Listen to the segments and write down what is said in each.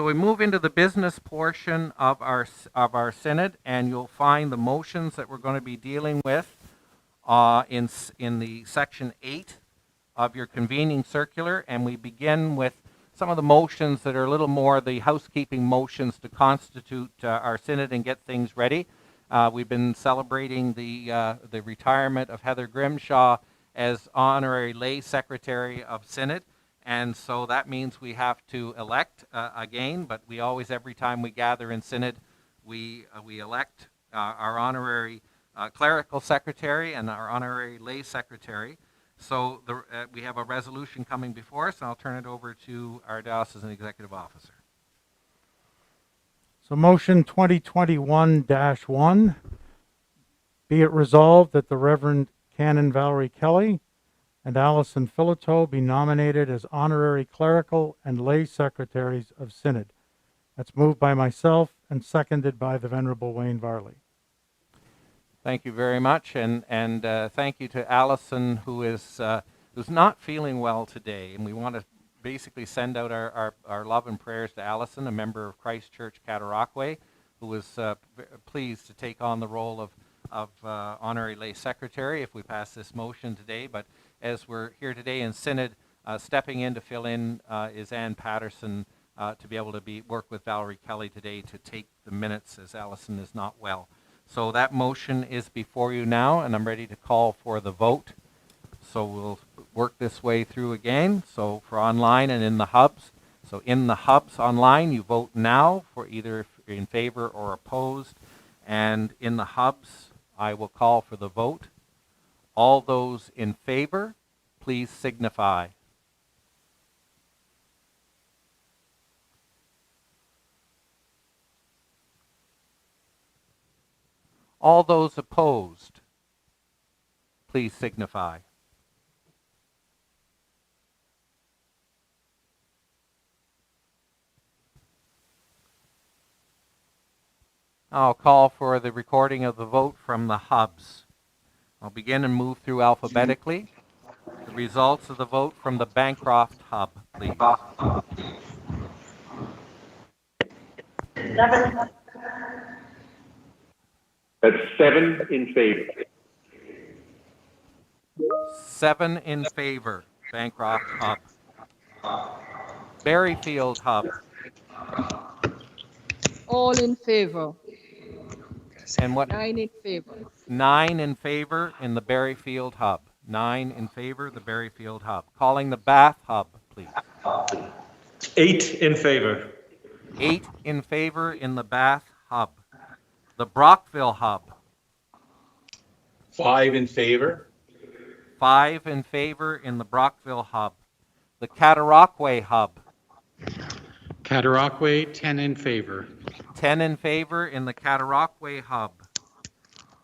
So we move into the business portion of our synod, and you'll find the motions that we're going to be dealing with in the section 8 of your convening circular, and we begin with some of the motions that are a little more the housekeeping motions to constitute our synod and get things ready. We've been celebrating the retirement of Heather Grimshaw as honorary lay secretary of synod, and so that means we have to elect again, but we always, every time we gather in synod, we elect our honorary clerical secretary and our honorary lay secretary. So we have a resolution coming before us, and I'll turn it over to our diocesan executive officer. So motion 2021-1, be it resolved that the Reverend Canon Valerie Kelly and Allison Filato be nominated as honorary clerical and lay secretaries of Synod. That's moved by myself and seconded by the Venerable Wayne Varley. Thank you very much, and thank you to Allison, who's not feeling well today, and we want to basically send out our love and prayers to Allison, a member of Christ Church Cataraqui, who was pleased to take on the role of honorary lay secretary if we pass this motion today. But as we're here today in synod, stepping in to fill in is Ann Patterson to be able to work with Valerie Kelly today to take the minutes as Allison is not well. So that motion is before you now, and I'm ready to call for the vote. So we'll work this way through again. So for online and in the hubs. So in the hubs online, you vote now for either in favor or opposed. And in the hubs, I will call for the vote. All those in favor, please signify. All those opposed, please signify. I'll call for the recording of the vote from the hubs. I'll begin and move through alphabetically. The results of the vote from the Bancroft hub, please. 7. That's 7 in favor. 7 in favor, Bancroft hub. Berryfield hub. All in favor. And what? 9 in favor. 9 in favor in the Berryfield hub. 9 in favor, the Berryfield hub. Calling the Bath hub, please. 8 in favor. 8 in favor in the Bath hub. The Brockville hub. 5 in favor. 5 in favor in the Brockville hub. The Cataraqui hub. Cataraqui, 10 in favor. 10 in favor in the Cataraqui hub.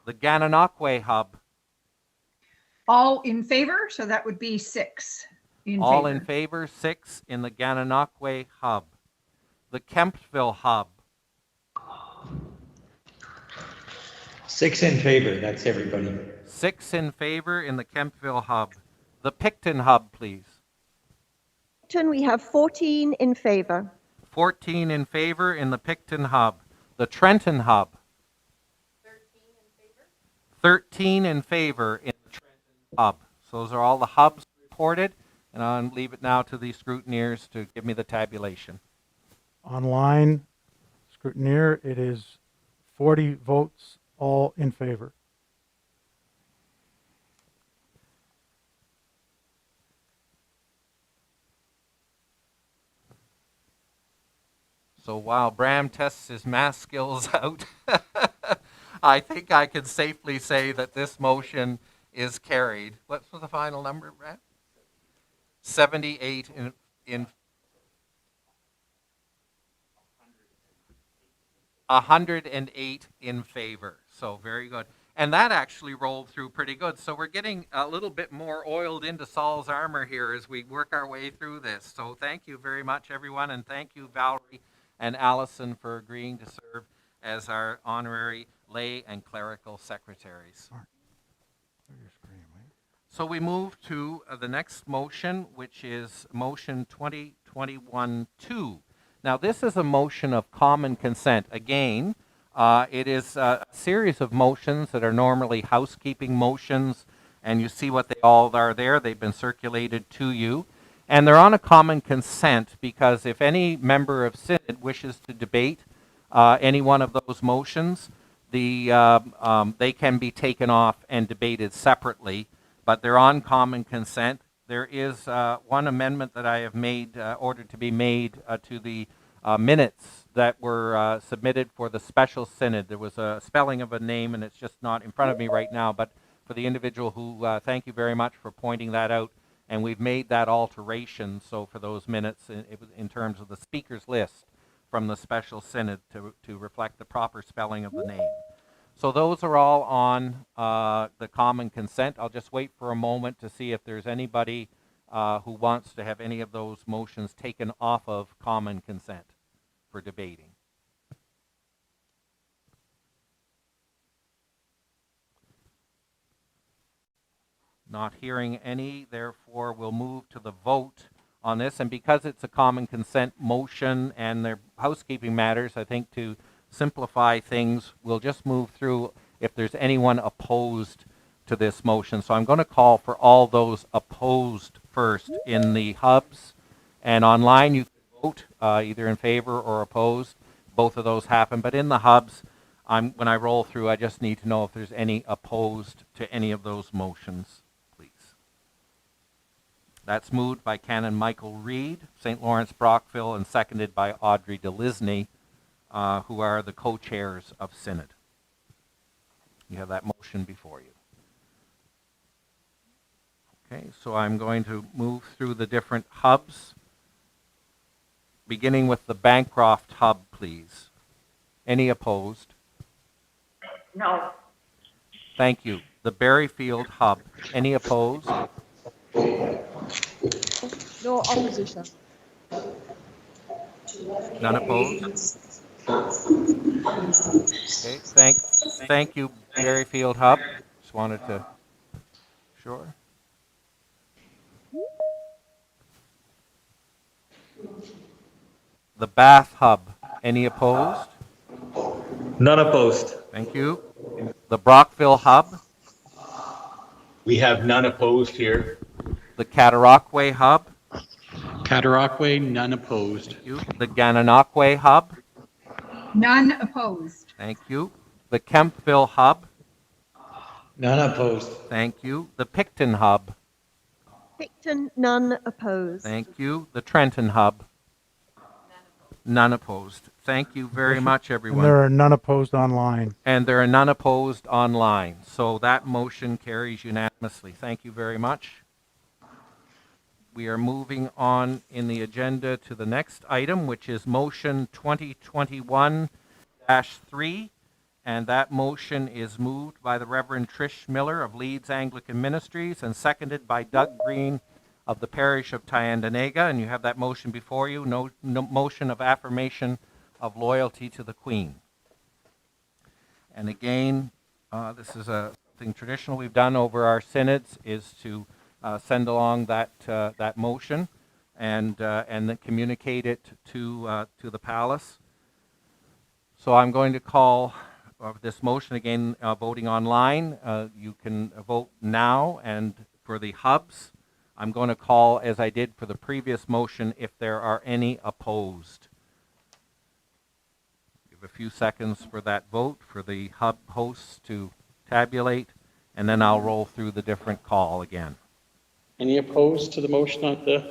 The Gananoque hub. All in favor, so that would be 6 in All favor. in favor, 6 in the Gananoque hub. The Kemptville hub. 6 in favor, that's everybody. 6 in favor in the Kemptville hub. The Picton hub, please. Picton, we have 14 in favor. 14 in favor in the Picton hub. The Trenton hub. 13 in favor. 13 in favor in the Trenton hub. So those are all the hubs reported, and I'll leave it now to the scrutineers to give me the tabulation. Online, scrutineer, it is 40 votes, all in favor. So while Bram tests his math skills out, I think I can safely say that this motion is carried. What's the final number, Bram? 78 in 108 in favor. So very good. And that actually rolled through pretty good. So we're getting a little bit more oiled into Saul's armor here as we work our way through this. So thank you very much, everyone, and thank you, Valerie and Allison, for agreeing to serve as our honorary lay and clerical secretaries. So we move to the next motion, which is motion 2021-2. Now, this is a motion of common consent. Again, it is a series of motions that are normally housekeeping motions, and you see what they all are there. They've been circulated to you. And they're on a common consent because if any member of Synod wishes to debate any one of those motions, they can be taken off and debated separately, but they're on common consent. There is one amendment that I have made, ordered to be made to the minutes that were submitted for the special synod. There was a spelling of a name, and it's just not in front of me right now, but for the individual who, thank you very much for pointing that out, and we've made that alteration, so for those minutes, in terms of the speaker's list from the special synod to reflect the proper spelling of the name. So those are all on the common consent. I'll just wait for a moment to see if there's anybody who wants to have any of those motions taken off of common consent for debating. Not hearing any, therefore we'll move to the vote on this. And because it's a common consent motion and they're housekeeping matters, I think to simplify things, we'll just move through if there's anyone opposed to this motion. So I'm going to call for all those opposed first in the hubs. And online you can vote either in favor or opposed. Both of those happen. But in the hubs, when I roll through, I just need to know if there's any opposed to any of those motions. That's moved by Canon Michael Reed, St. Lawrence Brockville, and seconded by Audrey DeLisney, who are the co-chairs of Synod. You have that motion before you. Okay, so I'm going to move through the different hubs, beginning with the Bancroft hub, please. Any opposed? No. Thank you. The Berryfield hub. Any opposed? No opposition. None opposed? Okay, thank you, Berryfield hub. Just wanted to, sure. The Bath hub. Any opposed? None opposed. Thank you. The Brockville hub. We have none opposed here. The Cataraqui hub. Cataraqui, none opposed. Thank you. The Gananoque hub. None opposed. Thank you. The Kempville hub. None opposed. Thank you. The Picton hub. Picton, none opposed. Thank you. The Trenton hub. None opposed. Thank you very much, everyone. And there are none opposed online. And there are none opposed online. So that motion carries unanimously. Thank you very much. We are moving on in the agenda to the next item, which is motion 2021-3. And that motion is moved by the Reverend Trish Miller of Leeds Anglican Ministries and seconded by Doug Green of the parish of Tyendinaga. And you have that motion before you, no motion of affirmation of loyalty to the Queen. And again, this is something traditional we've done over our synods, is to send along that motion and then communicate it to the palace. So I'm going to call this motion again, voting online. You can vote now, and for the hubs, I'm going to call, as I did for the previous motion, if there are any opposed. Give a few seconds for that vote for the hub hosts to tabulate, and then I'll roll through the different call again. Any opposed to the motion on the?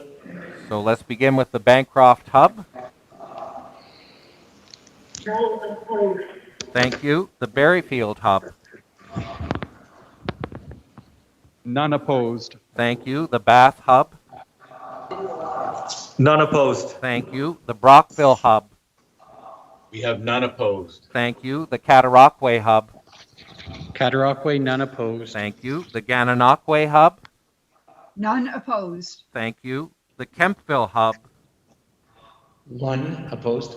So let's begin with the Bancroft hub. Thank you. The Berryfield hub. None opposed. Thank you. The Bath hub. None opposed. Thank you. The Brockville hub. We have none opposed. Thank you. The Cataraqui hub. Cataraqui, none opposed. Thank you. The Gananoque hub. None opposed. Thank you. The Kempville hub. One opposed.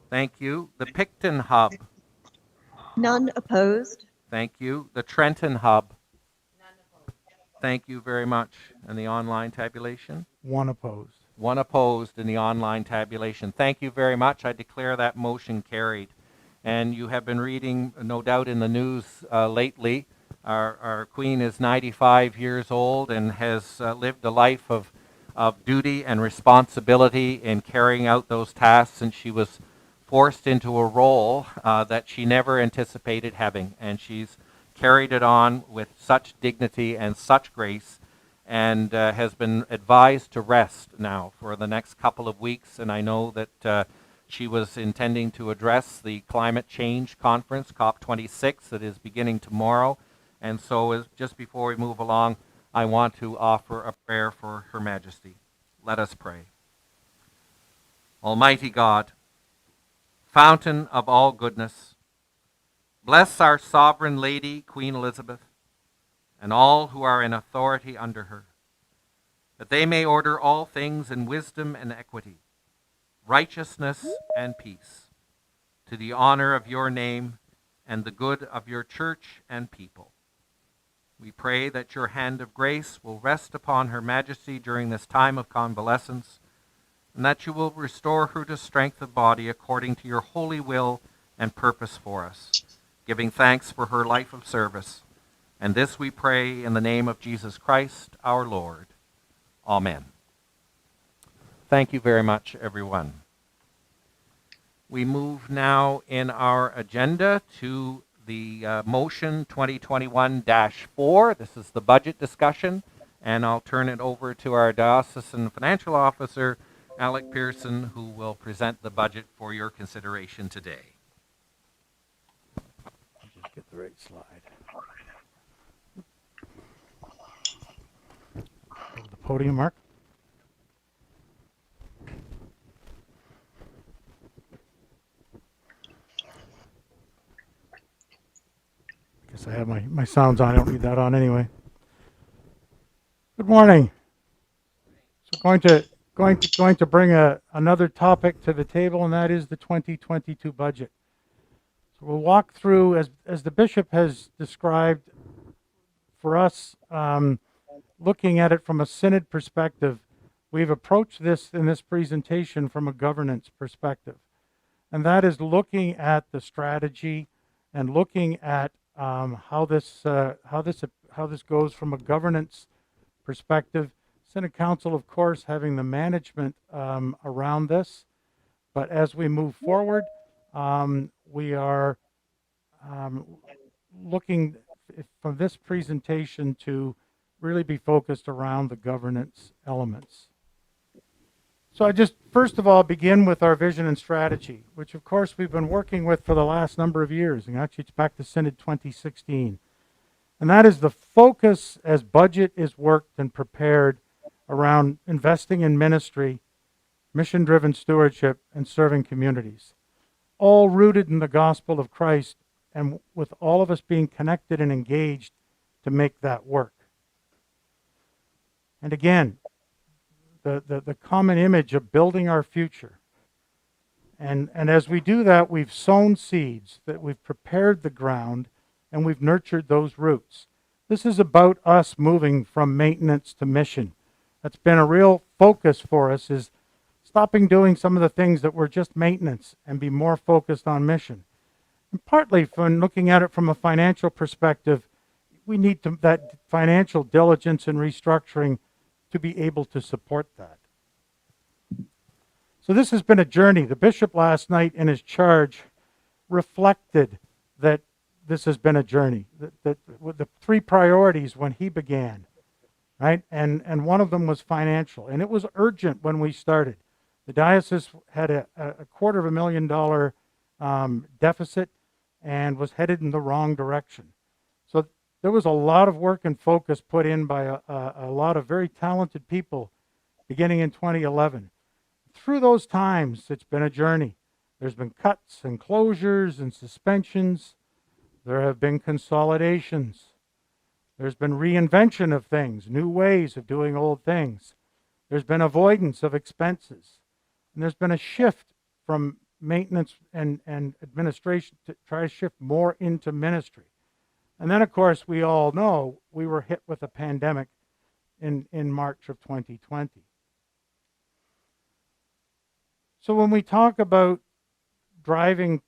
Thank you. The Picton hub. None opposed. Thank you. The Trenton hub. Thank you very much. And the online tabulation? One opposed. one opposed in the online tabulation. Thank you very much. I declare that motion carried. And you have been reading, no doubt, in the news lately. Our Queen is 95 years old and has lived a life of duty and responsibility in carrying out those tasks, and she was forced into a role that she never anticipated having, and she's carried it on with such dignity and such grace, and has been advised to rest now for the next couple of weeks. And I know that she was intending to address the climate change conference, COP26, that is beginning tomorrow. And so just before we move along, I want to offer a prayer for Her Majesty. Let us pray. Almighty God, fountain of all goodness, bless our sovereign lady, Queen Elizabeth, and all who are in authority under her, that they may order all things in wisdom and equity, righteousness and peace, to the honor of your name and the good of your church and people. We pray that your hand of grace will rest upon Her Majesty during this time of convalescence, and that you will restore her to strength of body according to your holy will and purpose for us, giving thanks for her life of service. And this we pray in the name of Jesus Christ, our Lord. Amen. Thank you very much, everyone. We move now in our agenda to the motion 2021-4. This is the budget discussion, and I'll turn it over to our diocesan financial officer, Alec Pearson, who will present the budget for your consideration today. Just get the right slide. Go to the podium, Mark. Guess I have my sounds on. I don't need that on anyway. Good morning. So going to bring another topic to the table, and that is the 2022 budget. So we'll walk through, as the bishop has described, for us, looking at it from a synod perspective, we've approached this in this presentation from a governance perspective, and that is looking at the strategy and looking at how this goes from a governance perspective. Synod Council, of course, having the management around this, but as we move forward, we are looking from this presentation to really be focused around the governance elements. So I just, first of all, begin with our vision and strategy, which of course we've been working with for the last number of years, and actually it's back to Synod 2016. And that is the focus as budget is worked and prepared around investing in ministry, mission-driven stewardship, and serving communities, all rooted in the gospel of Christ, and with all of us being connected and engaged to make that work. And again, the common image of building our future. And as we do that, we've sown seeds, that we've prepared the ground, and we've nurtured those roots. This is about us moving from maintenance to mission. That's been a real focus for us, is stopping doing some of the things that were just maintenance and be more focused on mission. And partly from looking at it from a financial perspective, we need that financial diligence and restructuring to be able to support that. So this has been a journey. The bishop last night in his charge reflected that this has been a journey, that with the three priorities when he began, right? And one of them was financial, and it was urgent when we started. The diocese had a $250,000 deficit and was headed in the wrong direction. So there was a lot of work and focus put in by a lot of very talented people beginning in 2011. Through those times, it's been a journey. There's been cuts and closures and suspensions. There have been consolidations. There's been reinvention of things, new ways of doing old things. There's been avoidance of expenses. And there's been a shift from maintenance and administration to try to shift more into ministry. And then, of course, we all know we were hit with a pandemic in March of 2020. So when we talk about driving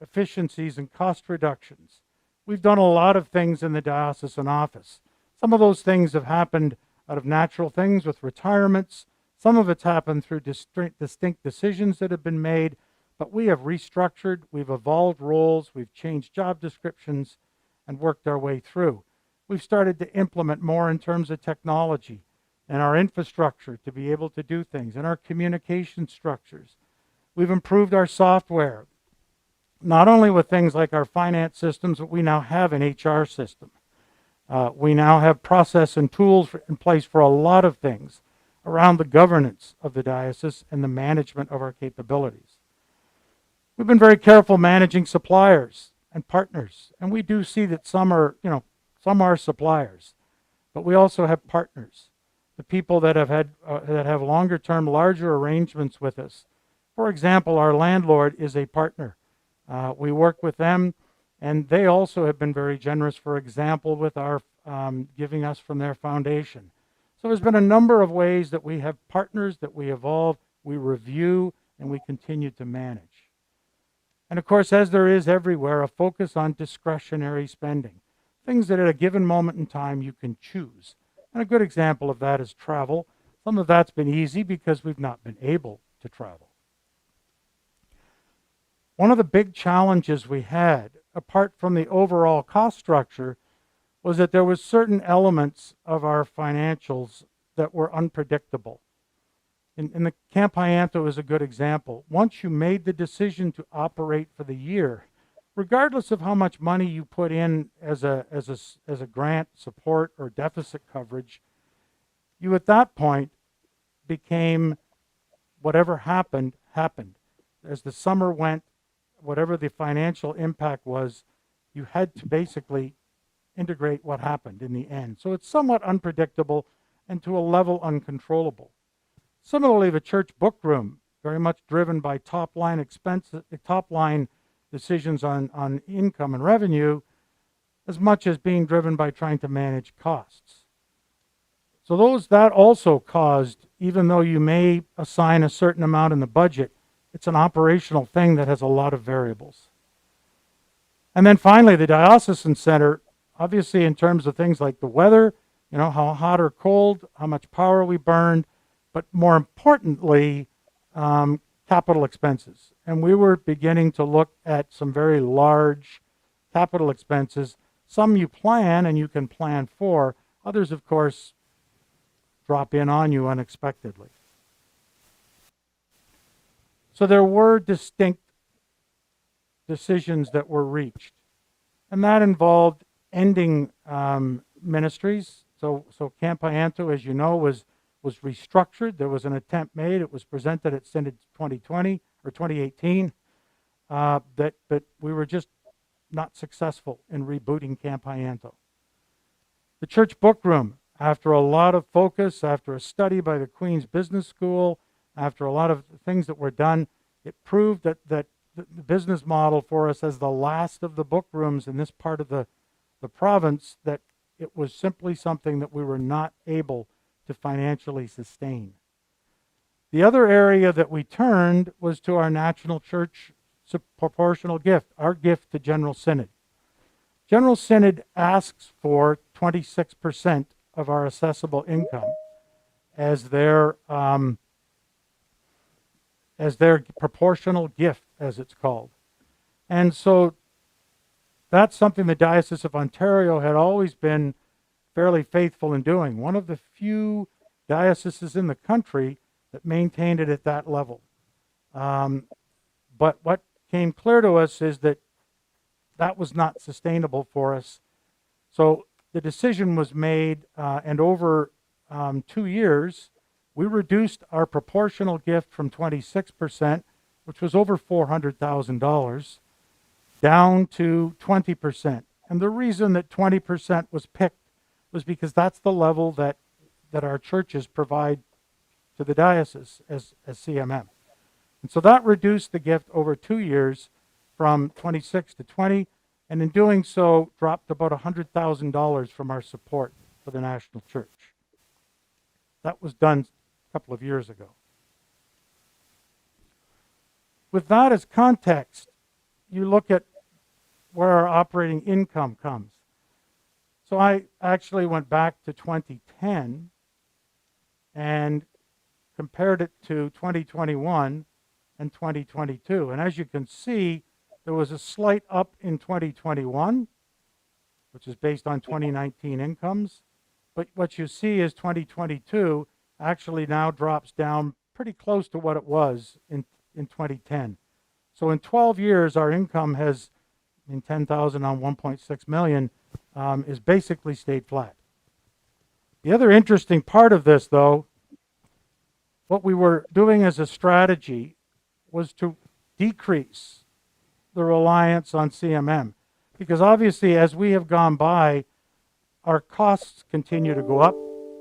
efficiencies and cost reductions, we've done a lot of things in the diocesan office. Some of those things have happened out of natural things with retirements. Some of it's happened through distinct decisions that have been made, but we have restructured, we've evolved roles, we've changed job descriptions, and worked our way through. We've started to implement more in terms of technology and our infrastructure to be able to do things, and our communication structures. We've improved our software, not only with things like our finance systems, but we now have an HR system. We now have process and tools in place for a lot of things around the governance of the diocese and the management of our capabilities. We've been very careful managing suppliers and partners, and we do see that some are suppliers, but we also have partners, the people that have longer-term, larger arrangements with us. For example, our landlord is a partner. We work with them, and they also have been very generous, for example, with our giving us from their foundation. So there's been a number of ways that we have partners, that we evolve, we review, and we continue to manage. And of course, as there is everywhere, a focus on discretionary spending, things that at a given moment in time you can choose. And a good example of that is travel. Some of that's been easy because we've not been able to travel. One of the big challenges we had, apart from the overall cost structure, was that there was certain elements of our financials that were unpredictable. And the Camp Hyanto is a good example. Once you made the decision to operate for the year, regardless of how much money you put in as a grant, support, or deficit coverage, you at that point became whatever happened, happened. As the summer went, whatever the financial impact was, you had to basically integrate what happened in the end. So it's somewhat unpredictable and to a level uncontrollable. Similarly, the church book room, very much driven by top-line expenses, top-line decisions on income and revenue, as much as being driven by trying to manage costs. So that also caused, even though you may assign a certain amount in the budget, it's an operational thing that has a lot of variables. And then finally, the diocesan center, obviously in terms of things like the weather, how hot or cold, how much power we burned, but more importantly, capital expenses. And we were beginning to look at some very large capital expenses. Some you plan and you can plan for. Others, of course, drop in on you unexpectedly. So there were distinct decisions that were reached. And that involved ending ministries. So Camp Hyanto, as you know, was restructured. There was an attempt made. It was presented at Synod 2020 or 2018 that we were just not successful in rebooting Camp Hyanto. The church book room, after a lot of focus, after a study by the Queen's Business School, after a lot of things that were done, it proved that the business model for us as the last of the book rooms in this part of the province, that it was simply something that we were not able to financially sustain. The other area that we turned was to our national church proportional gift, our gift to General Synod. General Synod asks for 26% of our assessable income as their proportional gift, as it's called. And so that's something the Diocese of Ontario had always been fairly faithful in doing. One of the few dioceses in the country that maintained it at that level. But what came clear to us is that that was not sustainable for us. So the decision was made, and over 2 years, we reduced our proportional gift from 26%, which was over $400,000, down to 20%. And the reason that 20% was picked was because that's the level that our churches provide to the diocese as CMM. And so that reduced the gift over 2 years from 26 to 20, and in doing so, dropped about $100,000 from our support for the national church. That was done a couple of years ago. With that as context, you look at where our operating income comes. So I actually went back to 2010 and compared it to 2021 and 2022. And as you can see, there was a slight up in 2021, which is based on 2019 incomes. But what you see is 2022 actually now drops down pretty close to what it was in 2010. So in 12 years, our income has, in 10,000 on 1.6 million, is basically stayed flat. The other interesting part of this, though, what we were doing as a strategy was to decrease the reliance on CMM. Because obviously, as we have gone by, our costs continue to go up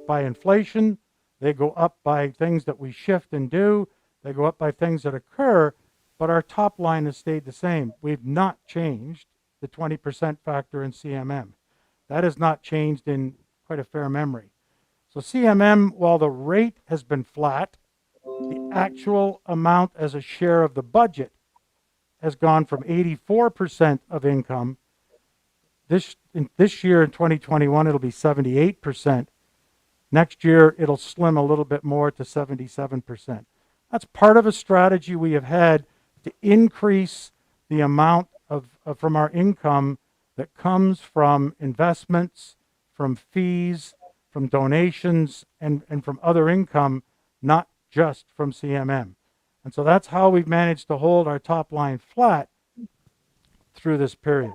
by inflation. They go up by things that we shift and do. They go up by things that occur, but our top line has stayed the same. We've not changed the 20% factor in CMM. That has not changed in quite a fair memory. So CMM, while the rate has been flat, the actual amount as a share of the budget has gone from 84% of income. This year in 2021, it'll be 78%. Next year, it'll slim a little bit more to 77%. That's part of a strategy we have had to increase the amount from our income that comes from investments, from fees, from donations, and from other income, not just from CMM. And so that's how we've managed to hold our top line flat through this period.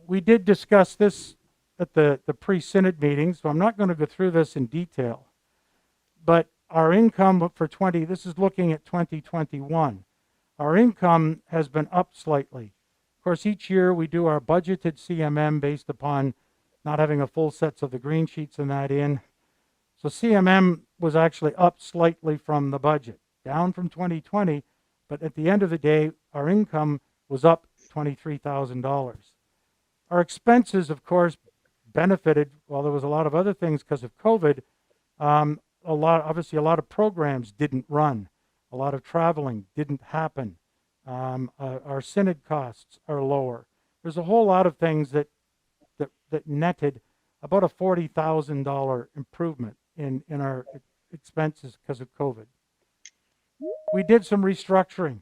We did discuss this at the pre-synod meeting, so I'm not going to go through this in detail. But our income for this is looking at 2021. Our income has been up slightly. Of course, each year we do our budgeted CMM based upon not having a full sets of the green sheets and that in. So CMM was actually up slightly from the budget, down from 2020, but at the end of the day, our income was up $23,000. Our expenses, of course, benefited, while there was a lot of other things because of COVID. Obviously, a lot of programs didn't run. A lot of traveling didn't happen. Our synod costs are lower. There's a whole lot of things that netted about a $40,000 improvement in our expenses because of COVID. We did some restructuring.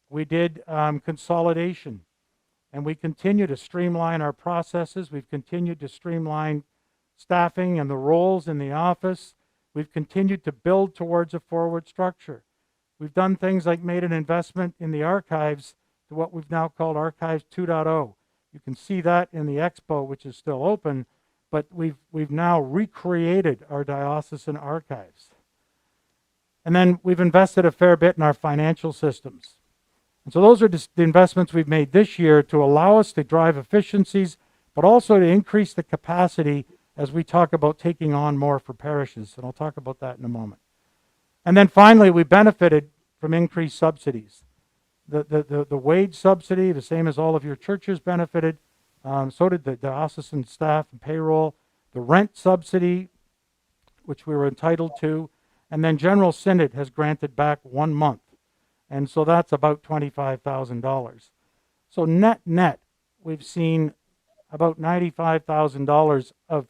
We did consolidation. And we continue to streamline our processes. We've continued to streamline staffing and the roles in the office. We've continued to build towards a forward structure. We've done things like made an investment in the archives to what we've now called Archives 2.0. You can see that in the expo, which is still open, but we've now recreated our diocesan archives. And then we've invested a fair bit in our financial systems. And so those are the investments we've made this year to allow us to drive efficiencies, but also to increase the capacity as we talk about taking on more for parishes. And I'll talk about that in a moment. And then finally, we benefited from increased subsidies. The wage subsidy, the same as all of your churches benefited. So did the diocesan staff and payroll. The rent subsidy, which we were entitled to. And then General Synod has granted back 1 month. And so that's about $25,000. So net, we've seen about $95,000 of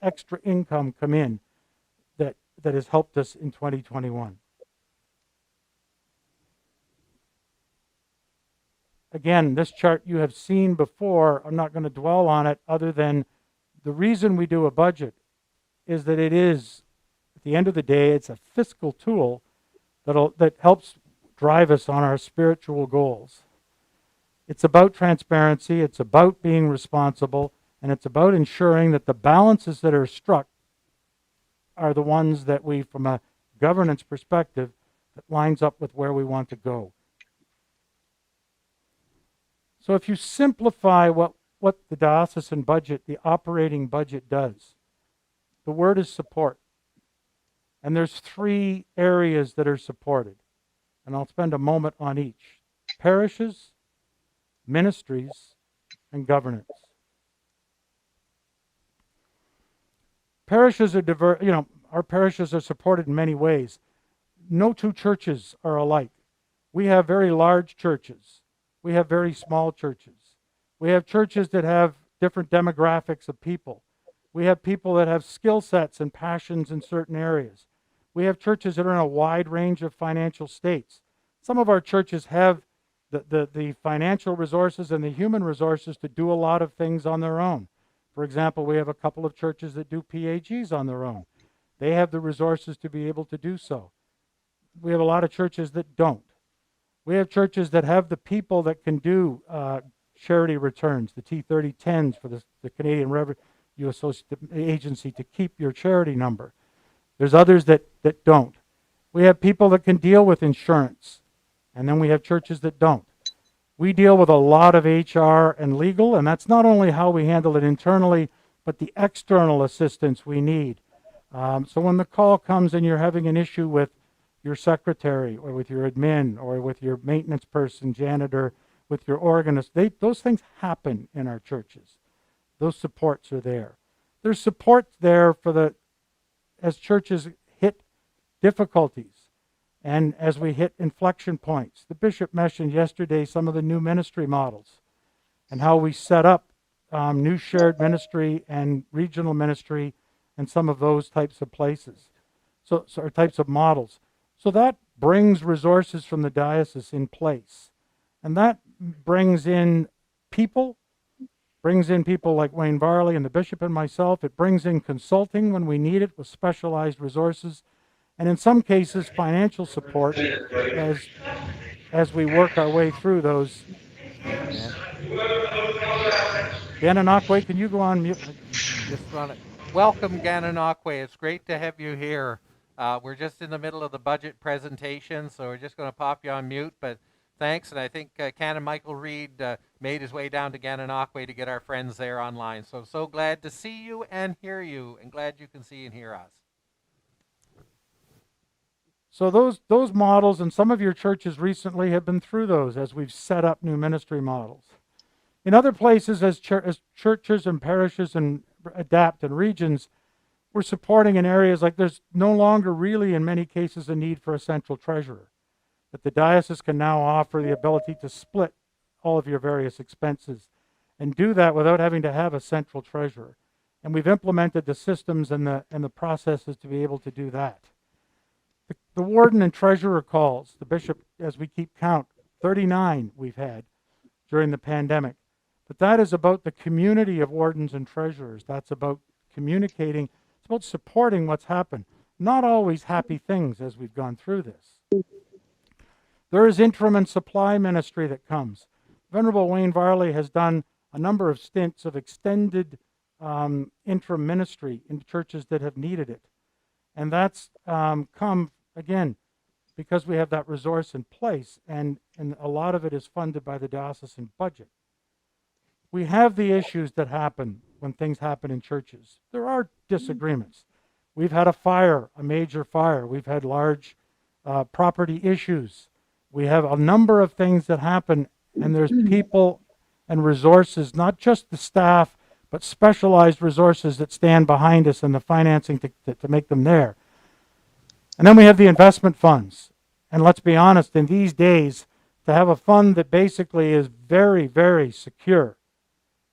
extra income come in that has helped us in 2021. Again, this chart you have seen before. I'm not going to dwell on it other than the reason we do a budget is that it is, at the end of the day, it's a fiscal tool that helps drive us on our spiritual goals. It's about transparency, it's about being responsible, and it's about ensuring that the balances that are struck are the ones that we, from a governance perspective, that lines up with where we want to go. So if you simplify what the diocesan budget, the operating budget does, the word is support. And there's 3 areas that are supported. And I'll spend a moment on each. Parishes, ministries, and governance. Parishes are our parishes are supported in many ways. no two churches are alike. We have very large churches. We have very small churches. We have churches that have different demographics of people. We have people that have skill sets and passions in certain areas. We have churches that are in a wide range of financial states. Some of our churches have the financial resources and the human resources to do a lot of things on their own. For example, we have a couple of churches that do PAGs on their own. They have the resources to be able to do so. We have a lot of churches that don't. We have churches that have the people that can do charity returns, the T3010s for the Canadian Revenue Agency to keep your charity number. There's others that don't. We have people that can deal with insurance, and then we have churches that don't. We deal with a lot of HR and legal, and that's not only how we handle it internally, but the external assistance we need. So when the call comes and you're having an issue with your secretary or with your admin or with your maintenance person, janitor, with your organist, those things happen in our churches. Those supports are there. There's support there as churches hit difficulties and as we hit inflection points. The bishop mentioned yesterday some of the new ministry models and how we set up new shared ministry and regional ministry and some of those types of places, or types of models. So that brings resources from the diocese in place. And that brings in people like Wayne Varley and the bishop and myself. It brings in consulting when we need it with specialized resources. And in some cases, financial support as we work our way through those. Gananoque, can you go on mute? Just want to welcome Gananoque. It's great to have you here. We're just in the middle of the budget presentation, so we're just going to pop you on mute, but thanks. And I think Canon Michael Reed made his way down to Gananoque to get our friends there online. So glad to see you and hear you, and glad you can see and hear us. So those models, and some of your churches recently have been through those as we've set up new ministry models. In other places, as churches and parishes and adapt and regions, we're supporting in areas like there's no longer really, in many cases, a need for a central treasurer. But the diocese can now offer the ability to split all of your various expenses and do that without having to have a central treasurer. And we've implemented the systems and the processes to be able to do that. The warden and treasurer calls, the bishop, as we keep count, 39 we've had during the pandemic. But that is about the community of wardens and treasurers. That's about communicating. It's about supporting what's happened. Not always happy things as we've gone through this. There is interim and supply ministry that comes. Venerable Wayne Varley has done a number of stints of extended interim ministry in churches that have needed it. And that's come, again, because we have that resource in place, and a lot of it is funded by the diocesan budget. We have the issues that happen when things happen in churches. There are disagreements. We've had a major fire. We've had large property issues. We have a number of things that happen, and there's people and resources, not just the staff, but specialized resources that stand behind us and the financing to make them there. And then we have the investment funds. And let's be honest, in these days, to have a fund that basically is very, very secure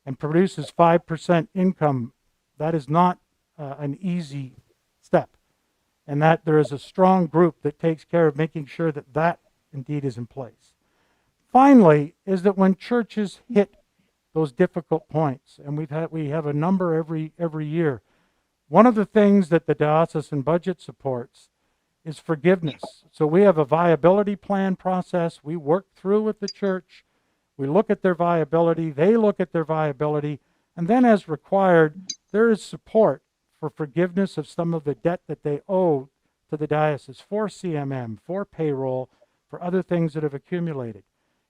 and produces 5% income, that is not an easy step. And that there is a strong group that takes care of making sure that that indeed is in place. Finally, is that when churches hit those difficult points, and we have a number every year, one of the things that the diocesan budget supports is forgiveness. So we have a viability plan process. We work through with the church. We look at their viability. They look at their viability. And then as required, there is support for forgiveness of some of the debt that they owe to the diocese for CMM, for payroll, for other things that have accumulated.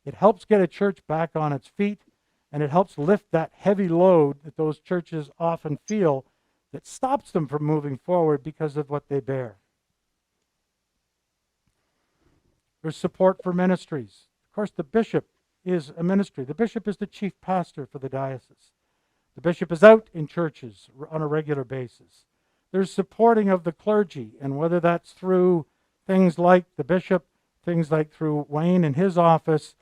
It helps get a church back on its feet, and it helps lift that heavy load that those churches often feel that stops them from moving forward because of what they bear. There's support for ministries. Of course, the bishop is a ministry. The bishop is the chief pastor for the diocese. The bishop is out in churches on a regular basis. There's supporting of the clergy, and whether that's through things like the bishop, things like through Wayne and his office,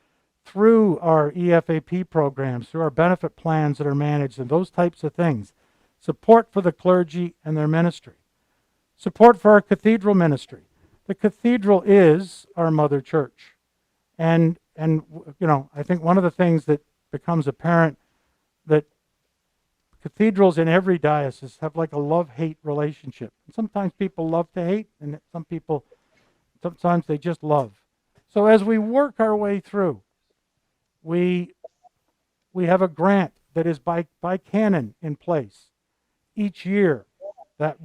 through our EFAP programs, through our benefit plans that are managed, and those types of things. Support for the clergy and their ministry. Support for our cathedral ministry. The cathedral is our mother church. And you know, I think one of the things that becomes apparent that cathedrals in every diocese have like a love-hate relationship. Sometimes people love to hate, and sometimes they just love. So as we work our way through, we have a grant that is by canon in place. Each year, that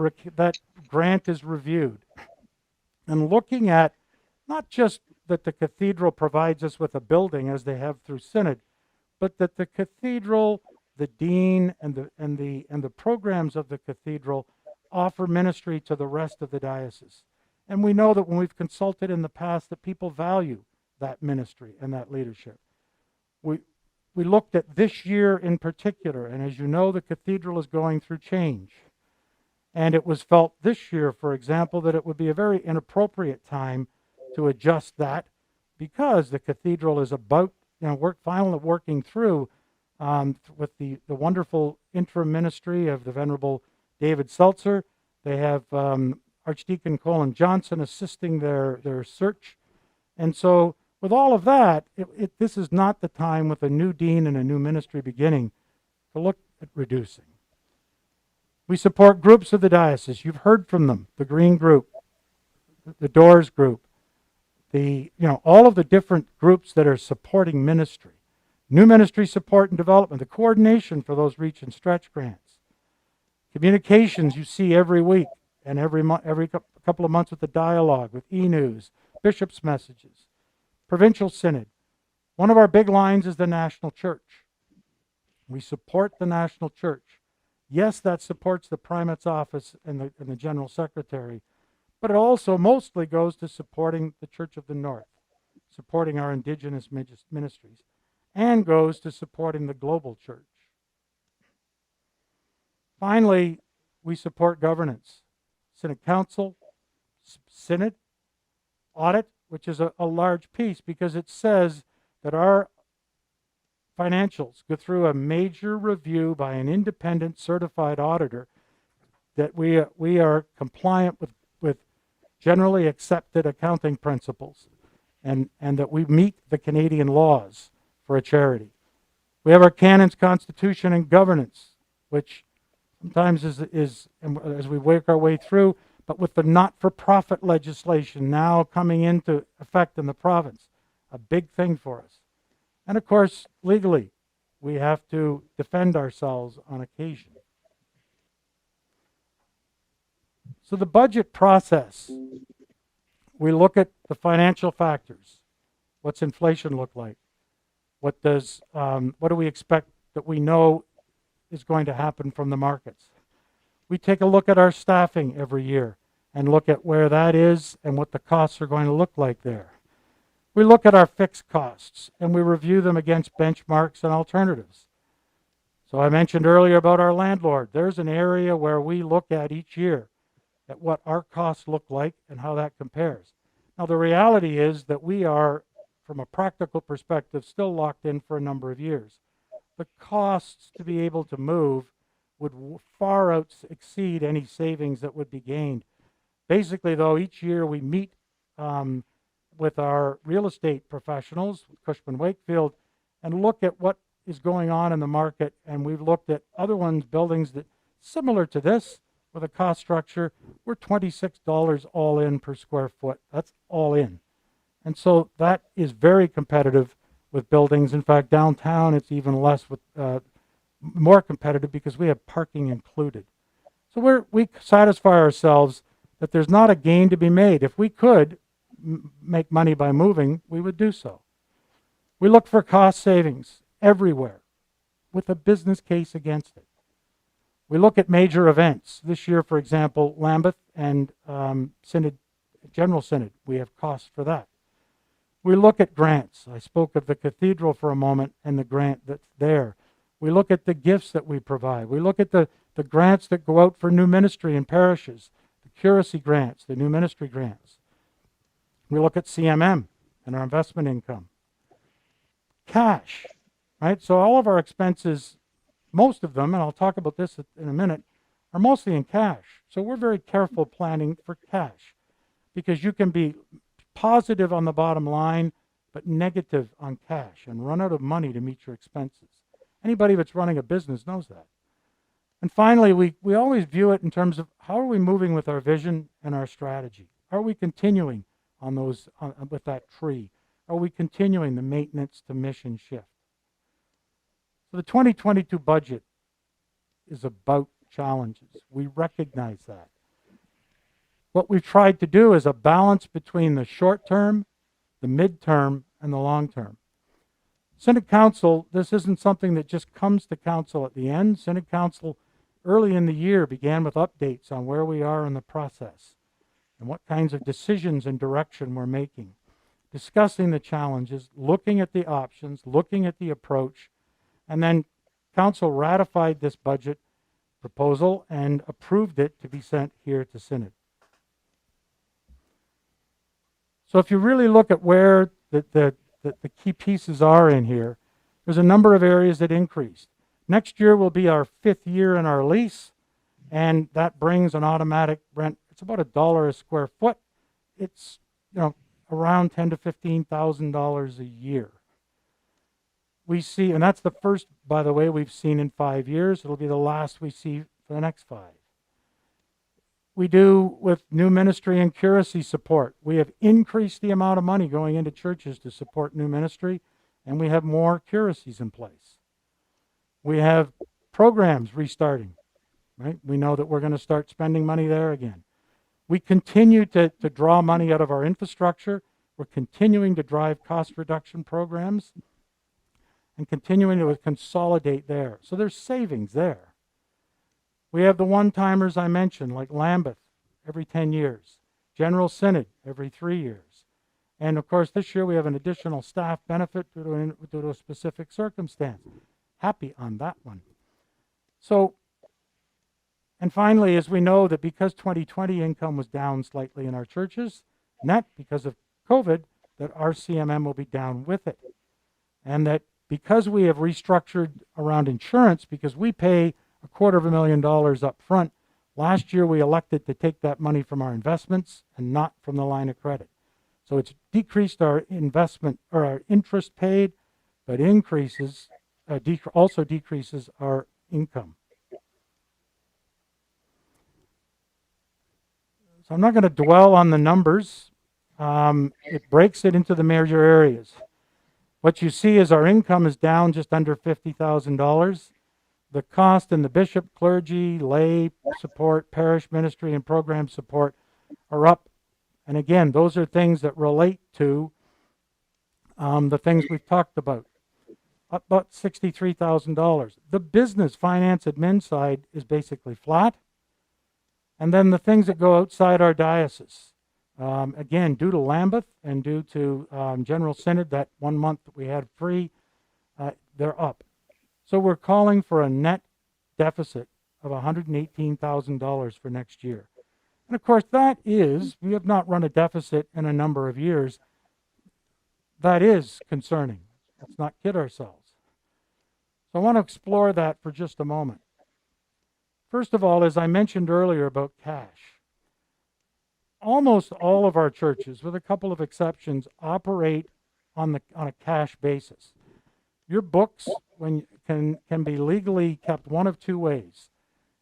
grant is reviewed. And looking at not just that the cathedral provides us with a building as they have through Synod, but that the cathedral, the dean, and the programs of the cathedral offer ministry to the rest of the diocese. And we know that when we've consulted in the past that people value that ministry and that leadership. We looked at this year in particular, and as you know, the cathedral is going through change. And it was felt this year, for example, that it would be a very inappropriate time to adjust that because the cathedral is about, finally working through with the wonderful interim ministry of the Venerable David Seltzer. They have Archdeacon Colin Johnson assisting their search. And so with all of that, this is not the time with a new dean and a new ministry beginning to look at reducing. We support groups of the diocese. You've heard from them, the Green Group, the Doors Group, all of the different groups that are supporting ministry. New ministry support and development, the coordination for those reach and stretch grants. Communications you see every week and every couple of months with the dialogue, with e-news, bishops' messages. Provincial Synod. One of our big lines is the national church. We support the national church. Yes, that supports the primate's office and the general secretary, but it also mostly goes to supporting the Church of the North, supporting our indigenous ministries, and goes to supporting the global church. Finally, we support governance. Synod Council, Synod, audit, which is a large piece because it says that our financials go through a major review by an independent certified auditor, that we are compliant with generally accepted accounting principles, and that we meet the Canadian laws for a charity. We have our canons, constitution, and governance, which sometimes is as we work our way through, but with the not-for-profit legislation now coming into effect in the province, a big thing for us. And of course, legally, we have to defend ourselves on occasion. So the budget process, we look at the financial factors. What's inflation look like? What do we expect that we know is going to happen from the markets? We take a look at our staffing every year and look at where that is and what the costs are going to look like there. We look at our fixed costs and we review them against benchmarks and alternatives. So I mentioned earlier about our landlord. There's an area where we look at each year at what our costs look like and how that compares. Now the reality is that we are, from a practical perspective, still locked in for a number of years. The costs to be able to move would far exceed any savings that would be gained. Basically, though, each year we meet with our real estate professionals, Cushman Wakefield, and look at what is going on in the market. And we've looked at other buildings that similar to this with a cost structure. We're $26 all in per square foot. That's all in. And so that is very competitive with buildings. In fact, downtown it's even less, with more competitive because we have parking included. So we satisfy ourselves that there's not a gain to be made. If we could make money by moving, we would do so. We look for cost savings everywhere with a business case against it. We look at major events. This year, for example, Lambeth and General Synod, we have costs for that. We look at grants. I spoke of the cathedral for a moment and the grant that's there. We look at the gifts that we provide. We look at the grants that go out for new ministry in parishes, the curacy grants, the new ministry grants. We look at CMM and our investment income. Cash, right? So all of our expenses, most of them, and I'll talk about this in a minute, are mostly in cash. So we're very careful planning for cash because you can be positive on the bottom line, but negative on cash and run out of money to meet your expenses. Anybody that's running a business knows that. And finally, we always view it in terms of how are we moving with our vision and our strategy? Are we continuing on those with that tree? Are we continuing the maintenance to mission shift? So the 2022 budget is about challenges. We recognize that. What we've tried to do is a balance between the short term, the midterm, and the long term. Synod Council, this isn't something that just comes to Council at the end. Synod Council early in the year began with updates on where we are in the process and what kinds of decisions and direction we're making, discussing the challenges, looking at the options, looking at the approach, and then Council ratified this budget proposal and approved it to be sent here to Synod. So if you really look at where the key pieces are in here, there's a number of areas that increased. Next year will be our 5th year in our lease, and that brings an automatic rent. It's about $1 a square foot. It's around $10,000 to $15,000 a year. We see, and that's the first, by the way, we've seen in 5 years. It'll be the last we see for the next 5. We do with new ministry and curacy support. We have increased the amount of money going into churches to support new ministry, and we have more curacies in place. We have programs restarting, right? We know that we're going to start spending money there again. We continue to draw money out of our infrastructure. We're continuing to drive cost reduction programs and continuing to consolidate there. So there's savings there. We have the one-timers I mentioned, like Lambeth, every 10 years. General Synod, every 3 years. And of course, this year we have an additional staff benefit due to a specific circumstance. Happy on that one. So, and finally, as we know that because 2020 income was down slightly in our churches, net because of COVID, that our CMM will be down with it. And that because we have restructured around insurance, because we pay $250,000 up front, last year we elected to take that money from our investments and not from the line of credit. So it's decreased our investment or our interest paid, but increases also decreases our income. So I'm not going to dwell on the numbers. It breaks it into the major areas. What you see is our income is down just under $50,000. The cost in the bishop, clergy, lay support, parish ministry, and program support are up. And again, those are things that relate to the things we've talked about. Up about $63,000. The business finance admin side is basically flat. And then the things that go outside our diocese, again, due to Lambeth and due to General Synod, that 1 month that we had free, they're up. So we're calling for a net deficit of $118,000 for next year. And of course, we have not run a deficit in a number of years. That is concerning. Let's not kid ourselves. So I want to explore that for just a moment. First of all, as I mentioned earlier about cash, almost all of our churches, with a couple of exceptions, operate on a cash basis. Your books can be legally kept one of two ways.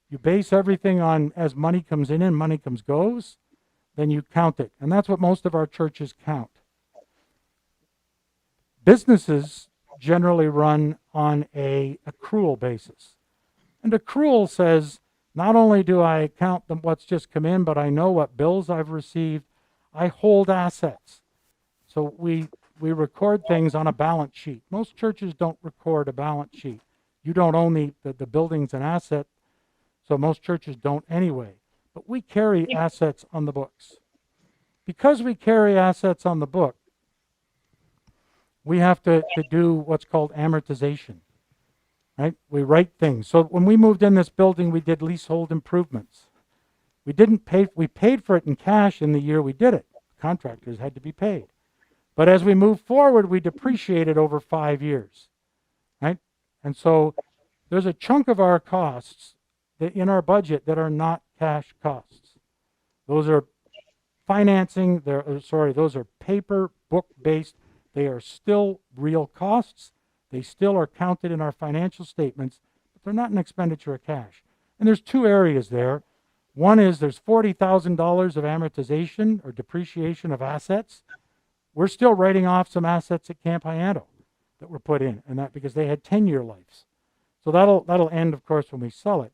You base everything on as money comes in, money goes, then you count it. And that's what most of our churches count. Businesses generally run on a accrual basis. And accrual says, not only do I count what's just come in, but I know what bills I've received. I hold assets. So we record things on a balance sheet. Most churches don't record a balance sheet. You don't own the buildings and asset, so most churches don't anyway. But we carry assets on the books. Because we carry assets on the book, we have to do what's called amortization. Right? We write things. So when we moved in this building, we did leasehold improvements. We paid for it in cash in the year we did it. contractors had to be paid. But as we move forward, we depreciate it over 5 years, right? And so there's a chunk of our costs that in our budget that are not cash costs. Those are financing, those are paper book-based. They are still real costs. They still are counted in our financial statements, but they're not an expenditure of cash. And there's two areas there. One is there's $40,000 of amortization or depreciation of assets. We're still writing off some assets at Camp Hyanto that were put in, and that because they had 10-year lives. So that'll end, of course, when we sell it.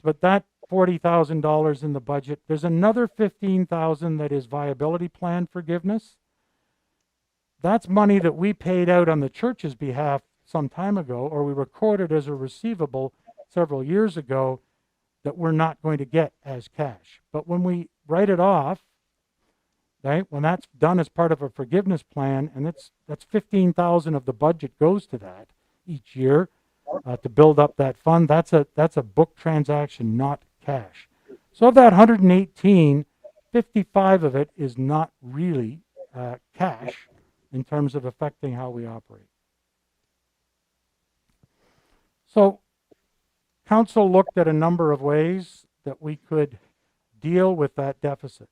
But that $40,000 in the budget, there's another $15,000 that is viability plan forgiveness. That's money that we paid out on the church's behalf some time ago, or we recorded as a receivable several years ago that we're not going to get as cash. But when we write it off, right, when that's done as part of a forgiveness plan, and that's $15,000 of the budget goes to that each year to build up that fund. That's a book transaction, not cash. So of that 118, 55 of it is not really cash in terms of affecting how we operate. So council looked at a number of ways that we could deal with that deficit.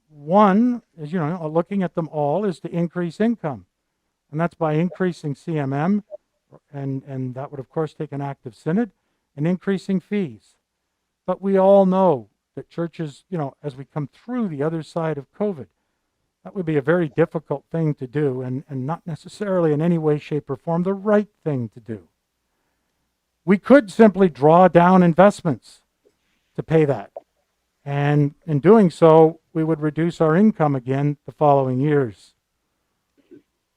One is, looking at them all, is to increase income. And that's by increasing CMM, and that would, of course, take an active synod, and increasing fees. But we all know that churches, as we come through the other side of COVID, that would be a very difficult thing to do, and not necessarily in any way, shape, or form the right thing to do. We could simply draw down investments to pay that. And in doing so, we would reduce our income again the following years.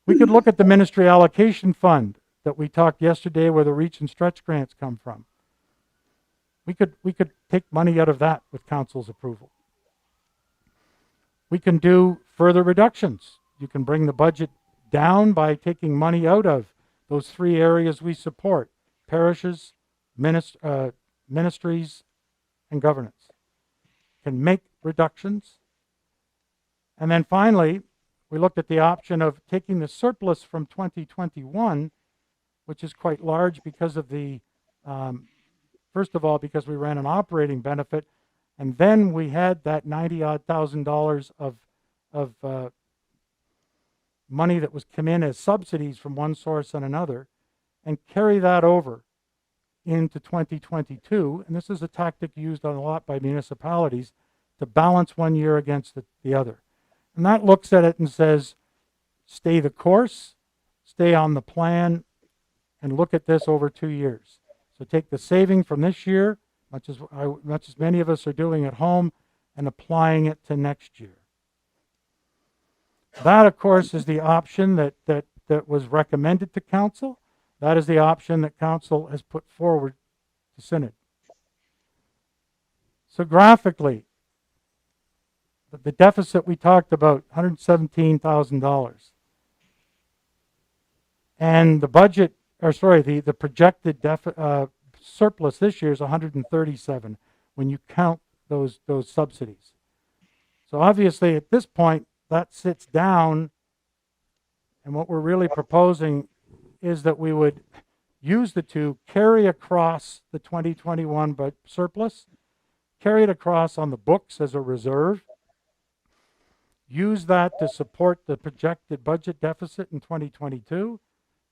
We could look at the ministry allocation fund that we talked yesterday where the reach and stretch grants come from. We could take money out of that with council's approval. We can do further reductions. You can bring the budget down by taking money out of those three areas we support: parishes, ministries, and governance. Can make reductions. And then finally, we looked at the option of taking the surplus from 2021, which is quite large because of the, first of all, because we ran an operating benefit, and then we had that $90,000 odd of money that was come in as subsidies from one source and another, and carry that over into 2022. And this is a tactic used a lot by municipalities to balance one year against the other. And that looks at it and says, stay the course, stay on the plan, and look at this over 2 years. So take the saving from this year, much as many of us are doing at home, and applying it to next year. That, of course, is the option that was recommended to council. That is the option that council has put forward to synod. So graphically, the deficit we talked about, $117,000. And the budget, the projected surplus this year is $137 when you count those subsidies. So obviously at this point, that sits down, and what we're really proposing is that we would use the two, carry across the 2021 surplus, carry it across on the books as a reserve, use that to support the projected budget deficit in 2022.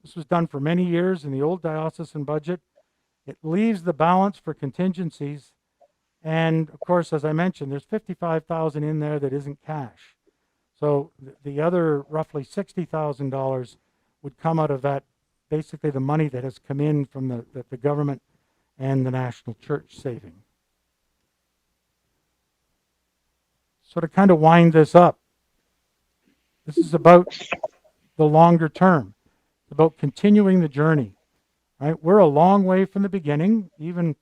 This was done for many years in the old diocesan budget. It leaves the balance for contingencies. And of course, as I mentioned, there's $55,000 in there that isn't cash. So the other roughly $60,000 would come out of that, basically the money that has come in from the government and the national church saving. So to kind of wind this up, this is about the longer term. It's about continuing the journey. Right? We're a long way from the beginning. Even,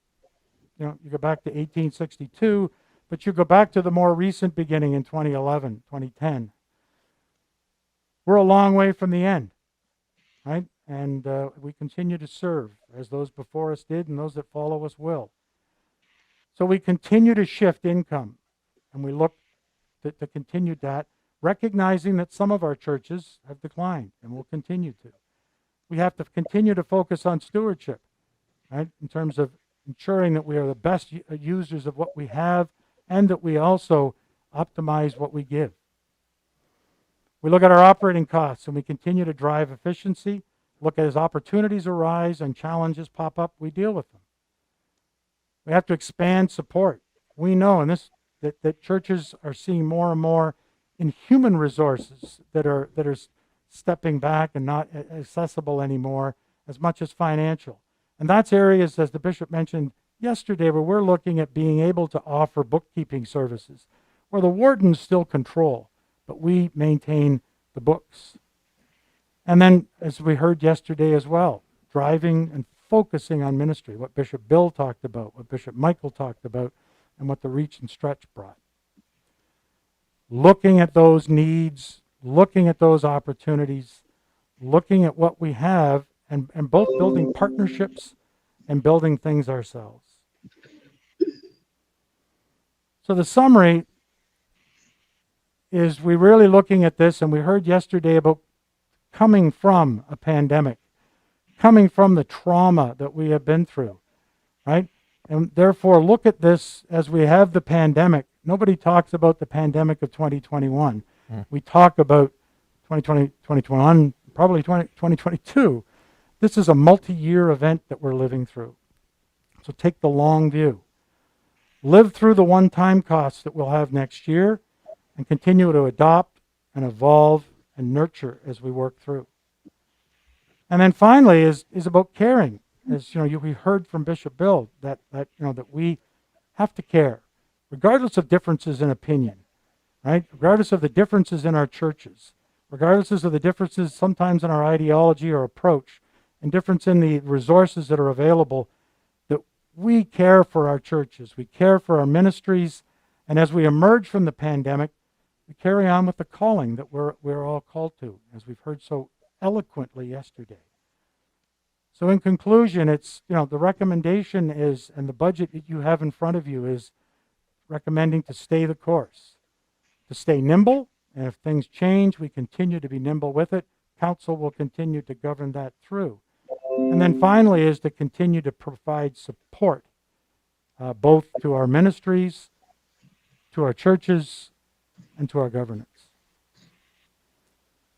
you go back to 1862, but you go back to the more recent beginning in 2011, 2010. We're a long way from the end, right? And we continue to serve as those before us did and those that follow us will. So we continue to shift income, and we look to continue that, recognizing that some of our churches have declined and will continue to. We have to continue to focus on stewardship, right, in terms of ensuring that we are the best users of what we have and that we also optimize what we give. We look at our operating costs and we continue to drive efficiency, look at as opportunities arise and challenges pop up, we deal with them. We have to expand support. We know that churches are seeing more and more in human resources that are stepping back and not accessible anymore as much as financial. And that's areas, as the bishop mentioned yesterday, where we're looking at being able to offer bookkeeping services, where the wardens still control, but we maintain the books. And then, as we heard yesterday as well, driving and focusing on ministry, what Bishop Bill talked about, what Bishop Michael talked about, and what the Reach and Stretch brought. Looking at those needs, looking at those opportunities, looking at what we have, and both building partnerships and building things ourselves. So the summary is we're really looking at this, and we heard yesterday about coming from a pandemic, coming from the trauma that we have been through, right? And therefore look at this as we have the pandemic. Nobody talks about the pandemic of 2021. We talk about 2020, 2021, probably 2022. This is a multi-year event that we're living through. So take the long view. Live through the one-time costs that we'll have next year and continue to adopt and evolve and nurture as we work through. And then finally is about caring. As we heard from Bishop Bill that we have to care, regardless of differences in opinion, right? Regardless of the differences in our churches, regardless of the differences sometimes in our ideology or approach, and difference in the resources that are available, that we care for our churches, we care for our ministries, and as we emerge from the pandemic, we carry on with the calling that we're all called to, as we've heard so eloquently yesterday. So in conclusion, it's, the recommendation is, and the budget that you have in front of you is recommending to stay the course, to stay nimble, and if things change, we continue to be nimble with it. Council will continue to govern that through. And then finally is to continue to provide support, both to our ministries, to our churches, and to our governance.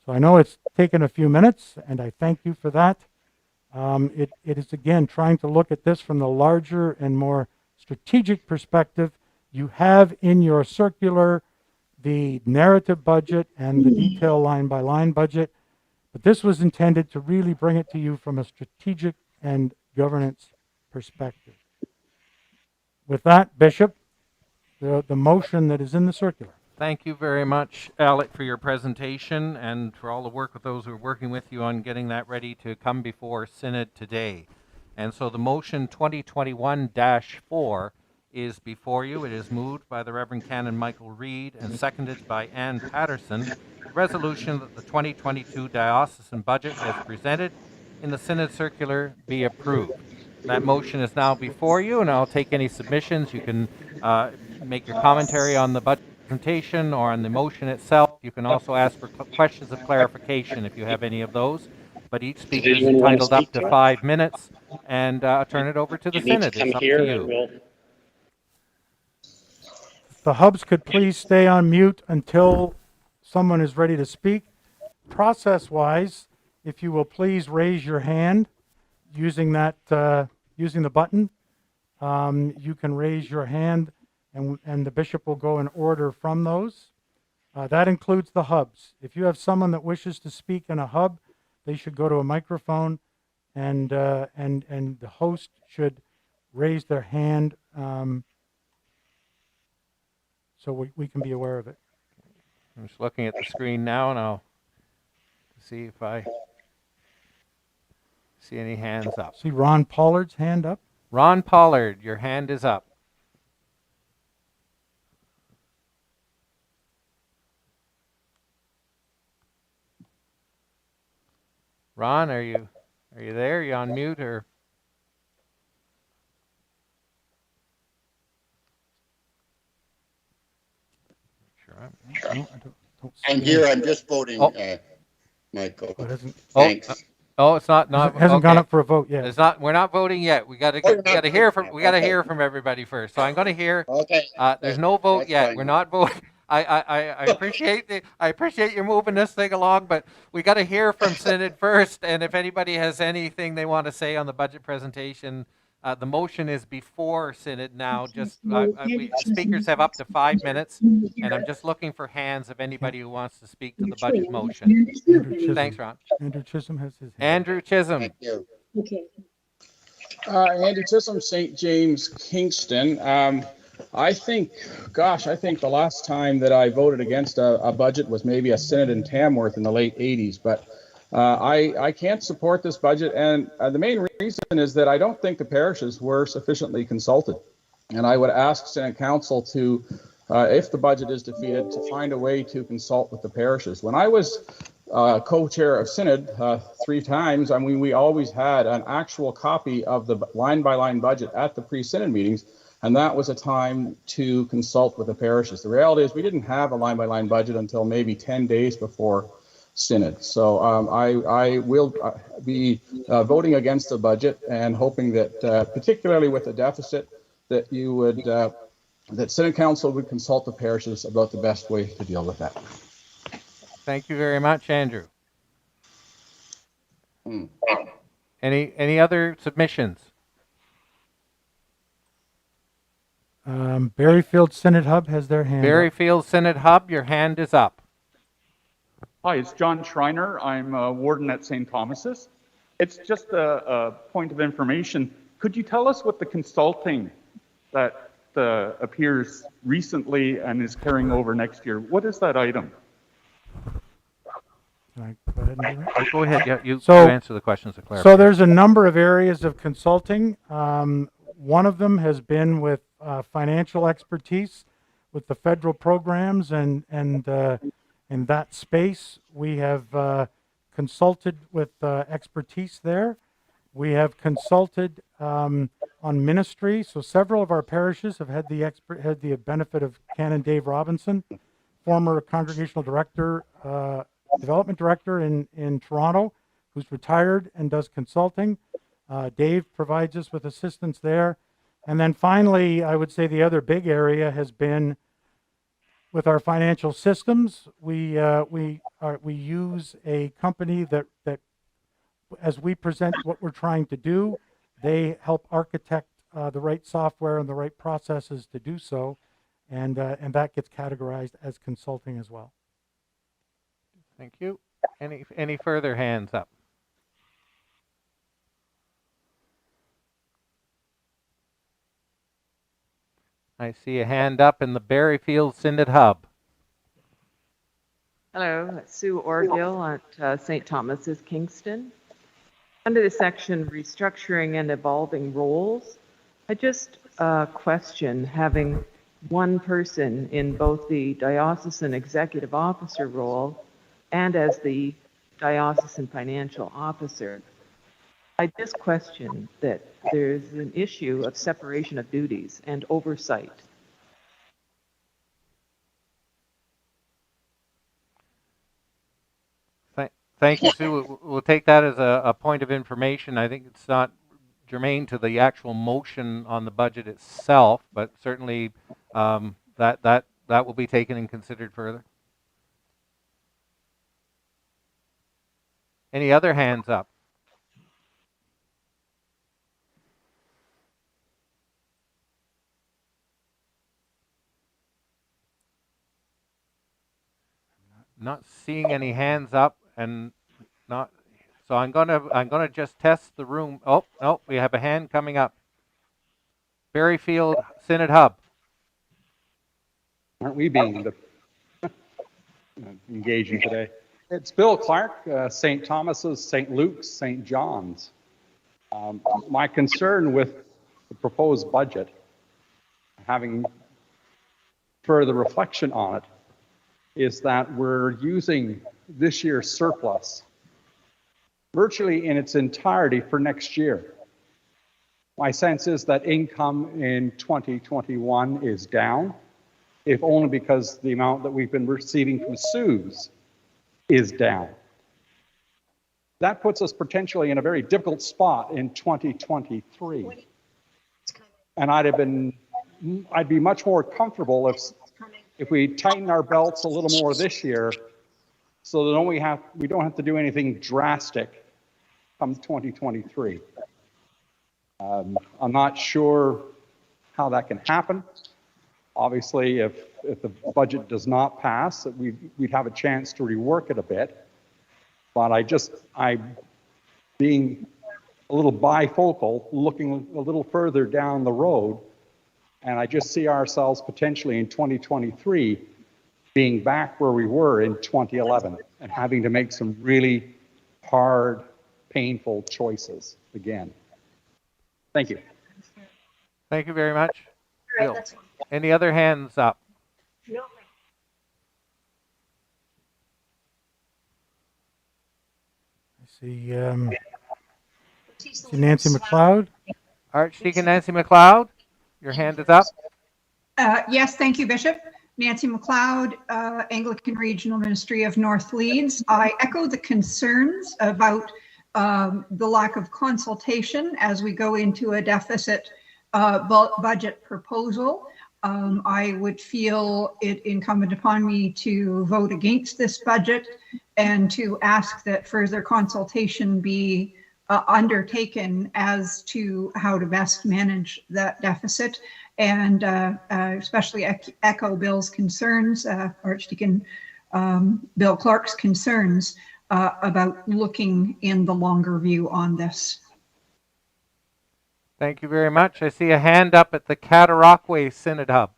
So I know it's taken a few minutes, and I thank you for that. It is, again, trying to look at this from the larger and more strategic perspective. You have in your circular the narrative budget and the detail line-by-line budget, but this was intended to really bring it to you from a strategic and governance perspective. With that, Bishop, the motion that is in the circular. Thank you very much, Alec, for your presentation and for all the work with those who are working with you on getting that ready to come before Synod today. And so the motion 2021-4 is before you. It is moved by the Reverend Canon Michael Reid and seconded by Ann Patterson. Resolution that the 2022 diocesan budget as presented in the Synod circular be approved. That motion is now before you, and I'll take any submissions. You can make your commentary on the budget presentation or on the motion itself. You can also ask for questions of clarification if you have any of those. But each speaker is entitled up to 5 minutes, and I'll turn it over to the Synod. It's up to you. If the hubs could please stay on mute until someone is ready to speak. Process-wise, if you will please raise your hand using that using the button. You can raise your hand, and the bishop will go in order from those. That includes the hubs. If you have someone that wishes to speak in a hub, they should go to a microphone, and the host should raise their hand so we can be aware of it. I'm just looking at the screen now, and I'll see if I see any hands up. See Ron Pollard's hand up? Ron Pollard, your hand is up. Ron, are you there? Are you on mute or? Sure No, I don't see I'm it. here, I'm just voting, Oh. Michael. Oh, it hasn't, Thanks. It's not hasn't gone okay. up for a vote yet. It's not. We're not voting yet. We got Oh, you're to not hear voting from. yet. We got to Okay. hear from everybody first. So I'm going to hear. Okay. There's no vote That's yet. fine. We're not voting. I appreciate you moving this thing along, but we got to hear from Synod first. And if anybody has anything they want to say on the budget presentation, the motion is before Synod now. Just speakers have up to 5 minutes, and I'm just looking for hands of anybody who wants to speak to the budget motion. Andrew Chisholm. Thanks, Ron. Andrew Chisholm has his hand. Andrew Chisholm. Thank you. Andy Chisholm, St. James, Kingston. I think the last time that I voted against a budget was maybe a synod in Tamworth in the late 80s, but I can't support this budget, and the main reason is that I don't think the parishes were sufficiently consulted. And I would ask Synod Council to, if the budget is defeated, to find a way to consult with the parishes. When I was co-chair of Synod 3 times, I mean, we always had an actual copy of the line-by-line budget at the pre-Synod meetings, and that was a time to consult with the parishes. The reality is we didn't have a line-by-line budget until maybe 10 days before Synod. So I will be voting against the budget and hoping that, particularly with the deficit, that you would, that Synod Council would consult the parishes about the best way to deal with that. Thank you very much, Andrew. Any other submissions? Berryfield Synod Hub has their hand up. Berryfield Synod Hub, your hand is up. Hi, it's John Schreiner. I'm a warden at St. Thomas's. It's just a point of information. Could you tell us what the consulting that appears recently and is carrying over next year, what is that item? Can I go ahead and do that? Go ahead. Yeah, you So- answer the questions to clarify. So there's a number of areas of consulting. One of them has been with financial expertise with the federal programs, and in that space, we have consulted with expertise there. We have consulted on ministry. So several of our parishes have had the benefit of Canon Dave Robinson, former congregational director, development director in Toronto, who's retired and does consulting. Dave provides us with assistance there. And then finally, I would say the other big area has been with our financial systems. We use a company that as we present what we're trying to do, they help architect the right software and the right processes to do so, and that gets categorized as consulting as well. Thank you. Any further hands up? I see a hand up in the Berryfield Synod Hub. Hello, Sue Orgill at St. Thomas's, Kingston. Under the section Restructuring and Evolving Roles, I just question having one person in both the diocesan executive officer role and as the diocesan financial officer. I just question that there's an issue of separation of duties and oversight. Thank you, Sue. We'll take that as a point of information. I think it's not germane to the actual motion on the budget itself, but certainly that will be taken and considered further. Any other hands up? Not seeing any hands up, and not. So I'm gonna just test the room. Oh no, we have a hand coming up. Berryfield Synod Hub. Aren't we being engaging today? It's Bill Clark, St. Thomas's, St. Luke's, St. John's. My concern with the proposed budget, having further reflection on it, is that we're using this year's surplus virtually in its entirety for next year. My sense is that income in 2021 is down. if only because the amount that we've been receiving from SUS is down. That puts us potentially in a very difficult spot in 2023. And I'd be much more comfortable if we tighten our belts a little more this year, so that we don't have to do anything drastic come 2023. I'm not sure how that can happen. Obviously, if the budget does not pass, we'd have a chance to rework it a bit. But I'm being a little bifocal, looking a little further down the road, and I just see ourselves potentially in 2023 being back where we were in 2011 and having to make some really hard, painful choices again. Thank you. Thank you very much. Bill. Any other hands up? No. See Nancy McLeod. Archdeacon Nancy McLeod, your hand is up. Yes, thank you, Bishop. Nancy McLeod, Anglican Regional Ministry of North Leeds. I echo the concerns about the lack of consultation as we go into a deficit budget proposal. I would feel it incumbent upon me to vote against this budget and to ask that further consultation be undertaken as to how to best manage that deficit, and especially echo Bill's concerns, Archdeacon Bill Clark's concerns about looking in the longer view on this. Thank you very much. I see a hand up at the Cataraqui Synod Hub.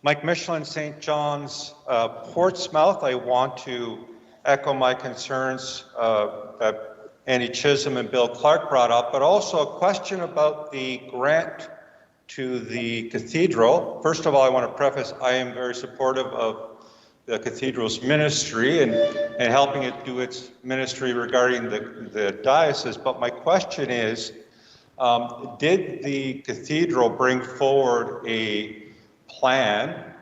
Mike Michelin, St. John's, Portsmouth. I want to echo my concerns that Andy Chisholm and Bill Clark brought up, but also a question about the grant to the cathedral. First of all, I want to preface, I am very supportive of the cathedral's ministry and helping it do its ministry regarding the diocese. But my question is, did the cathedral bring forward a plan,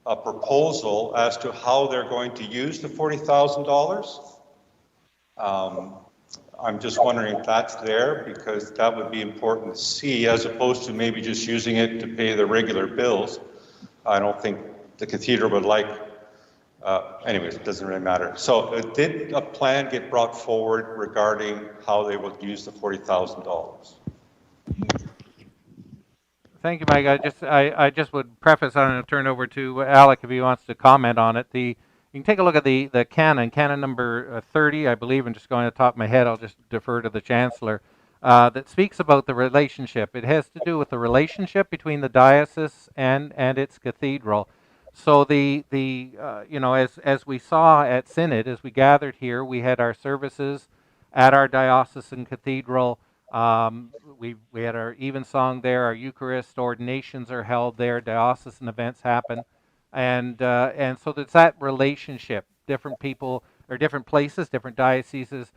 a proposal as to how they're going to use the $40,000? I'm just wondering if that's there, because that would be important to see, as opposed to maybe just using it to pay the regular bills. I don't think the cathedral would like, anyways, it doesn't really matter. So did a plan get brought forward regarding how they will use the $40,000? Thank you, Mike. I just would preface on and turn over to Alec if he wants to comment on it. You can take a look at the canon number 30, I believe, and just going to the top of my head, I'll just defer to the Chancellor, that speaks about the relationship. It has to do with the relationship between the diocese and its cathedral. So as we saw at Synod, as we gathered here, we had our services at our diocesan cathedral. We had our evensong there, our Eucharist, ordinations are held there, diocesan events happen. And so there's that relationship. Different people or different places, different dioceses,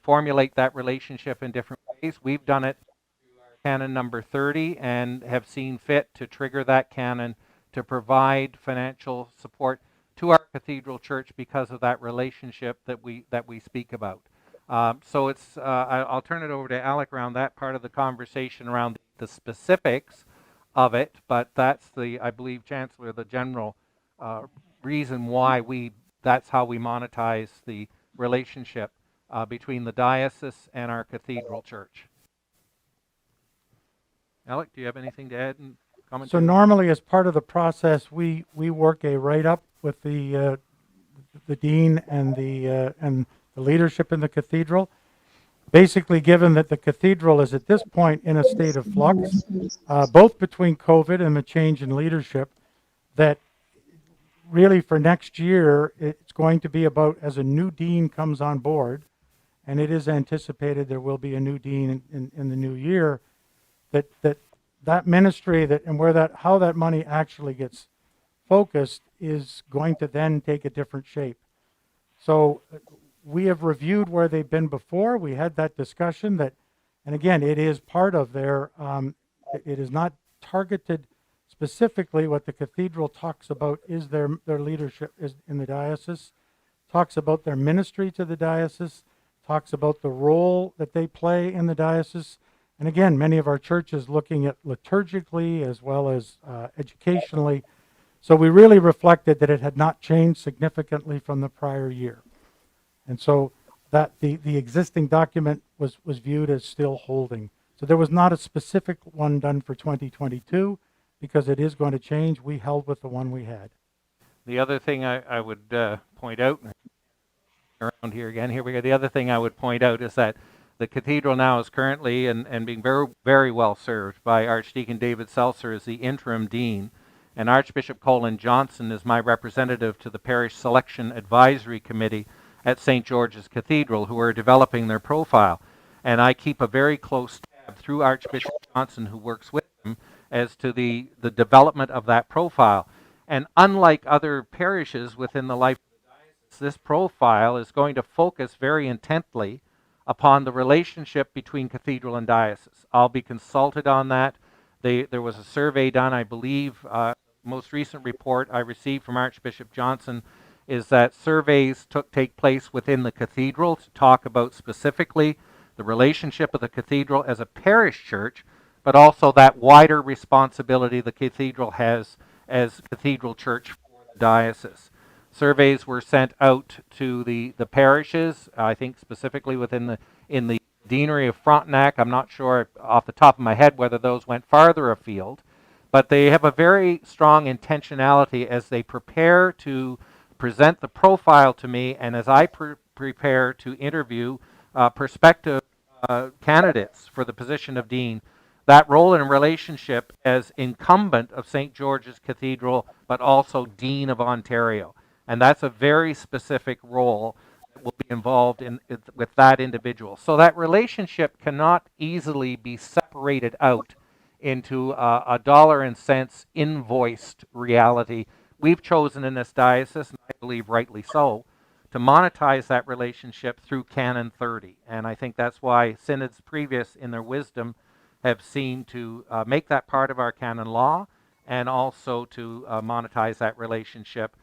formulate that relationship in different ways. We've done it through our canon number 30 and have seen fit to trigger that canon to provide financial support to our cathedral church because of that relationship that we speak about. So I'll turn it over to Alec around that part of the conversation around the specifics of it, but that's I believe, Chancellor, the general reason why that's how we monetize the relationship between the diocese and our cathedral church. Alec, do you have anything to add and comment? So normally, as part of the process, we work a write-up with the dean and the leadership in the cathedral. Basically, given that the cathedral is at this point in a state of flux, both between COVID and the change in leadership, that really for next year, it's going to be about, as a new dean comes on board, and it is anticipated there will be a new dean in the new year, that ministry how that money actually gets focused is going to then take a different shape. So we have reviewed where they've been before. We had that discussion and again, it is part of their, it is not targeted specifically. What the cathedral talks about is their leadership is in the diocese, talks about their ministry to the diocese, talks about the role that they play in the diocese. And again, many of our churches looking at liturgically as well as educationally. So we really reflected that it had not changed significantly from the prior year. And so that the existing document was viewed as still holding. So there was not a specific one done for 2022 because it is going to change. We held with the one we had. The other thing I would point out, around here again, here we go. The other thing I would point out is that the cathedral now is currently and being very, very well served by Archdeacon David Seltzer as the interim dean, and Archbishop Colin Johnson is my representative to the Parish Selection Advisory Committee at St. George's Cathedral, who are developing their profile. And I keep a very close tab through Archbishop Johnson, who works with them, as to the development of that profile. And unlike other parishes within the life of the diocese, this profile is going to focus very intently upon the relationship between cathedral and diocese. I'll be consulted on that. There was a survey done, I believe, most recent report I received from Archbishop Johnson is that surveys take place within the cathedral to talk about specifically the relationship of the cathedral as a parish church, but also that wider responsibility the cathedral has as cathedral church for the diocese. Surveys were sent out to the parishes, I think specifically in the Deanery of Frontenac. I'm not sure off the top of my head whether those went farther afield, but they have a very strong intentionality as they prepare to present the profile to me, and as I prepare to interview prospective candidates for the position of dean, that role and relationship as incumbent of St. George's Cathedral, but also Dean of Ontario. And that's a very specific role that will be involved with that individual. So that relationship cannot easily be separated out into a dollar and cents invoiced reality. We've chosen in this diocese, and I believe rightly so, to monetize that relationship through Canon 30. And I think that's why synods previous in their wisdom have seen to make that part of our canon law and also to monetize that relationship.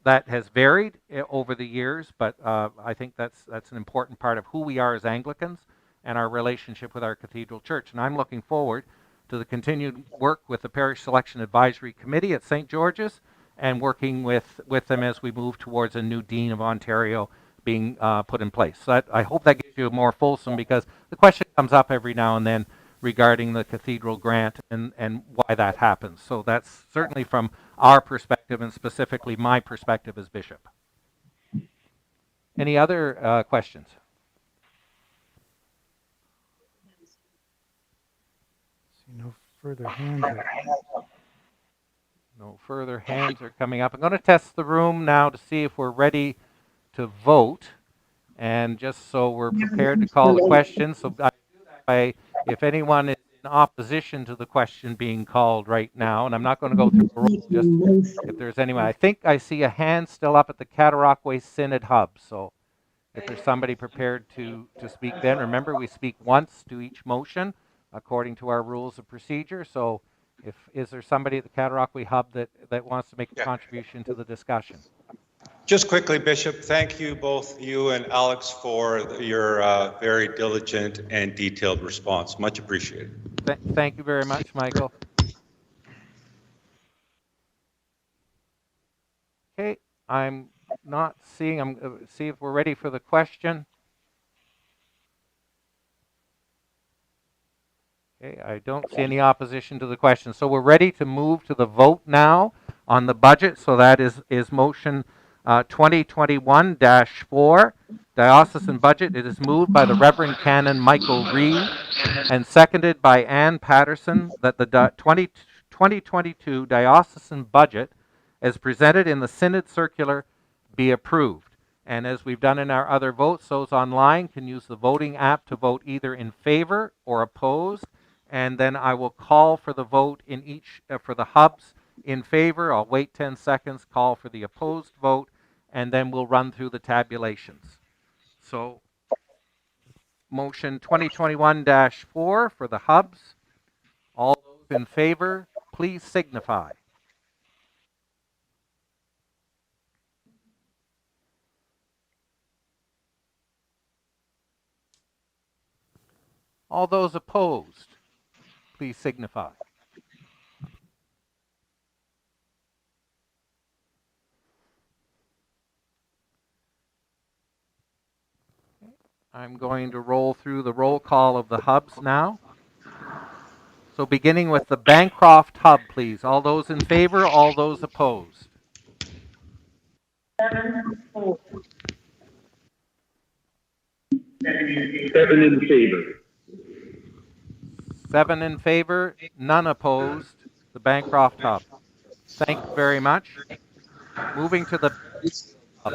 That has varied over the years, but I think that's an important part of who we are as Anglicans and our relationship with our cathedral church. And I'm looking forward to the continued work with the Parish Selection Advisory Committee at St. George's and working with them as we move towards a new Dean of Ontario being put in place. So I hope that gives you a more fulsome, because the question comes up every now and then regarding the cathedral grant and why that happens. So that's certainly from our perspective and specifically my perspective as bishop. Any other questions? See no further hands up. No further hands are coming up. I'm going to test the room now to see if we're ready to vote. And just so we're prepared to call the question, so I do that by if anyone is in opposition to the question being called right now, and I'm not going to go through the roll, just if there's anyone. I think I see a hand still up at the Cataraqui Synod Hub. So if there's somebody prepared to speak then, remember we speak once to each motion according to our rules of procedure. So is there somebody at the Cataraqui Hub that wants to make a contribution to the discussion? Just quickly, Bishop, thank you, both you and Alex, for your very diligent and detailed response. Much appreciated. Thank you very much, Michael. Okay, I'm not seeing, I'm going to see if we're ready for the question. Okay, I don't see any opposition to the question. So we're ready to move to the vote now on the budget. So that is motion 2021-4, Diocesan Budget. It is moved by the Reverend Canon Michael Reed and seconded by Ann Patterson that the 2022 Diocesan Budget as presented in the Synod Circular be approved. And as we've done in our other votes, those online can use the voting app to vote either in favor or opposed. And then I will call for the vote in each, for the hubs in favor. I'll wait 10 seconds, call for the opposed vote, and then we'll run through the tabulations. So motion 2021-4 for the hubs. All those in favor, please signify. All those opposed, please signify. I'm going to roll through the roll call of the hubs now. So beginning with the Bancroft hub, please. All those in favor, all those opposed. 7 in favor. 7 in favor, none opposed. The Bancroft hub. Thank you very much. Moving to the hub.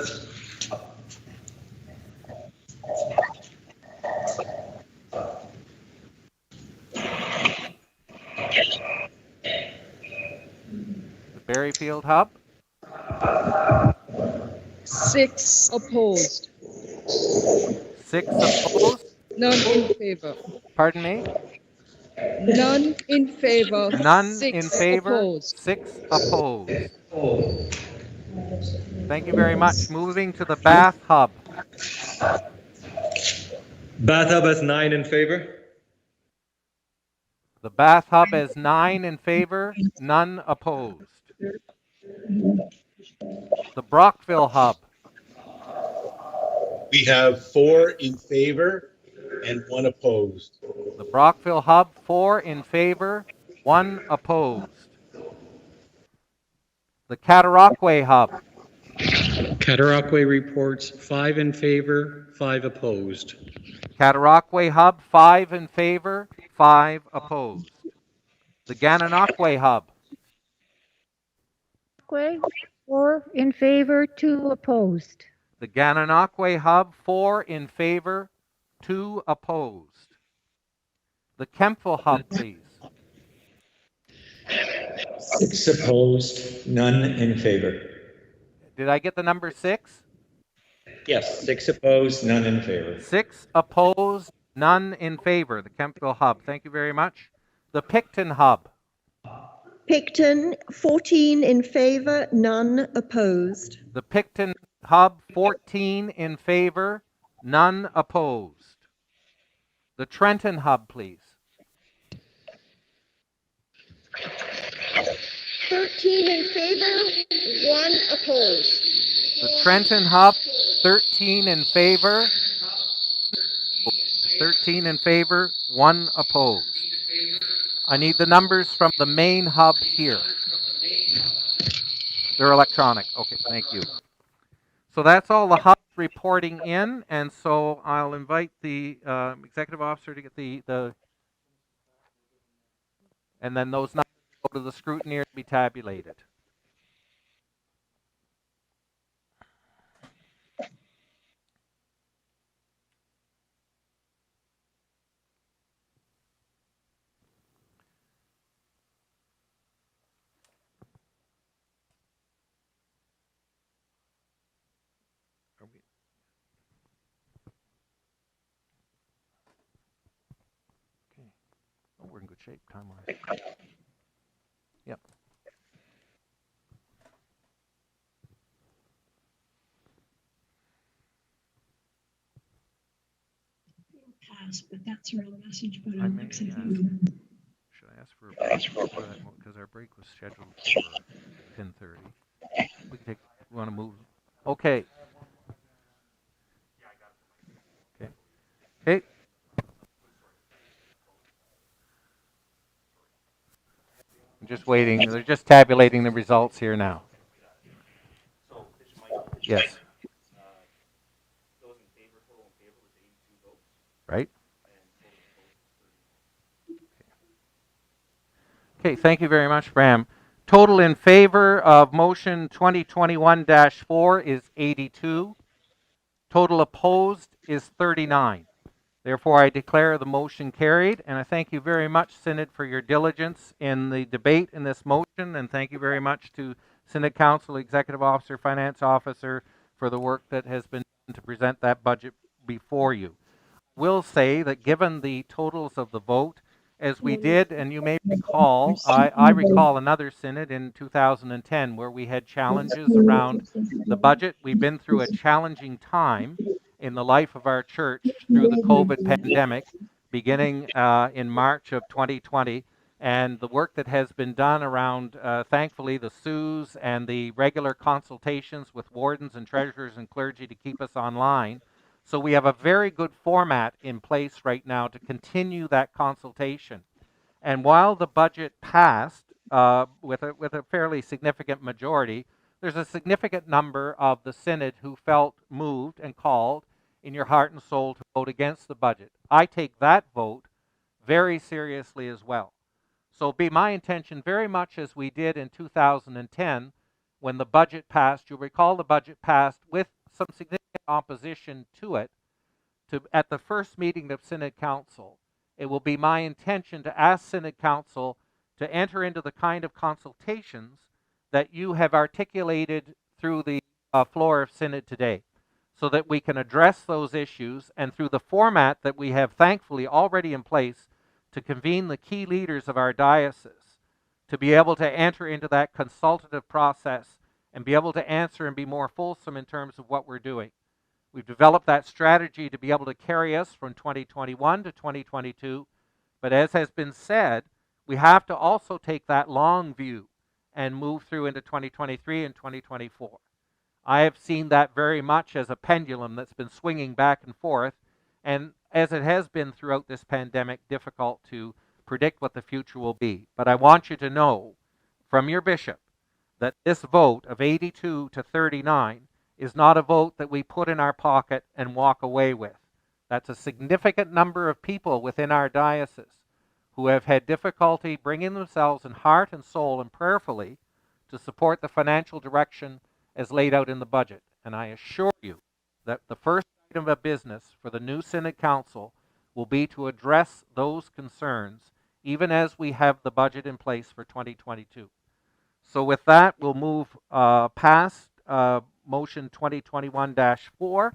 The Berryfield hub. 6 opposed. 6 opposed. None in favor. Pardon me? None in favor. None 6 in favor. opposed. 6 opposed. Thank you very much. Moving to the Bath hub. Bath Hub has 9 in favor. The Bath hub has 9 in favor, none opposed. The Brockville hub. We have 4 in favor and 1 opposed. The Brockville hub, 4 in favor, 1 opposed. The Cataraqui hub. Cataraqui reports 5 in favor, 5 opposed. Cataraqui hub, 5 in favor, 5 opposed. The Gananoque hub. 4 in favor, 2 opposed. The Gananoque hub, 4 in favor, 2 opposed. The Kempville hub, please. 6 opposed, none in favor. Did I get the number 6? Yes, 6 opposed, none in favor. 6 opposed, none in favor. The Kempville hub. Thank you very much. The Picton hub. Picton, 14 in favor, none opposed. The Picton hub, 14 in favor, none opposed. The Trenton hub, please. 13 in favor, 1 opposed. The Trenton hub, 13 in favor, 13 in favor, 1 opposed. I need the numbers from the main hub here. They're electronic. Okay, thank you. So that's all the hubs reporting in, and so I'll invite the executive officer to get the and then those numbers go to the scrutineer to be tabulated. Oh, we're in good shape time-wise. Yep. Pass, but that's a real message, but I I'm may, accepting. should I ask for a break? Because our break was scheduled for 10:30. We want to move. Okay. Okay. I'm just waiting. They're just tabulating the results here now. Yes. Right? Okay, thank you very much, Bram. Total in favor of motion 2021-4 is 82. Total opposed is 39. Therefore, I declare the motion carried, and I thank you very much, Synod, for your diligence in the debate in this motion, and thank you very much to Synod Council, Executive Officer, Finance Officer for the work that has been done to present that budget before you. Will say that given the totals of the vote, as we did, and you may recall, I recall another synod in 2010 where we had challenges around the budget. We've been through a challenging time in the life of our church through the COVID pandemic, beginning in March of 2020, and the work that has been done around, thankfully, the SUs and the regular consultations with wardens and treasurers and clergy to keep us online. So we have a very good format in place right now to continue that consultation. And while the budget passed with a fairly significant majority, there's a significant number of the synod who felt moved and called in your heart and soul to vote against the budget. I take that vote very seriously as well. So it'll be my intention, very much as we did in 2010 when the budget passed. You'll recall the budget passed with some significant opposition to it. At the first meeting of Synod Council, it will be my intention to ask Synod Council to enter into the kind of consultations that you have articulated through the floor of Synod today, so that we can address those issues, and through the format that we have thankfully already in place to convene the key leaders of our diocese, to be able to enter into that consultative process and be able to answer and be more fulsome in terms of what we're doing. We've developed that strategy to be able to carry us from 2021 to 2022, but as has been said, we have to also take that long view and move through into 2023 and 2024. I have seen that very much as a pendulum that's been swinging back and forth, and as it has been throughout this pandemic, difficult to predict what the future will be. But I want you to know from your bishop that this vote of 82 to 39 is not a vote that we put in our pocket and walk away with. That's a significant number of people within our diocese who have had difficulty bringing themselves in heart and soul and prayerfully to support the financial direction as laid out in the budget. And I assure you that the first item of business for the new Synod Council will be to address those concerns, even as we have the budget in place for 2022. So with that, we'll move past motion 2021-4,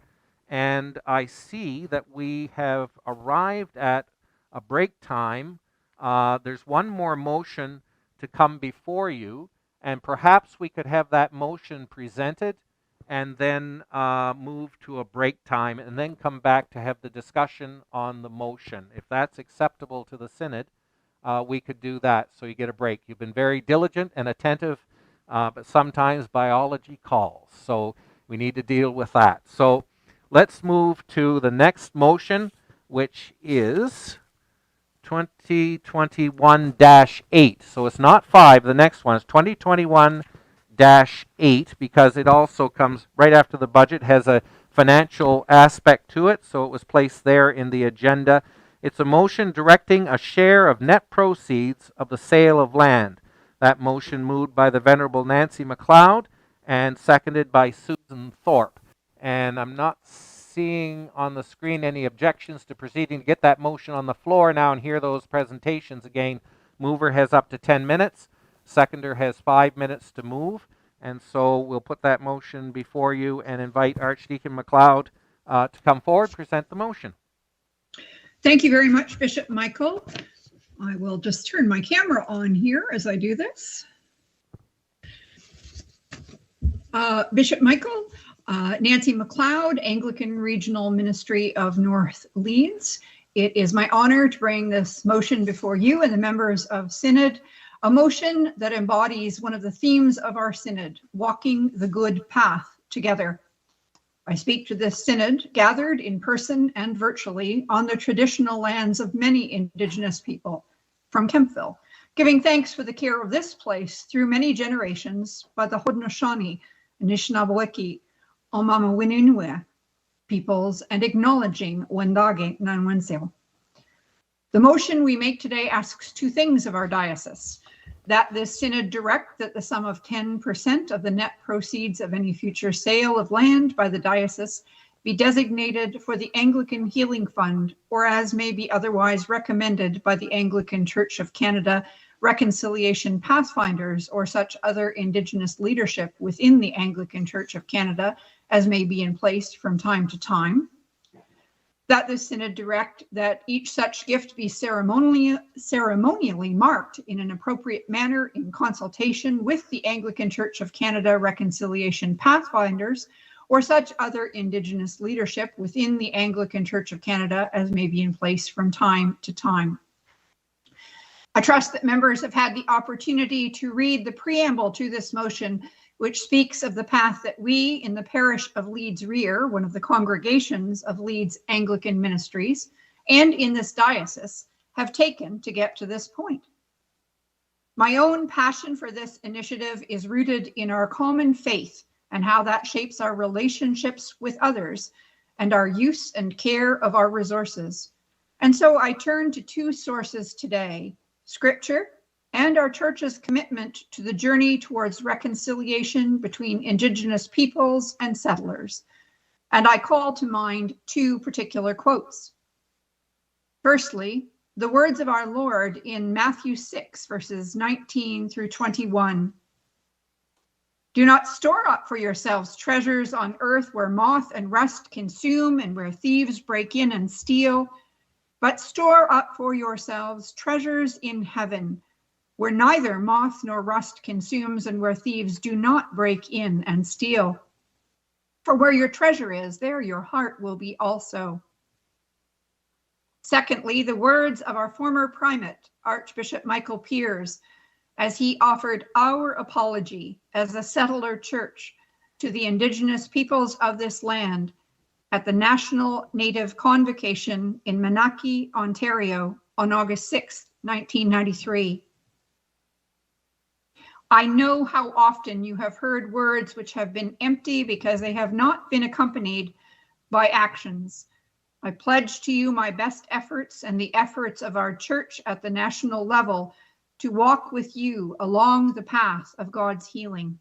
and I see that we have arrived at a break time. There's one more motion to come before you, and perhaps we could have that motion presented and then move to a break time and then come back to have the discussion on the motion. If that's acceptable to the Synod, we could do that so you get a break. You've been very diligent and attentive, but sometimes biology calls, so we need to deal with that. So let's move to the next motion, which is 2021-8. So it's not 5, the next one is 2021-8, because it also comes right after the budget, has a financial aspect to it, so it was placed there in the agenda. It's a motion directing a share of net proceeds of the sale of land. That motion moved by the Venerable Nancy MacLeod and seconded by Susan Thorpe. And I'm not seeing on the screen any objections to proceeding to get that motion on the floor now and hear those presentations again. Mover has up to 10 minutes. Seconder has 5 minutes to move. And so we'll put that motion before you and invite Archdeacon MacLeod to come forward, present the motion. Thank you very much, Bishop Michael. I will just turn my camera on here as I do this. Bishop Michael, Nancy MacLeod, Anglican Regional Ministry of North Leeds. It is my honor to bring this motion before you and the members of Synod, a motion that embodies one of the themes of our Synod, walking the good path together. I speak to this Synod, gathered in person and virtually on the traditional lands of many Indigenous people from Kemptville, giving thanks for the care of this place through many generations by the Haudenosaunee, Anishinaabeweki, Omamawinunwe peoples, and acknowledging Wendake Nanwenseo. The motion we make today asks two things of our diocese: that this Synod direct that the sum of 10% of the net proceeds of any future sale of land by the diocese be designated for the Anglican Healing Fund, or as may be otherwise recommended by the Anglican Church of Canada, Reconciliation Pathfinders, or such other Indigenous leadership within the Anglican Church of Canada as may be in place from time to time. that the Synod direct that each such gift be ceremonially marked in an appropriate manner in consultation with the Anglican Church of Canada Reconciliation Pathfinders or such other Indigenous leadership within the Anglican Church of Canada as may be in place from time to time. I trust that members have had the opportunity to read the preamble to this motion, which speaks of the path that we in the parish of Leeds Rear, one of the congregations of Leeds Anglican Ministries, and in this diocese have taken to get to this point. My own passion for this initiative is rooted in our common faith and how that shapes our relationships with others and our use and care of our resources. And so I turn to two sources today, Scripture and our church's commitment to the journey towards reconciliation between Indigenous peoples and settlers. And I call to mind two particular quotes. Firstly, the words of our Lord in Matthew 6, verses 19 through 21. Do not store up for yourselves treasures on earth where moth and rust consume and where thieves break in and steal, but store up for yourselves treasures in heaven, where neither moth nor rust consumes and where thieves do not break in and steal. For where your treasure is, there your heart will be also. Secondly, the words of our former primate, Archbishop Michael Piers, as he offered our apology as a settler church to the Indigenous peoples of this land at the National Native Convocation in Menaki, Ontario on August 6, 1993. I know how often you have heard words which have been empty because they have not been accompanied by actions. I pledge to you my best efforts and the efforts of our church at the national level to walk with you along the path of God's healing.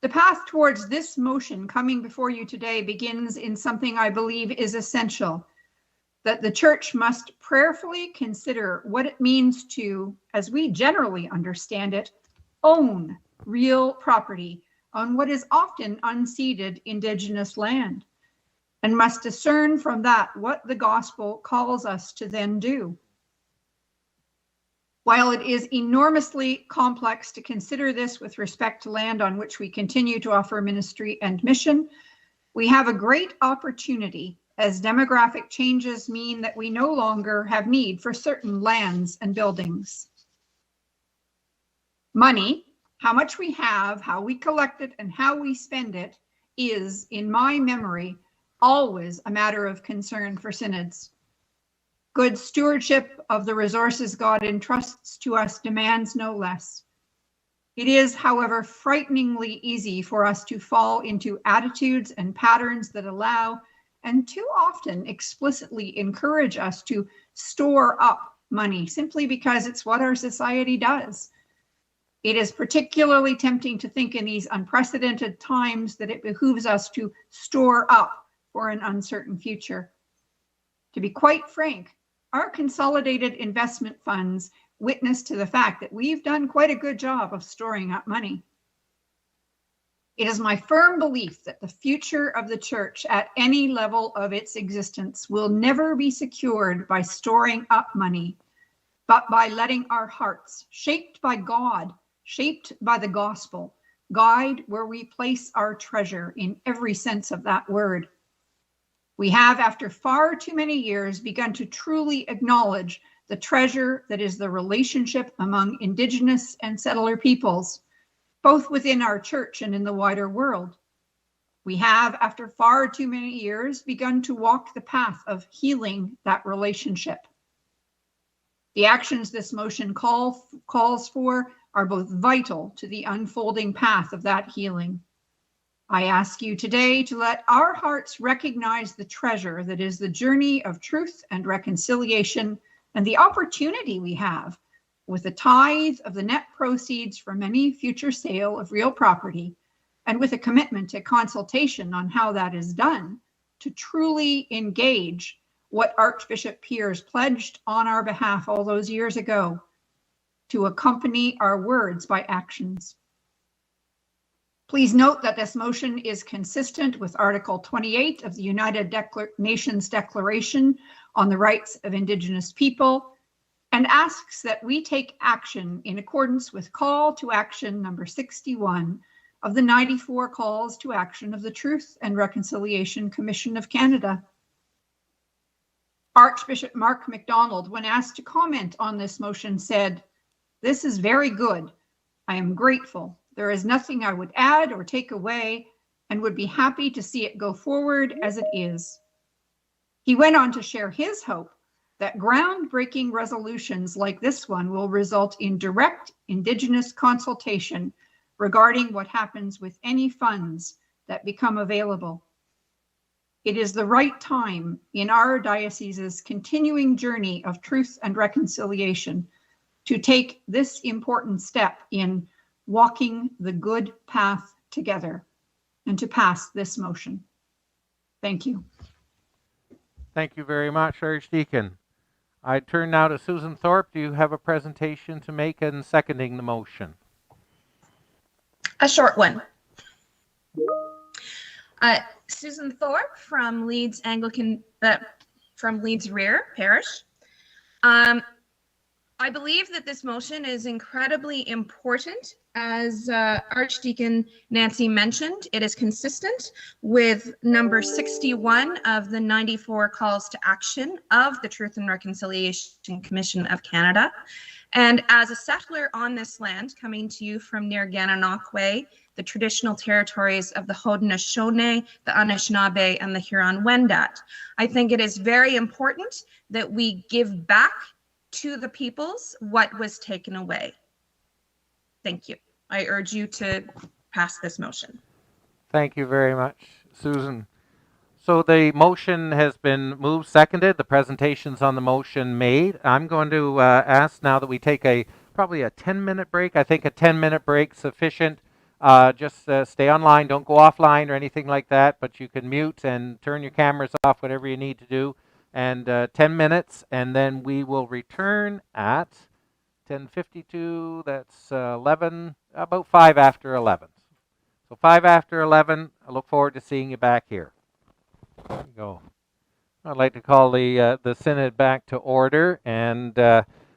The path towards this motion coming before you today begins in something I believe is essential, that the church must prayerfully consider what it means to, as we generally understand it, own real property on what is often unceded Indigenous land, and must discern from that what the gospel calls us to then do. While it is enormously complex to consider this with respect to land on which we continue to offer ministry and mission, we have a great opportunity as demographic changes mean that we no longer have need for certain lands and buildings. Money, how much we have, how we collect it, and how we spend it is, in my memory, always a matter of concern for synods. Good stewardship of the resources God entrusts to us demands no less. It is, however, frighteningly easy for us to fall into attitudes and patterns that allow, and too often explicitly encourage us to store up money simply because it's what our society does. It is particularly tempting to think in these unprecedented times that it behooves us to store up for an uncertain future. To be quite frank, our consolidated investment funds witness to the fact that we've done quite a good job of storing up money. It is my firm belief that the future of the church at any level of its existence will never be secured by storing up money, but by letting our hearts, shaped by God, shaped by the gospel, guide where we place our treasure in every sense of that word. We have, after far too many years, begun to truly acknowledge the treasure that is the relationship among Indigenous and settler peoples, both within our church and in the wider world. We have, after far too many years, begun to walk the path of healing that relationship. The actions this motion calls for are both vital to the unfolding path of that healing. I ask you today to let our hearts recognize the treasure that is the journey of truth and reconciliation and the opportunity we have with a tithe of the net proceeds from any future sale of real property, and with a commitment to consultation on how that is done, to truly engage what Archbishop Piers pledged on our behalf all those years ago, to accompany our words by actions. Please note that this motion is consistent with Article 28 of the United Nations Declaration on the Rights of Indigenous People and asks that we take action in accordance with Call to Action number 61 of the 94 Calls to Action of the Truth and Reconciliation Commission of Canada. Archbishop Mark MacDonald, when asked to comment on this motion, said, "This is very good. I am grateful. There is nothing I would add or take away and would be happy to see it go forward as it is." He went on to share his hope that groundbreaking resolutions like this one will result in direct Indigenous consultation regarding what happens with any funds that become available. It is the right time in our diocese's continuing journey of truth and reconciliation to take this important step in walking the good path together and to pass this motion. Thank you. Thank you very much, Archdeacon. I turn now to Susan Thorpe. Do you have a presentation to make in seconding the motion? A short one. Susan Thorpe from Leeds from Leeds Rear Parish. I believe that this motion is incredibly important. As Archdeacon Nancy mentioned, it is consistent with number 61 of the 94 Calls to Action of the Truth and Reconciliation Commission of Canada. And as a settler on this land, coming to you from near Gananoque, the traditional territories of the Haudenosaunee, the Anishinaabe, and the Huron-Wendat, I think it is very important that we give back to the peoples what was taken away. Thank you. I urge you to pass this motion. Thank you very much, Susan. So the motion has been moved, seconded. The presentation's on the motion made. I'm going to ask now that we take probably a 10-minute break. I think a 10-minute break sufficient. Just stay online. Don't go offline or anything like that, but you can mute and turn your cameras off, whatever you need to do. And 10 minutes, and then we will return at 10:52. That's 11, about 5 after 11. So 5 after 11. I look forward to seeing you back here. There you go. I'd like to call the synod back to order, and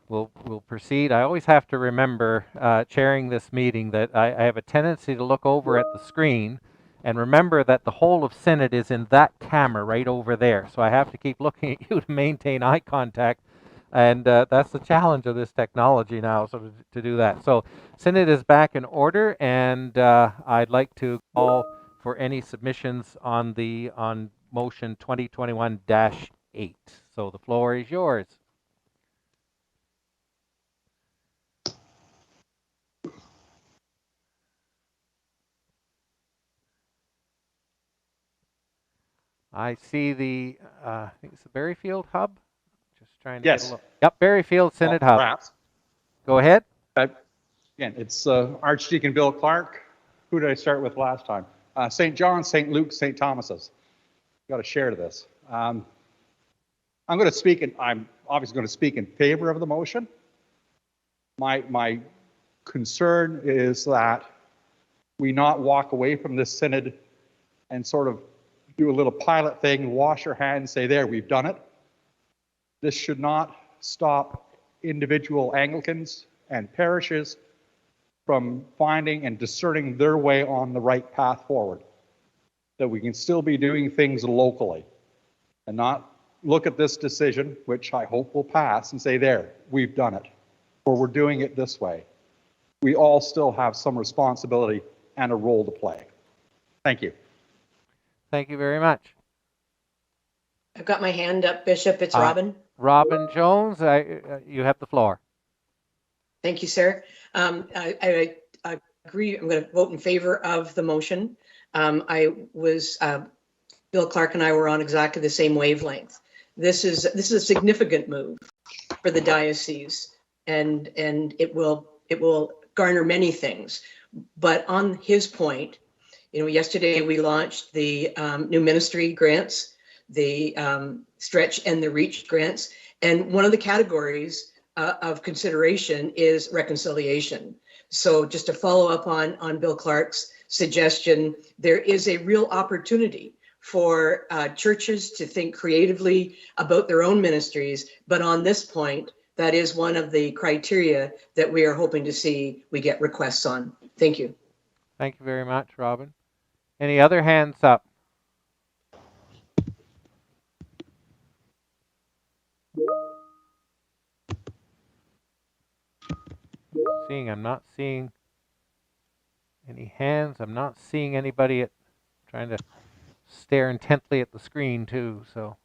we'll proceed. I always have to remember chairing this meeting that I have a tendency to look over at the screen and remember that the whole of synod is in that camera right over there. So I have to keep looking at you to maintain eye contact. And that's the challenge of this technology now, so to do that. So synod is back in order, and I'd like to call for any submissions on motion 2021-8. So the floor is yours. I see I think it's the Berryfield Hub. Just trying to get a look. Yep, Berryfield Synod Hub. Perhaps. Go ahead. Again, it's Archdeacon Bill Clark. Who did I start with last time? St. John, St. Luke, St. Thomas's. Got to share this. I'm going to speak, I'm obviously going to speak in favor of the motion. My concern is that we not walk away from this synod and sort of do a little pilot thing, wash our hands, say, there, we've done it. This should not stop individual Anglicans and parishes from finding and discerning their way on the right path forward. That we can still be doing things locally and not look at this decision, which I hope will pass, and say, there, we've done it, or we're doing it this way. We all still have some responsibility and a role to play. Thank you. Thank you very much. I've got my hand up, Bishop. It's Robin. Robin Jones, you have the floor. Thank you, sir. I agree. I'm going to vote in favor of the motion. Bill Clark and I were on exactly the same wavelength. This is a significant move for the diocese, and it will garner many things. But on his point, yesterday we launched the new ministry grants, the stretch and the reach grants, and one of the categories of consideration is reconciliation. So just to follow up on Bill Clark's suggestion, there is a real opportunity for churches to think creatively about their own ministries. But on this point, that is one of the criteria that we are hoping to see we get requests on. Thank you. Thank you very much, Robin. Any other hands up? I'm not seeing any hands. I'm not seeing anybody trying to stare intently at the screen too. So,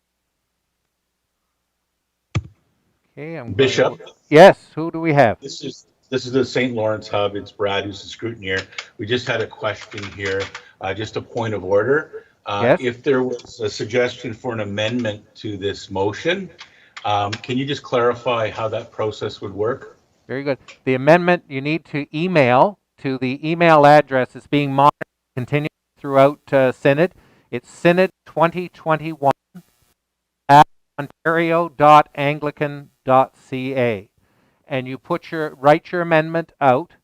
okay, Bishop. Yes, who do we have? This is the St. Lawrence Hub. It's Brad, who's the scrutineer. We just had a question here, just a point of order. Yes. If there was a suggestion for an amendment to this motion, can you just clarify how that process would work? Very good. The amendment you need to email to the email address that's being monitored continuing throughout Synod. It's synod2021 at ontario.anglican.ca. And you write your amendment out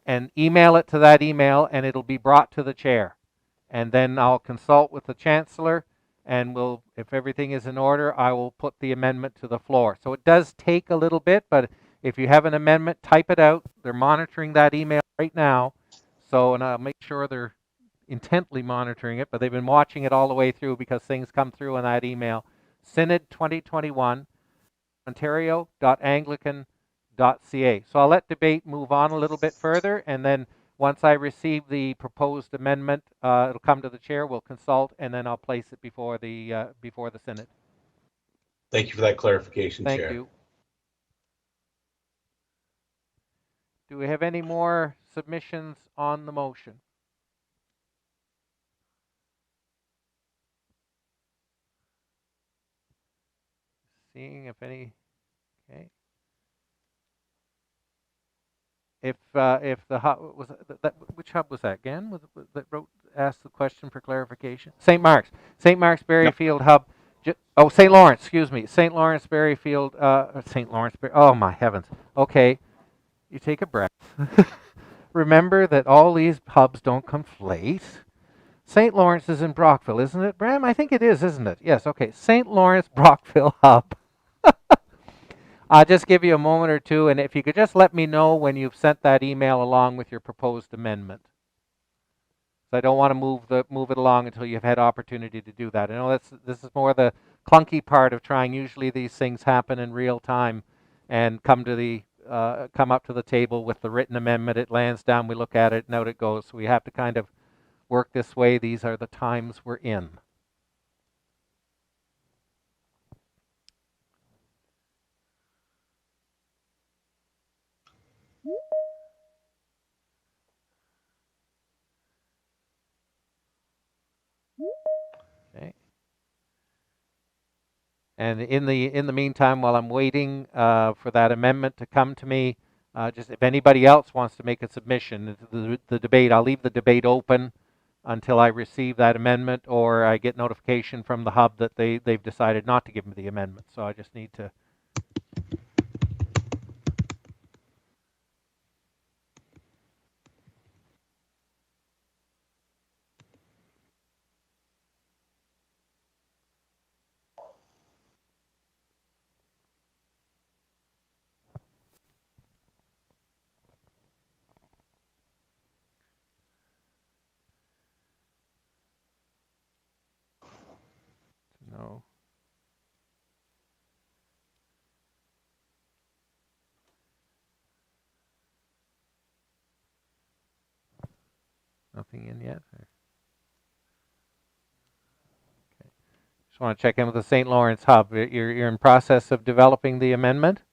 and email it to that email, and it'll be brought to the chair. And then I'll consult with the chancellor, and if everything is in order, I will put the amendment to the floor. So it does take a little bit, but if you have an amendment, type it out. They're monitoring that email right now. And I'll make sure they're intently monitoring it, but they've been watching it all the way through because things come through on that email. Synod 2021, ontario.anglican.ca. So I'll let debate move on a little bit further, and then once I receive the proposed amendment, it'll come to the chair, we'll consult, and then I'll place it before the Synod. Thank you for that clarification, Chair. Thank you. Do we have any more submissions on the motion? Seeing if any. Okay. If the hub was that, which hub was that again? That asked the question for clarification? St. Mark's Berryfield hub. St. Lawrence. Excuse me. St. Lawrence Berryfield. St. Lawrence. Oh my heavens. Okay, you take a breath. Remember that all these hubs don't conflate. St. Lawrence is in Brockville, isn't it, Bram? I think it is, isn't it? Yes. Okay. St. Lawrence Brockville hub. I'll just give you a moment or two, and if you could just let me know when you've sent that email along with your proposed amendment. So I don't want to move it along until you've had opportunity to do that. I know this is more the clunky part of trying. Usually these things happen in real time and come up to the table with the written amendment. It lands down, we look at it, and out it goes. So we have to kind of work this way. These are the times we're in. Okay. And in the meantime, while I'm waiting for that amendment to come to me, just if anybody else wants to make a submission, the debate, I'll leave the debate open until I receive that amendment, or I get notification from the hub that they've decided not to give me the amendment. So I just need to. No. Nothing in yet? Okay. Just want to check in with the St. Lawrence Hub. You're in process of developing the amendment?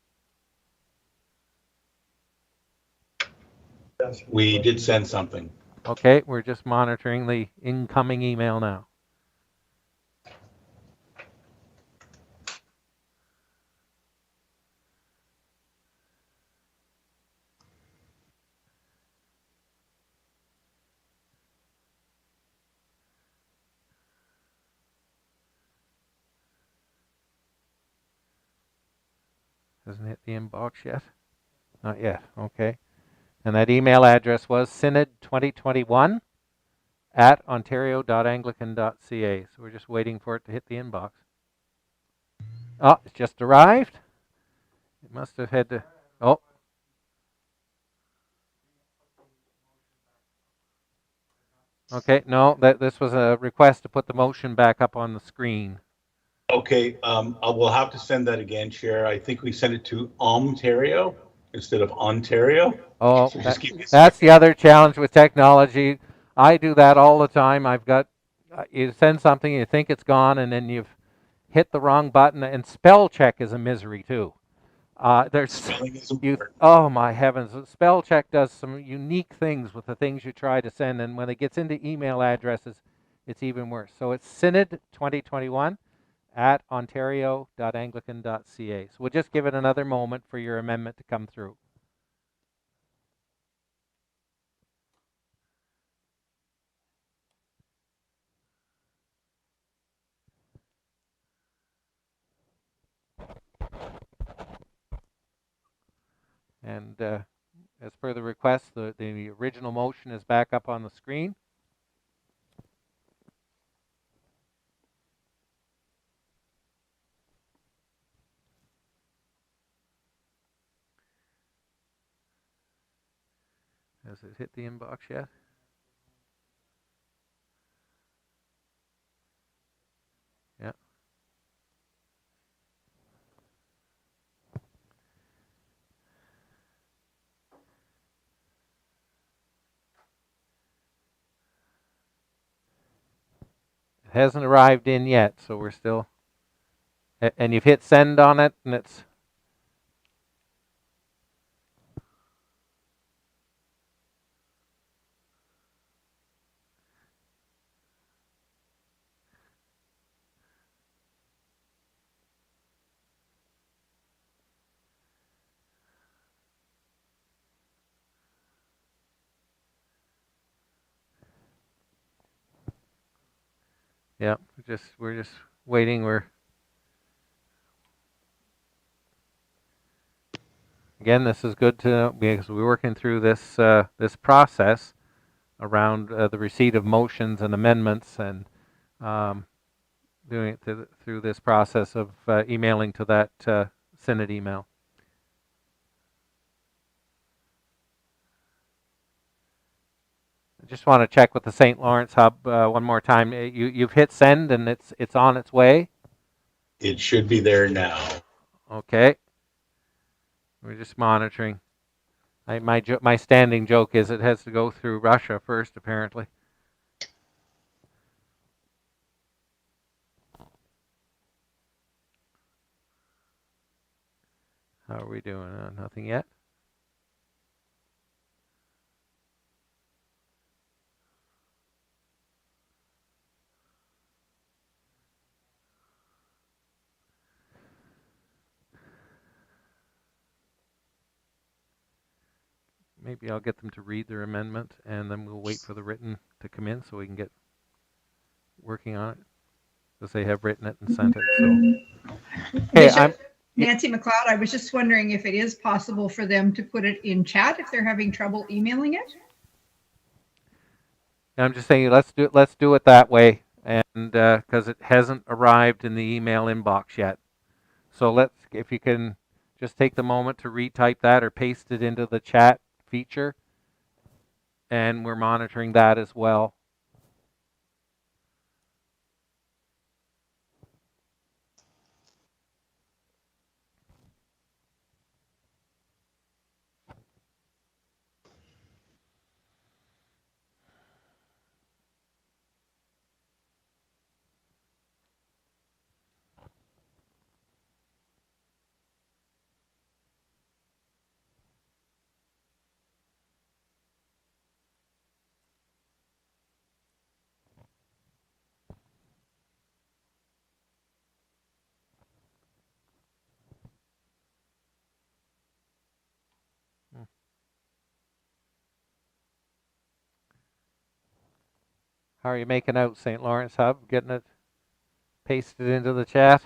We did send something. Okay, we're just monitoring the incoming email now. Hasn't hit the inbox yet? Not yet, okay. And that email address was synod2021 at ontario.anglican.ca. So we're just waiting for it to hit the inbox. Oh, it's just arrived. It must have had to, oh. Okay, no, this was a request to put the motion back up on the screen. Okay, I will have to send that again, Chair. I think we sent it to Ontario instead of Ontario. Oh, So just give me a that's second. the other challenge with technology. I do that all the time. I've got, you send something, you think it's gone, and then you've hit the wrong button, and spell check is a misery too. Spelling is you, important. oh my heavens, spell check does some unique things with the things you try to send, and when it gets into email addresses, it's even worse. So it's Synod 2021 at ontario.anglican.ca. So we'll just give it another moment for your amendment to come through. And as per the request, the original motion is back up on the screen. Has it hit the inbox yet? Yeah. It hasn't arrived in yet, so we're still, and you've hit send on it, and it's, yeah, we're just waiting. Again, this is good to know because we're working through this this process around the receipt of motions and amendments, and doing it through this process of emailing to that Synod email. I just want to check with the St. Lawrence Hub one more time. You've hit send and it's on its way. It should be there now. Okay. We're just monitoring. My standing joke is it has to go through Russia first, apparently. How are we doing? Nothing yet? Maybe I'll get them to read their amendment, and then we'll wait for the written to come in so we can get working on it, because they have written it and sent it. So, okay, Bishop, Nancy McLeod, I was just wondering if it is possible for them to put it in chat if they're having trouble emailing it. I'm just saying let's do it that way, and because it hasn't arrived in the email inbox yet. So if you can just take the moment to retype that or paste it into the chat feature, and we're monitoring that as well. How are you making out, St. Lawrence Hub? Getting it pasted into the chat?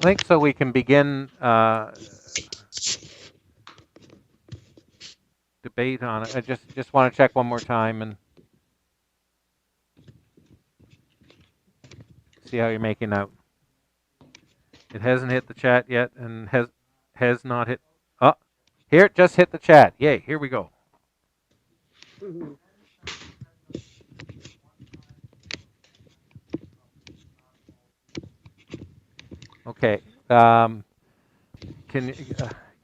I think so we can begin debate on it. I just want to check one more time and see how you're making out. It hasn't hit the chat yet and has not hit. Oh, here it just hit the chat. Yay, here we go. Okay. Can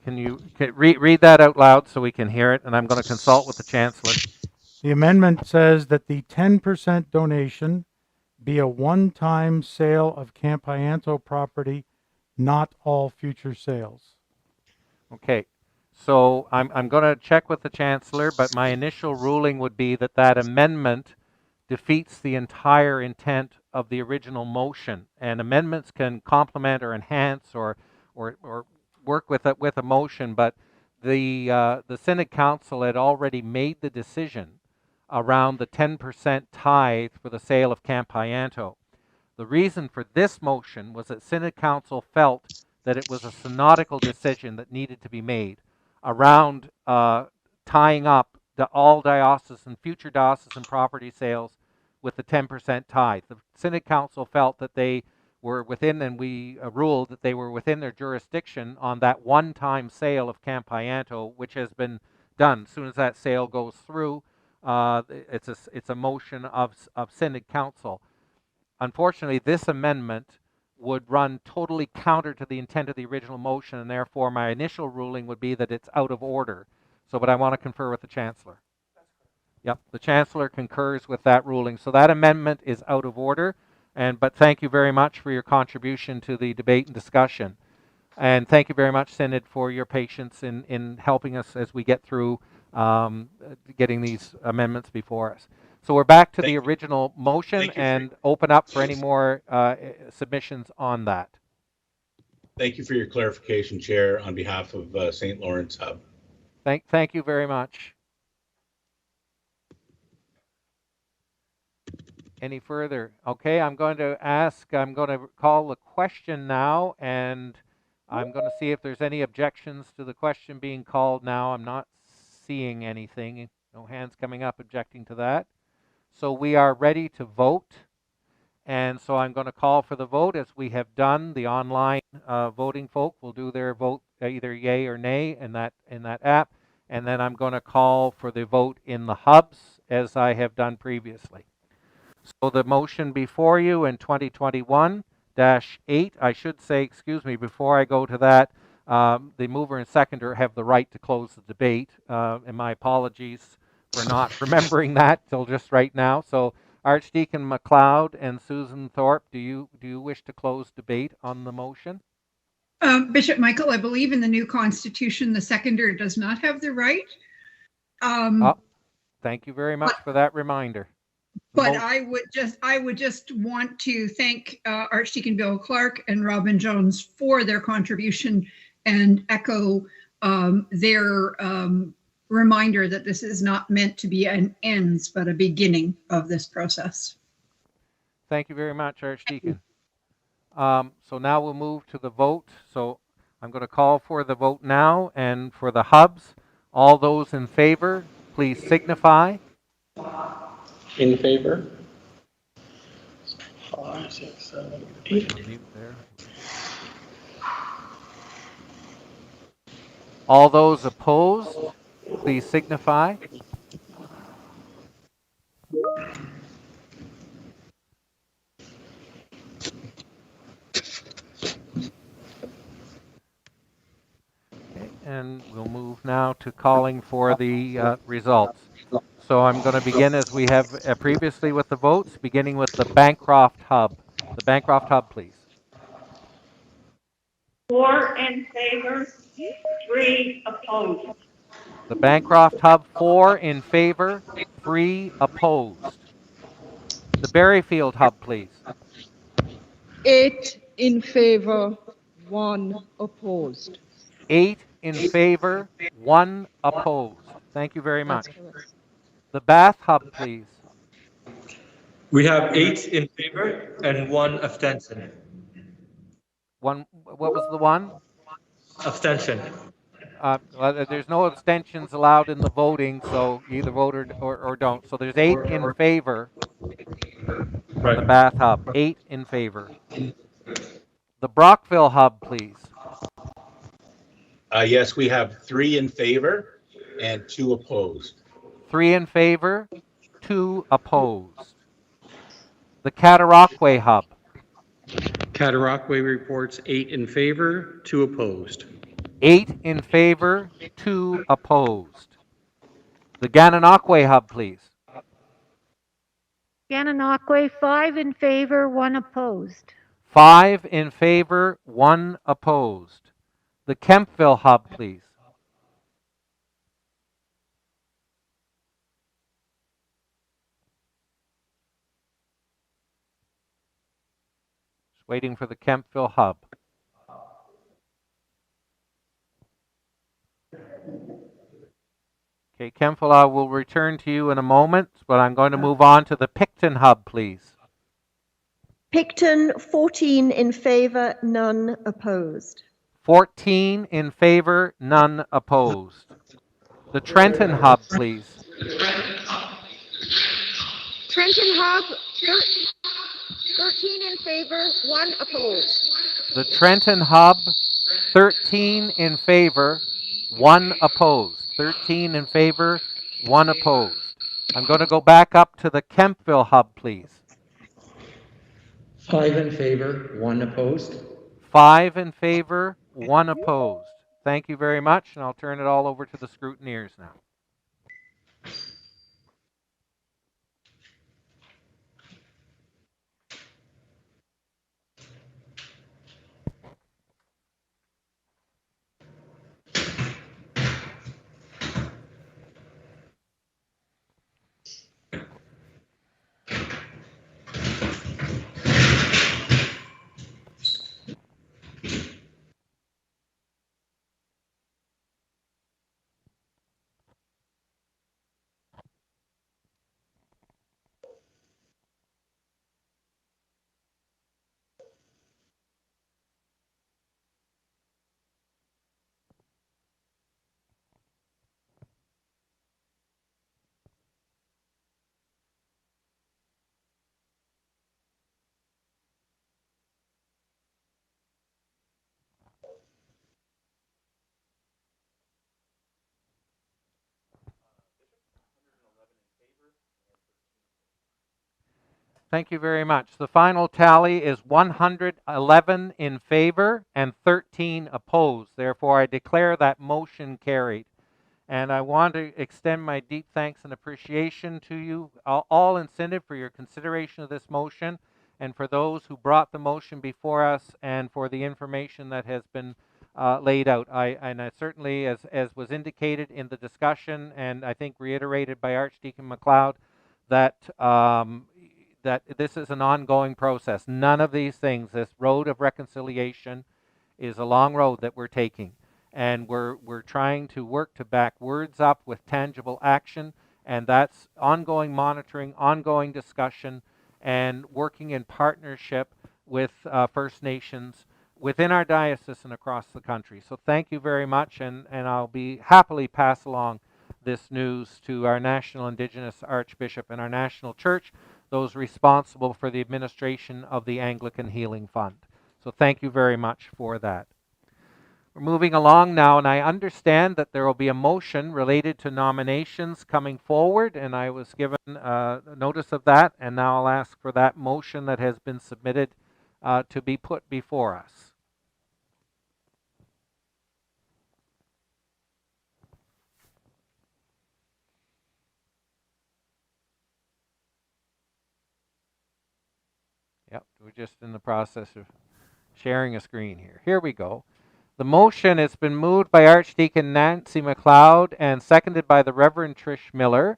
you read that out loud so we can hear it? And I'm going to consult with the Chancellor. The amendment says that the 10% donation be a one-time sale of Camp Hyanto property, not all future sales. Okay. So I'm going to check with the Chancellor, but my initial ruling would be that that amendment defeats the entire intent of the original motion. And amendments can complement or enhance or work with a motion, but the Synod Council had already made the decision around the 10% tithe for the sale of Camp Hyanto. The reason for this motion was that Synod Council felt that it was a synodical decision that needed to be made around tying up all diocesan, future diocesan property sales with the 10% tithe. The Synod Council felt that they were within, and we ruled that they were within their jurisdiction on that one-time sale of Camp Hyanto, which has been done. As soon as that sale goes through, it's a motion of Synod Council. Unfortunately, this amendment would run totally counter to the intent of the original motion, and therefore my initial ruling would be that it's out of order. So, but I want to confer with the Chancellor. Yep, the Chancellor concurs with that ruling. So that amendment is out of order. But thank you very much for your contribution to the debate and discussion. And thank you very much, Synod, for your patience in helping us as we get through getting these amendments before us. So we're back to the original motion and open up for any more submissions on that. Thank you for your clarification, Chair, on behalf of St. Lawrence Hub. Thank you very much. Any further? Okay, I'm going to call the question now, and I'm going to see if there's any objections to the question being called now. I'm not seeing anything. No hands coming up objecting to that. So we are ready to vote. And so I'm going to call for the vote as we have done. The online voting folk will do their vote either yay or nay in that app. And then I'm going to call for the vote in the hubs as I have done previously. So the motion before you in 2021-8, I should say, excuse me, before I go to that, the mover and seconder have the right to close the debate. And my apologies for not remembering that till just right now. So Archdeacon MacLeod and Susan Thorpe, do you wish to close debate on the motion? Bishop Michael, I believe in the new constitution, the seconder does not have the right. Thank you very much for that reminder. But I would just want to thank Archdeacon Bill Clark and Robin Jones for their contribution and echo their reminder that this is not meant to be an ends, but a beginning of this process. Thank you very much, Archdeacon. So now we'll move to the vote. So I'm going to call for the vote now, and for the hubs, all those in favor, please signify. In favor? 5, 6, 7, 8. All those opposed, please signify. Okay, and we'll move now to calling for the results. So I'm going to begin as we have previously with the votes, beginning with the Bancroft Hub. The Bancroft Hub, please. 4 in favor, 3 opposed. The Bancroft Hub, 4 in favor, 3 opposed. The Berryfield Hub, please. 8 in favor, 1 opposed. 8 in favor, 1 opposed. Thank you very much. The Bath Hub, please. We have 8 in favor and 1 abstention. One, what was the one? Abstention. Well, there's no abstentions allowed in the voting, so you either vote or don't. So there's 8 in favor on the Bath Hub. 8 in favor. The Brockville Hub, please. Yes, we have 3 in favor and 2 opposed. 3 in favor, 2 opposed. The Cataraqui Hub. Cataraqui reports 8 in favor, 2 opposed. 8 in favor, 2 opposed. The Gananoque Hub, please. Gananoque, 5 in favor, 1 opposed. 5 in favor, 1 opposed. The Kempville Hub, please. Just waiting for the Kempville Hub. Okay, Kempville, I will return to you in a moment, but I'm going to move on to the Picton Hub, please. Picton, 14 in favor, none opposed. 14 in favor, none opposed. The Trenton Hub, please. Trenton Hub, 13 in favor, 1 opposed. The Trenton Hub, 13 in favor, 1 opposed. 13 in favor, 1 opposed. I'm going to go back up to the Kempville Hub, please. 5 in favor, 1 opposed. 5 in favor, 1 opposed. Thank you very much, and I'll turn it all over to the scrutineers now. Thank you very much. The final tally is 111 in favor and 13 opposed. Therefore, I declare that motion carried. And I want to extend my deep thanks and appreciation to you all in Synod for your consideration of this motion, and for those who brought the motion before us, and for the information that has been laid out. I certainly, as was indicated in the discussion, and I think reiterated by Archdeacon MacLeod, that that this is an ongoing process. None of these things, this road of reconciliation, is a long road that we're taking. And we're trying to work to back words up with tangible action, and that's ongoing monitoring, ongoing discussion, and working in partnership with First Nations within our diocese and across the country. So thank you very much, and I'll be happily pass along this news to our National Indigenous Archbishop and our National Church, those responsible for the administration of the Anglican Healing Fund. So thank you very much for that. We're moving along now, and I understand that there will be a motion related to nominations coming forward, and I was given notice of that, and now I'll ask for that motion that has been submitted to be put before us. Yep, we're just in the process of sharing a screen here. Here we go. The motion has been moved by Archdeacon Nancy MacLeod and seconded by the Reverend Trish Miller.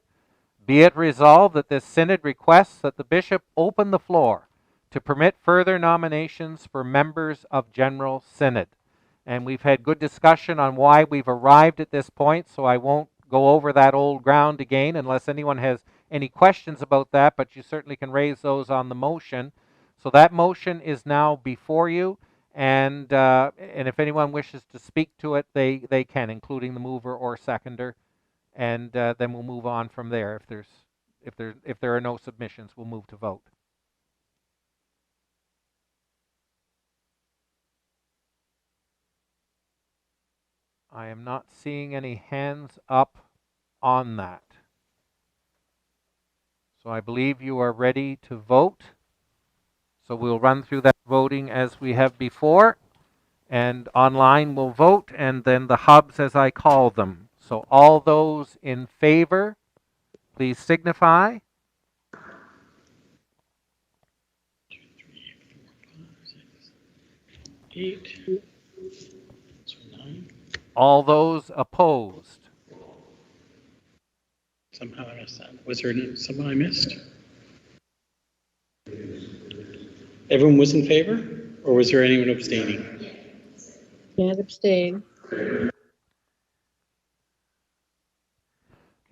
Be it resolved that this synod requests that the bishop open the floor to permit further nominations for members of General Synod. And we've had good discussion on why we've arrived at this point, so I won't go over that old ground again unless anyone has any questions about that, but you certainly can raise those on the motion. So that motion is now before you, And if anyone wishes to speak to it, they can, including the mover or seconder, and then we'll move on from there. If there are no submissions, we'll move to vote. I am not seeing any hands up on that. So I believe you are ready to vote. So we'll run through that voting as we have before, and online we'll vote, and then the hubs as I call them. So all those in favor, please signify. 8. So 9. All those opposed. Somehow I missed that. Was there someone I missed? Everyone was in favor, or was there anyone abstaining? Can't abstain.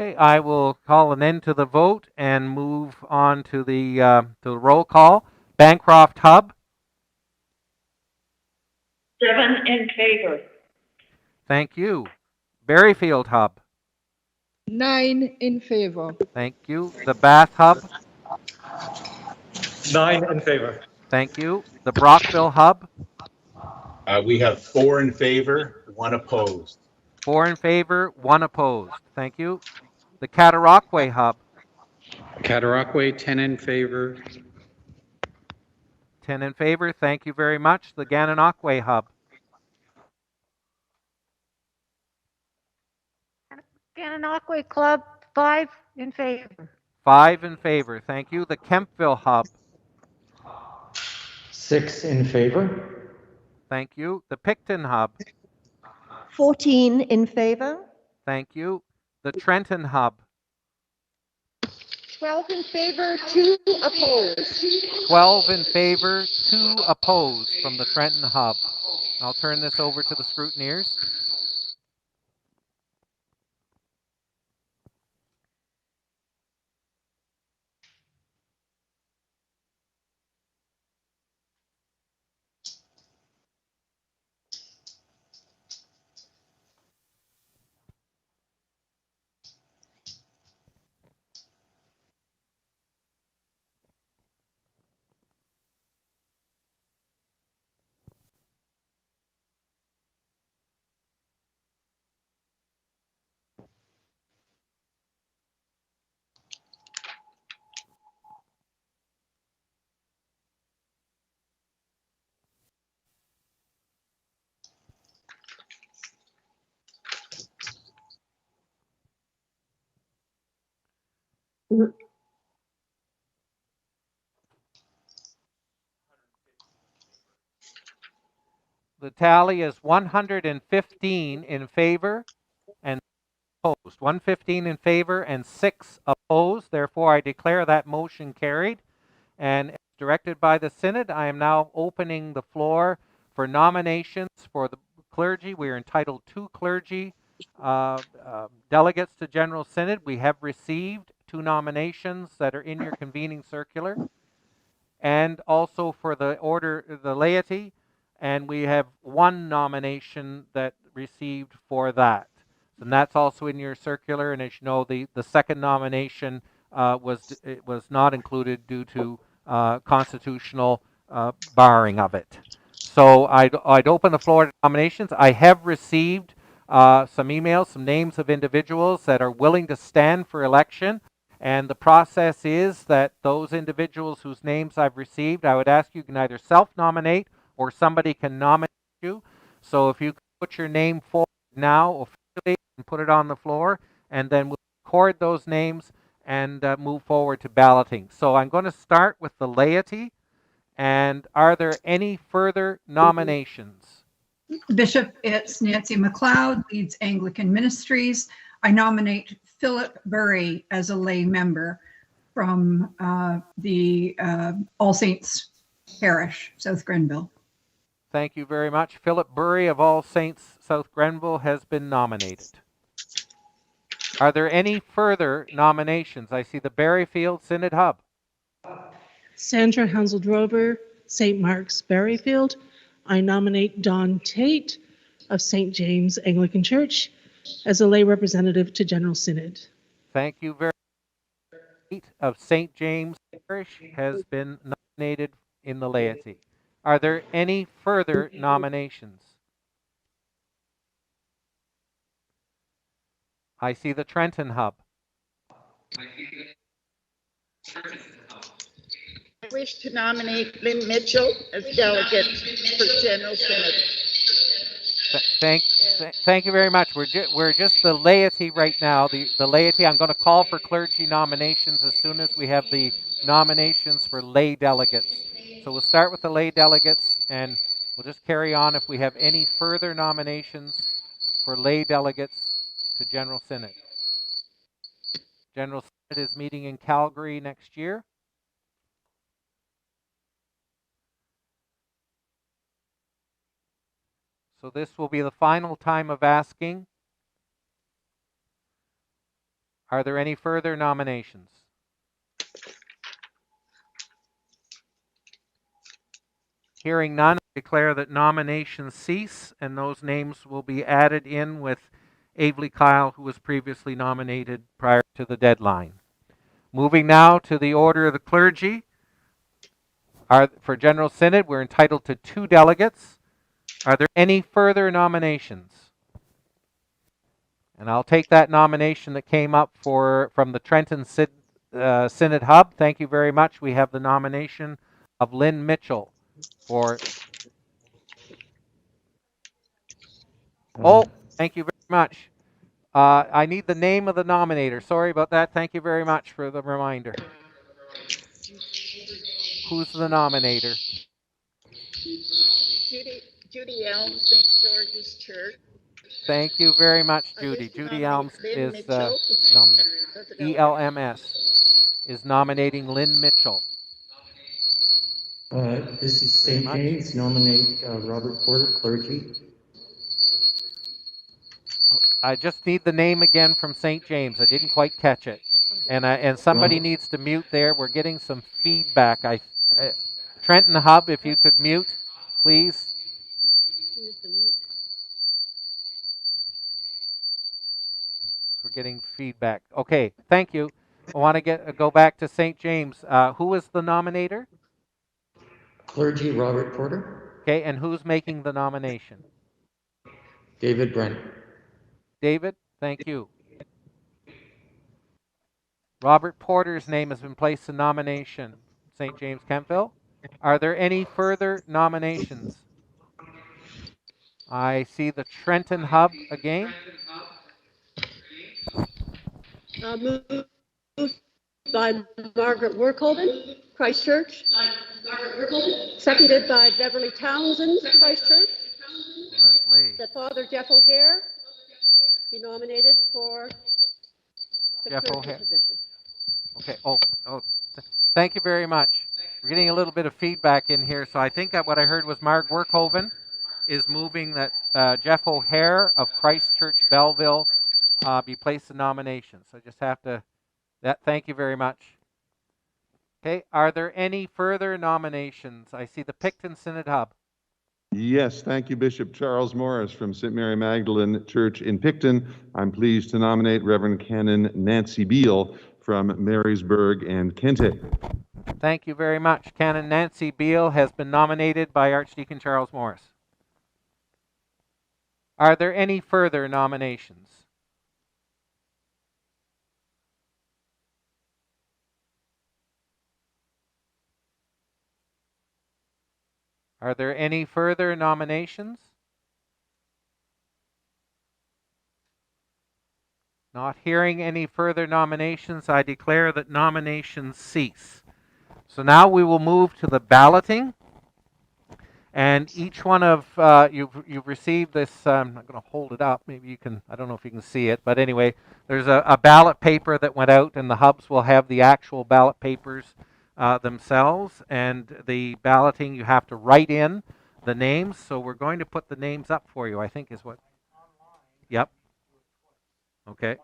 Okay, I will call an end to the vote and move on to the roll call. Bancroft Hub. 7 in favor. Thank you. Berryfield Hub. 9 in favor. Thank you. The Bath Hub. 9 in favor. Thank you. The Brockville Hub. We have 4 in favor, 1 opposed. 4 in favor, 1 opposed. Thank you. The Cataraqui Hub. Cataraqui, 10 in favor. 10 in favor. Thank you very much. The Gananoque Hub. Gananoque Club, 5 in favor. 5 in favor. Thank you. The Kempville Hub. 6 in favor. Thank you. The Picton Hub. 14 in favor. Thank you. The Trenton Hub. 12 in favor, 2 opposed. 12 in favor, 2 opposed from the Trenton Hub. I'll turn this over to the scrutineers. The tally is 115 in favor and opposed. 115 in favor and 6 opposed. Therefore, I declare that motion carried. And as directed by the Synod, I am now opening the floor for nominations for the clergy. We are entitled 2 clergy delegates to General Synod. We have received 2 nominations that are in your convening circular, and also for the laity, and we have 1 nomination that received for that. And that's also in your circular, and as you know, the second nomination was not included due to constitutional barring of it. So I'd open the floor to nominations. I have received some emails, some names of individuals that are willing to stand for election. And the process is that those individuals whose names I've received, I would ask you can either self-nominate or somebody can nominate you. So if you could put your name forward now officially and put it on the floor, and then we'll record those names and move forward to balloting. So I'm going to start with the laity. And are there any further nominations? Bishop, it's Nancy McLeod, Leeds Anglican Ministries. I nominate Philip Burry as a lay member from the All Saints Parish, South Grenville. Thank you very much. Philip Burry of All Saints, South Grenville has been nominated. Are there any further nominations? I see the Berryfield Synod Hub. Sandra Hansel Drover, St. Mark's, Berryfield. I nominate Don Tate of St. James Anglican Church as a lay representative to General Synod. Thank you very much. Of St. James Parish has been nominated in the laity. Are there any further nominations? I see the Trenton Hub. I wish to nominate Lynn Mitchell as delegate for General Synod. Thank you very much. We're just the laity right now. The laity. I'm going to call for clergy nominations as soon as we have the nominations for lay delegates. So we'll start with the lay delegates, and we'll just carry on if we have any further nominations for lay delegates to General Synod. General Synod is meeting in Calgary next year. So this will be the final time of asking. Are there any further nominations? Hearing none, I declare that nominations cease, and those names will be added in with Avely Kyle, who was previously nominated prior to the deadline. Moving now to the order of the clergy. For General Synod, we're entitled to 2 delegates. Are there any further nominations? And I'll take that nomination that came up from the Trenton Synod Hub. Thank you very much. We have the nomination of Lynn Mitchell for... Oh, thank you very much. I need the name of the nominator. Sorry about that. Thank you very much for the reminder. Who's the nominator? Judy Elm, St. George's Church. Thank you very much, Judy. Judy Elms is nominated. ELMS is nominating Lynn Mitchell. This is St. James. Nominate Robert Porter, clergy. I just need the name again from St. James. I didn't quite catch it. And somebody needs to mute there. We're getting some feedback. Trenton Hub, if you could mute, please. We're getting feedback. Okay, thank you. I want to go back to St. James. Who is the nominator? Clergy, Robert Porter. Okay, and who's making the nomination? David Brent. David, thank you. Robert Porter's name has been placed in nomination. St. James Kentville. Are there any further nominations? I see the Trenton Hub again. Moved by Margaret Workholden, Christchurch. Seconded by Beverly Townsend, Christchurch. Leslie. That Father Jeff O'Hare be nominated for the Jeff clergy O'Hare. position. Okay. Thank you very much. We're getting a little bit of feedback in here, so I think that what I heard was Mark Workhoven is moving that Jeff O'Hare of Christchurch Belleville be placed in nomination. So I just have to. Thank you very much. Okay. Are there any further nominations? I see the Picton Synod Hub. Yes, thank you, Bishop Charles Morris from St. Mary Magdalene Church in Picton. I'm pleased to nominate Reverend Canon Nancy Beale from Marysburg and Kente. Thank you very much. Canon Nancy Beale has been nominated by Archdeacon Charles Morris. Are there any further nominations? Are there any further nominations? Not hearing any further nominations, I declare that nominations cease. So now we will move to the balloting. And each one of you've received this. I'm not going to hold it up. Maybe you can. I don't know if you can see it, but anyway, there's a ballot paper that went out, and the hubs will have the actual ballot papers themselves. And the balloting, you have to write in the names. So we're going to put the names up for you. I think is what. Yep. Okay.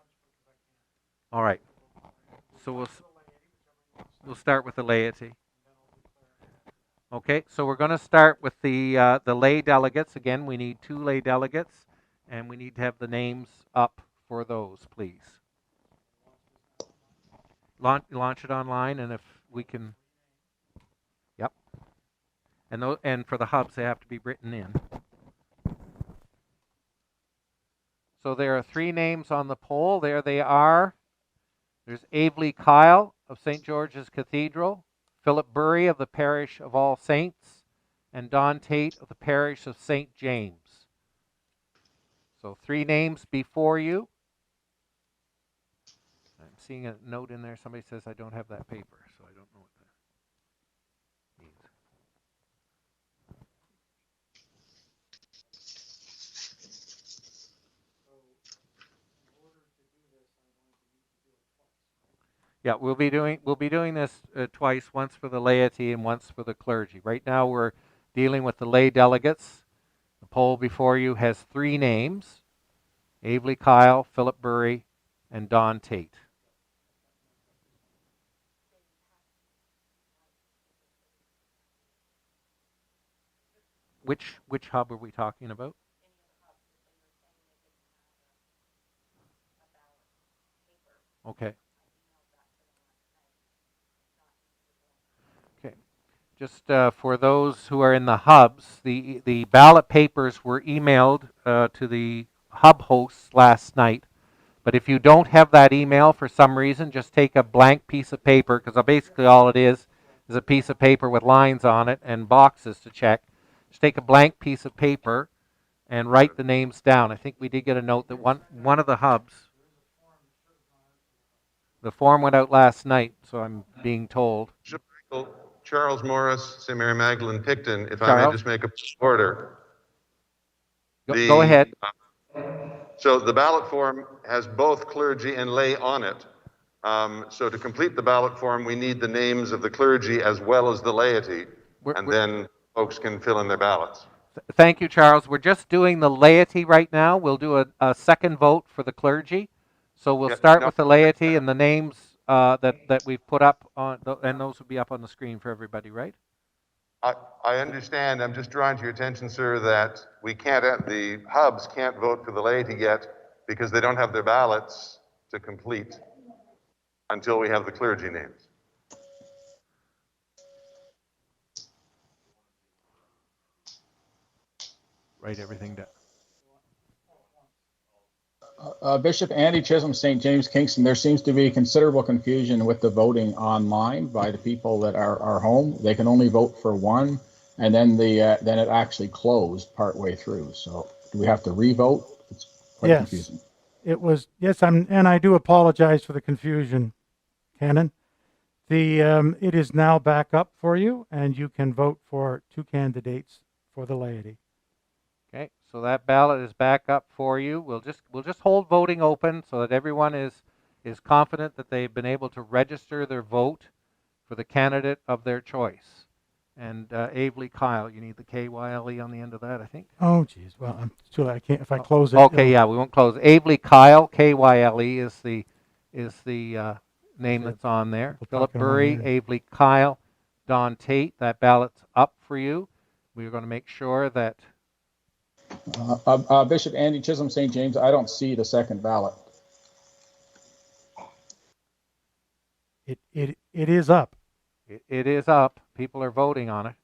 All right. So we'll start with the laity. Okay, so we're going to start with the lay delegates. Again, we need 2 lay delegates, and we need to have the names up for those, please. Launch it online, and if we can, yep. And for the hubs, they have to be written in. So there are 3 names on the poll. There they are. There's Avely Kyle of St. George's Cathedral, Philip Burry of the Parish of All Saints, and Don Tate of the Parish of St. James. So 3 names before you. I'm seeing a note in there. Somebody says I don't have that paper, so I don't know what that means. Yeah, we'll be doing this twice, once for the laity and once for the clergy. Right now we're dealing with the lay delegates. The poll before you has 3 names: Avely Kyle, Philip Burry, and Don Tate. Which hub are we talking about? Okay. Okay. Just for those who are in the hubs, the ballot papers were emailed to the hub hosts last night. But if you don't have that email for some reason, just take a blank piece of paper, because basically all it is a piece of paper with lines on it and boxes to check. Just take a blank piece of paper and write the names down. I think we did get a note that one of the hubs, the form went out last night, so I'm being told. Charles Morris, St. Mary Magdalene, Picton, if I Charles? may just make a order. Go ahead. So the ballot form has both clergy and lay on it. So to complete the ballot form, we need the names of the clergy as well as the laity, and then folks can fill in their ballots. Thank you, Charles. We're just doing the laity right now. We'll do a second vote for the clergy. So we'll start with the laity and the names that we've put up on, and those will be up on the screen for everybody, right? I understand. I'm just drawing to your attention, sir, that the hubs can't vote for the laity yet because they don't have their ballots to complete until we have the clergy names. Write everything down. Bishop Andy Chisholm, St. James, Kingston, there seems to be considerable confusion with the voting online by the people that are home. They can only vote for one, and then then it actually closed partway through. So do we have to re-vote? It's quite confusing. It was, yes, and I do apologize for the confusion, Canon. It is now back up for you, and you can vote for 2 candidates for the laity. Okay, so that ballot is back up for you. We'll just hold voting open so that everyone is confident that they've been able to register their vote for the candidate of their choice. And Avely Kyle, you need the KYLE on the end of that, I think. Oh, geez. Well, I'm too late. I can't. If I close it. Okay, yeah, we won't close. Avely Kyle, KYLE is the name that's on there. Philip Burry, Avely Kyle, Don Tate. That ballot's up for you. We're going to make sure that. Bishop Andy Chisholm, St. James, I don't see the second ballot. It is up. It is up. People are voting on it.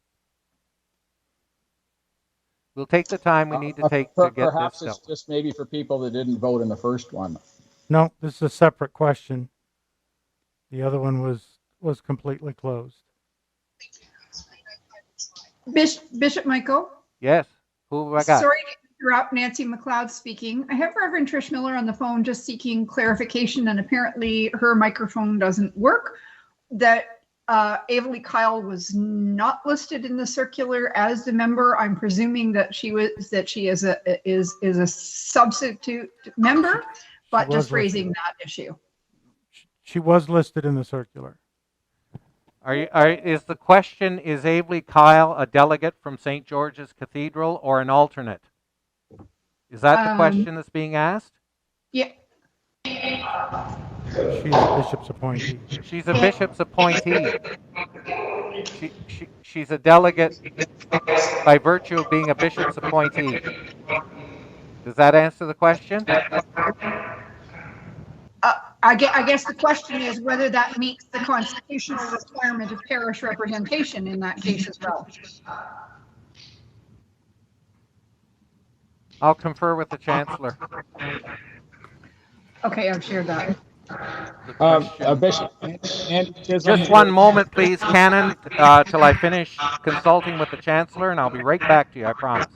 We'll take the time we need to take to get this Perhaps it's just maybe for people that didn't vote in the first one. No, this is a separate question. The other one was completely closed. Bishop Michael? Yes. Who have I got? Sorry to interrupt, Nancy McLeod speaking. I have Reverend Trish Miller on the phone just seeking clarification, and apparently her microphone doesn't work. That Avely Kyle was not listed in the circular as the member. I'm presuming that she is a substitute member, but just raising that issue. She was listed in the circular. Is the question, is Avely Kyle a delegate from St. George's Cathedral or an alternate? Is that the question that's being asked? Yeah. She's a bishop's appointee. She's a bishop's appointee. She's a delegate by virtue of being a bishop's appointee. Does that answer the question? I guess the question is whether that meets the constitutional requirement of parish representation in that case as well. I'll confer with the chancellor. Okay, I've shared that. Bishop, and Just one moment, please, Canon, till I finish consulting with the chancellor, and I'll be right back to you, I promise.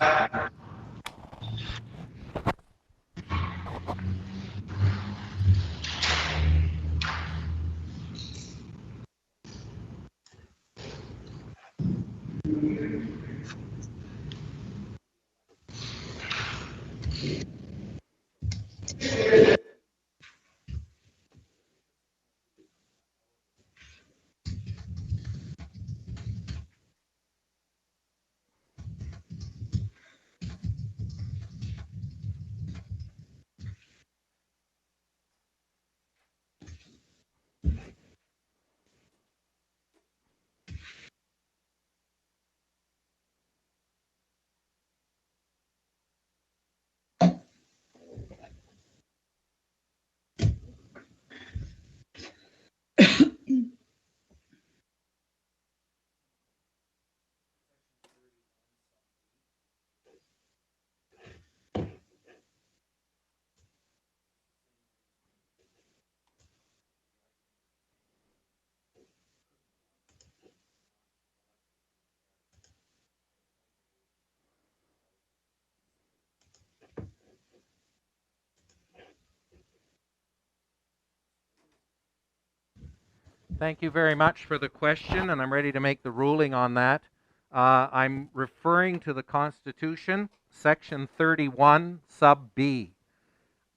Thank you very much for the question, and I'm ready to make the ruling on that. I'm referring to the Constitution, Section 31, Sub B.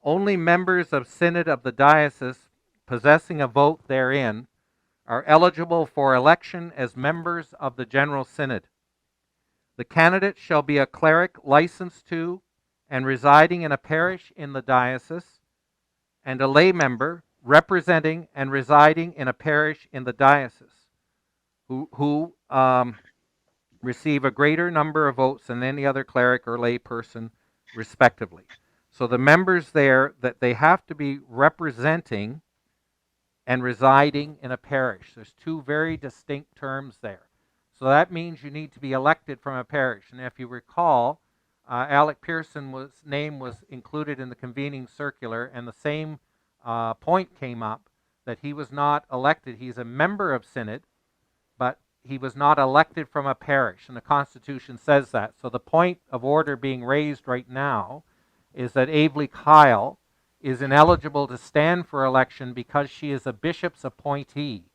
Only members of Synod of the Diocese possessing a vote therein are eligible for election as members of the General Synod. The candidate shall be a cleric licensed to and residing in a parish in the diocese, and a lay member representing and residing in a parish in the diocese who receive a greater number of votes than any other cleric or lay person, respectively. So the members there, that they have to be representing and residing in a parish. There's two very distinct terms there. So that means you need to be elected from a parish. And if you recall, Alec Pearson's name was included in the convening circular, and the same point came up that he was not elected. He's a member of Synod, but he was not elected from a parish, and the Constitution says that. So the point of order being raised right now is that Aveley Kyle is ineligible to stand for election because she is a bishop's appointee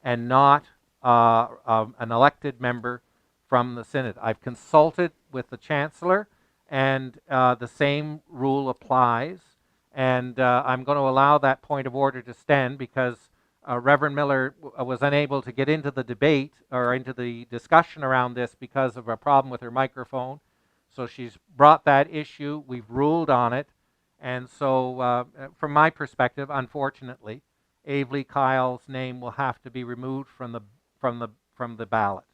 and not an elected member from the Synod. I've consulted with the Chancellor, and the same rule applies. And I'm going to allow that point of order to stand because Reverend Miller was unable to get into the debate or into the discussion around this because of a problem with her microphone. So she's brought that issue. We've ruled on it. And so from my perspective, unfortunately, Aveley Kyle's name will have to be removed from the ballot.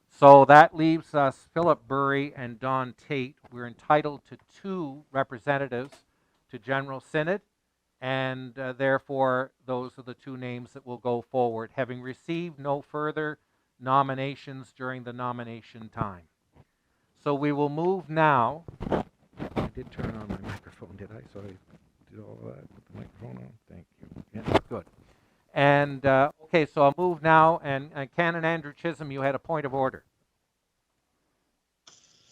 So that leaves us Philip Burry and Don Tate. We're entitled to 2 representatives to General Synod, and therefore those are the 2 names that will go forward, having received no further nominations during the nomination time. So we will move now. I did turn on my microphone, did I? So I did all of that. Put the microphone on. Thank you. Yeah, good. And okay, so I'll move now. And Canon Andrew Chisholm, you had a point of order.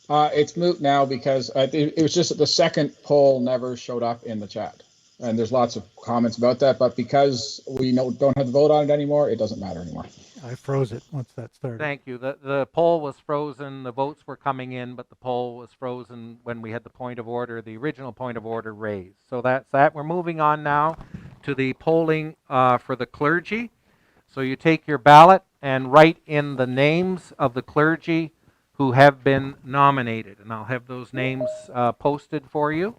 It's moot now because it was just that the second poll never showed up in the chat. And there's lots of comments about that, but because we don't have to vote on it anymore, it doesn't matter anymore. I froze it once that started. Thank you. The poll was frozen. The votes were coming in, but the poll was frozen when we had the point of order, the original point of order raised. So that's that. We're moving on now to the polling for the clergy. So you take your ballot and write in the names of the clergy who have been nominated. And I'll have those names posted for you.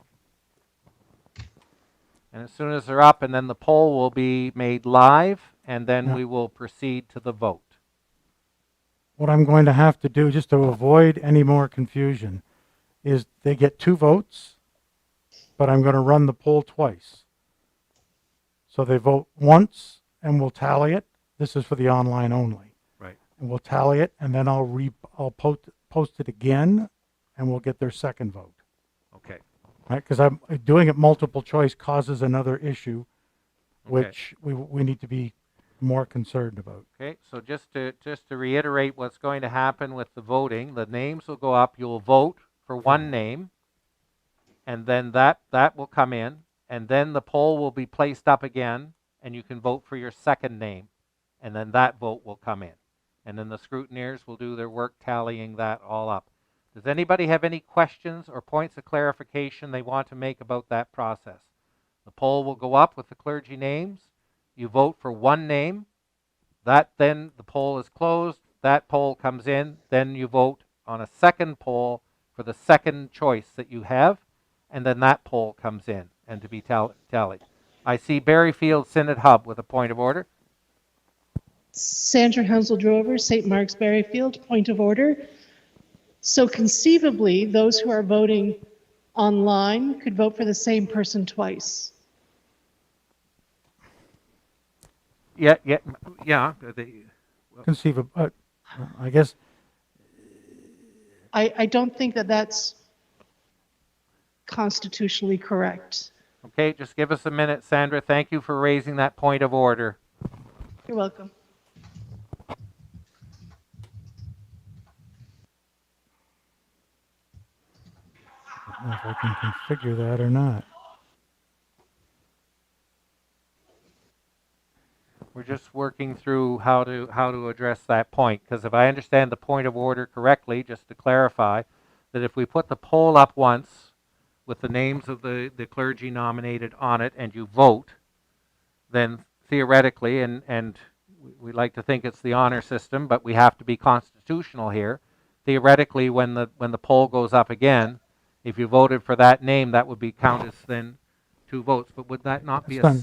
And as soon as they're up, and then the poll will be made live, and then we will proceed to the vote. what I'm going to have to do, just to avoid any more confusion, is they get 2 votes, but I'm going to run the poll twice. So they vote once, and we'll tally it. This is for the online only. Right. And we'll tally it, and then I'll post it again, and we'll get their second vote. Okay. Right? Because I'm doing it multiple choice causes another issue, which we need to be more concerned about. Okay, so just to reiterate what's going to happen with the voting, the names will go up. You'll vote for one name, and then that will come in, and then the poll will be placed up again, and you can vote for your second name, and then that vote will come in. And then the scrutineers will do their work tallying that all up. Does anybody have any questions or points of clarification they want to make about that process? The poll will go up with the clergy names. You vote for one name. That then the poll is closed. That poll comes in. Then you vote on a second poll for the second choice that you have. And then that poll comes in and to be tallied. I see Barryfield Synod Hub with a point of order. Sandra Hounsel Drover, St. Mark's Berryfield, point of order. So conceivably, those who are voting online could vote for the same person twice. Yeah. Conceivable. I guess. I don't think that that's constitutionally correct. Okay, just give us a minute, Sandra. Thank you for raising that point of order. You're welcome. I don't know if I can configure that or not. We're just working through how to address that point, because if I understand the point of order correctly, just to clarify, that if we put the poll up once with the names of the clergy nominated on it and you vote, then theoretically, and we like to think it's the honor system, but we have to be constitutional here. Theoretically, when the poll goes up again, if you voted for that name, that would be counted as then 2 votes. But would that not be No,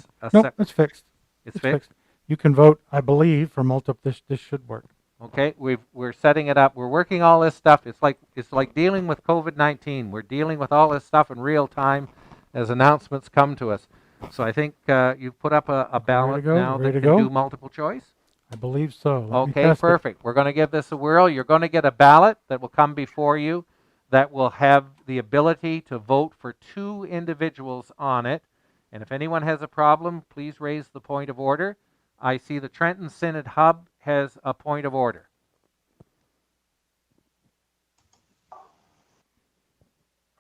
it's fixed. It's fixed? You can vote, I believe, for multiple. This should work. Okay, we're setting it up. We're working all this stuff. It's like dealing with COVID-19. We're dealing with all this stuff in real time as announcements come to us. So I think you've put up a ballot now that can do multiple choice. I believe so. Okay, perfect. We're going to give this a whirl. You're going to get a ballot that will come before you that will have the ability to vote for 2 individuals on it. And if anyone has a problem, please raise the point of order. I see the Trenton Synod Hub has a point of order.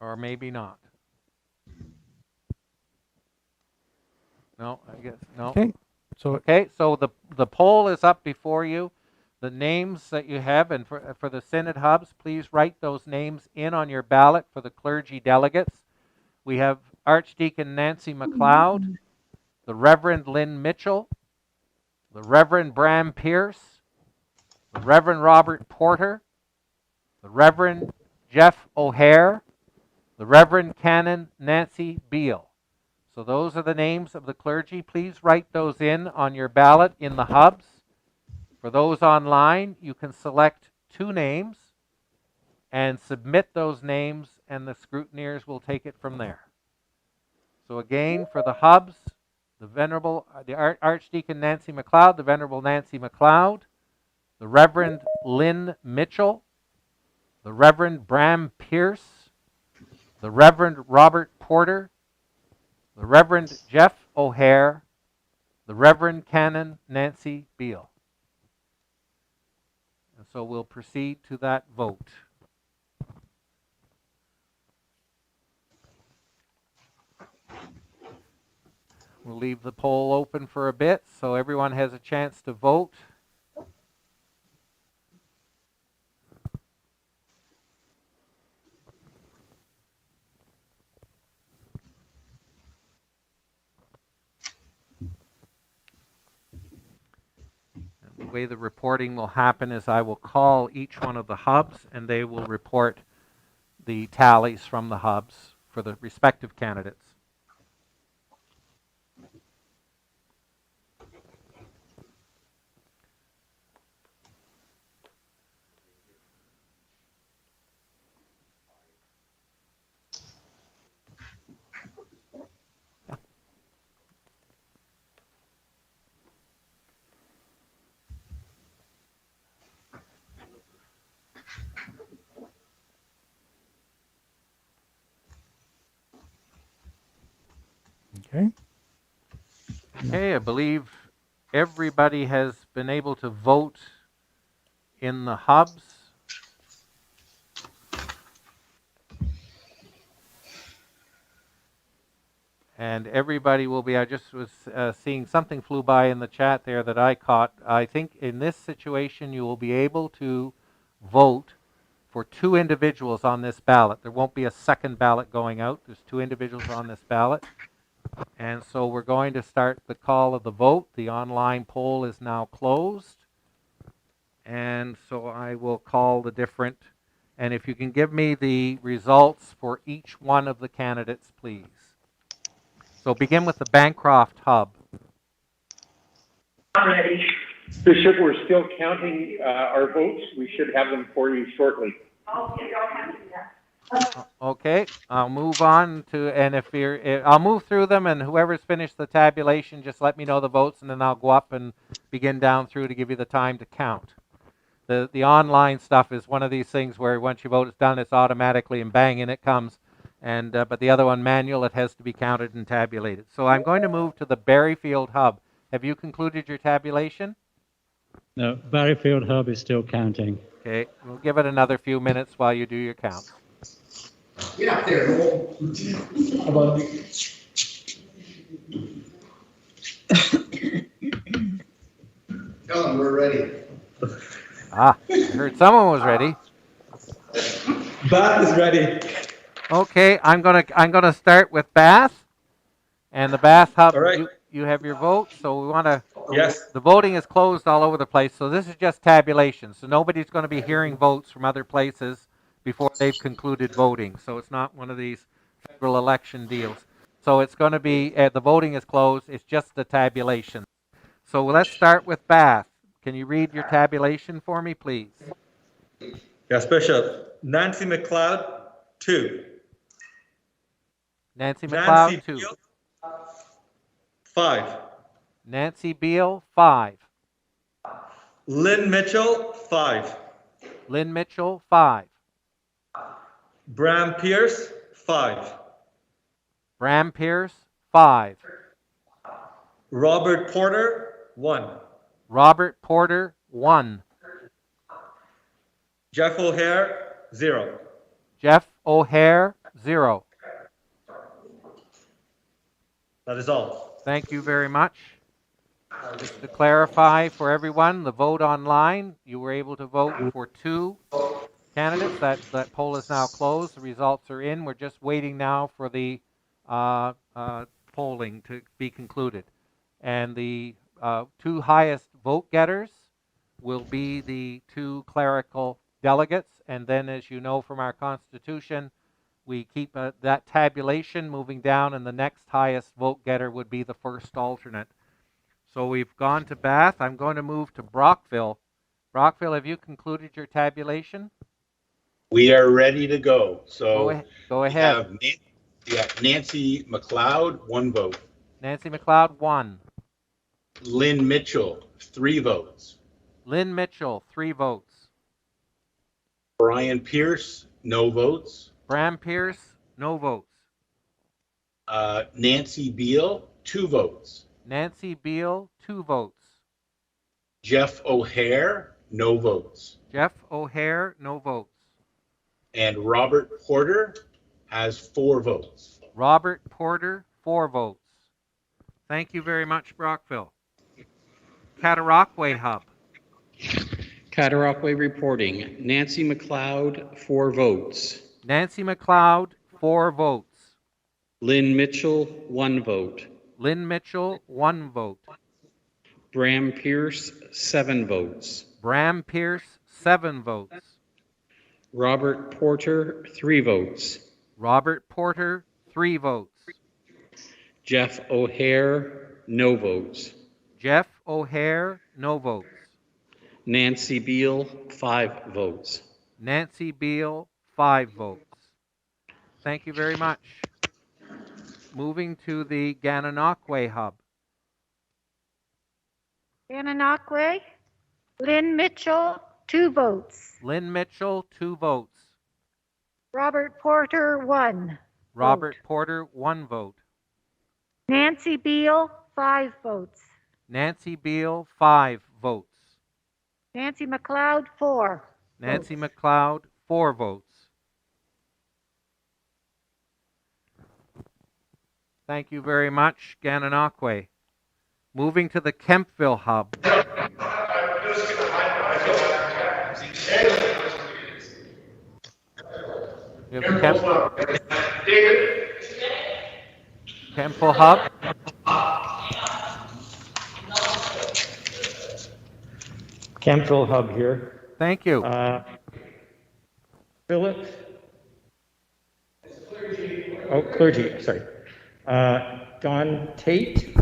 Or maybe not. No, I guess no. Okay. So the poll is up before you. The names that you have, and for the Synod Hubs, please write those names in on your ballot for the clergy delegates. We have Archdeacon Nancy MacLeod, the Reverend Lynn Mitchell, the Reverend Bram Pierce, the Reverend Robert Porter, the Reverend Jeff O'Hare, the Reverend Canon Nancy Beale. So those are the names of the clergy. Please write those in on your ballot in the hubs. For those online, you can select 2 names and submit those names, and the scrutineers will take it from there. So again, for the hubs, the Archdeacon Nancy MacLeod, the Venerable Nancy MacLeod, the Reverend Lynn Mitchell, the Reverend Bram Pierce, the Reverend Robert Porter, the Reverend Jeff O'Hare, the Reverend Canon Nancy Beale. And so we'll proceed to that vote. We'll leave the poll open for a bit so everyone has a chance to vote. The way the reporting will happen is I will call each one of the hubs and they will report the tallies from the hubs for the respective candidates. Okay. Okay, I believe everybody has been able to vote in the hubs. And everybody will be, I just was seeing something flew by in the chat there that I caught. I think in this situation you will be able to vote for 2 individuals on this ballot. There won't be a second ballot going out. There's 2 individuals on this ballot. And so we're going to start the call of the vote. The online poll is now closed. And so I will call the different, and if you can give me the results for each one of the candidates, please. So begin with the Bancroft hub. I'm ready. Bishop, we're still counting our votes. We should have them for you shortly. Okay, I'll have to do that. Okay, I'll move on to, and I'll move through them, and whoever's finished the tabulation, just let me know the votes, and then I'll go up and begin down through to give you the time to count. The online stuff is one of these things where once your vote is done, it's automatically and bang, and it comes. And but the other one, manual, it has to be counted and tabulated. So I'm going to move to the Berryfield hub. Have you concluded your tabulation? No, Berryfield hub is still counting. Okay, we'll give it another few minutes while you do your counts. Get up there, Noel. How about me? Tell them we're ready. Ah, I heard someone was ready. Bath is ready. Okay, I'm gonna start with Bath, and the Bath hub. All right. You have your vote, so we want to. Yes. The voting is closed all over the place, so this is just tabulation. So nobody's going to be hearing votes from other places before they've concluded voting. So it's not one of these federal election deals. So it's going to be the voting is closed. It's just the tabulation. So let's start with Bath. Can you read your tabulation for me, please? Yes, Bishop. Nancy McLeod, 2. Nancy McLeod, 2. Beale, 5. Nancy Beale, 5. Lynn Mitchell, 5. Lynn Mitchell, 5. Bram Pierce, 5. Bram Pierce, 5. Robert Porter, 1. Robert Porter, 1. Jeff O'Hare, 0. Jeff O'Hare, 0. That is all. Thank you very much. Just to clarify for everyone, the vote online, you were able to vote for 2 candidates. That poll is now closed. The results are in. We're just waiting now for the polling to be concluded. And the 2 highest vote getters will be the 2 clerical delegates. And then, as you know from our Constitution, we keep that tabulation moving down, and the next highest vote getter would be the first alternate. So we've gone to Bath. I'm going to move to Brockville. Brockville, have you concluded your tabulation? We are ready to go. So go ahead. We have Nancy McLeod, 1 vote. Nancy McLeod, 1. Lynn Mitchell, 3 votes. Lynn Mitchell, 3 votes. Brian Pierce, no votes. Bram Pierce, no votes. Nancy Beale, 2 votes. Nancy Beale, 2 votes. Jeff O'Hare, no votes. Jeff O'Hare, no votes. And Robert Porter has 4 votes. Robert Porter, 4 votes. Thank you very much, Brockville. Cataraqui hub. Cataraqui reporting. Nancy McLeod, 4 votes. Nancy McLeod, 4 votes. Lynn Mitchell, 1 vote. Lynn Mitchell, 1 vote. Bram Pierce, 7 votes. Bram Pierce, 7 votes. Robert Porter, 3 votes. Robert Porter, 3 votes. Jeff O'Hare, no votes. Jeff O'Hare, no votes. Nancy Beale, 5 votes. Nancy Beale, 5 votes. Thank you very much. Moving to the Gananoque hub. Gananoque, Lynn Mitchell, 2 votes. Lynn Mitchell, 2 votes. Robert Porter, 1. Robert Porter, 1 vote. Nancy Beal, 5 votes. Nancy Beal, 5 votes. Nancy McLeod, 4 Nancy votes. McLeod, 4 votes. Thank you very much, Gananoque. Moving to the Kempville Hub. You have Kempville Hub. Campbell Hub here. Thank you. Philip. Oh, clergy, sorry. Don Tate.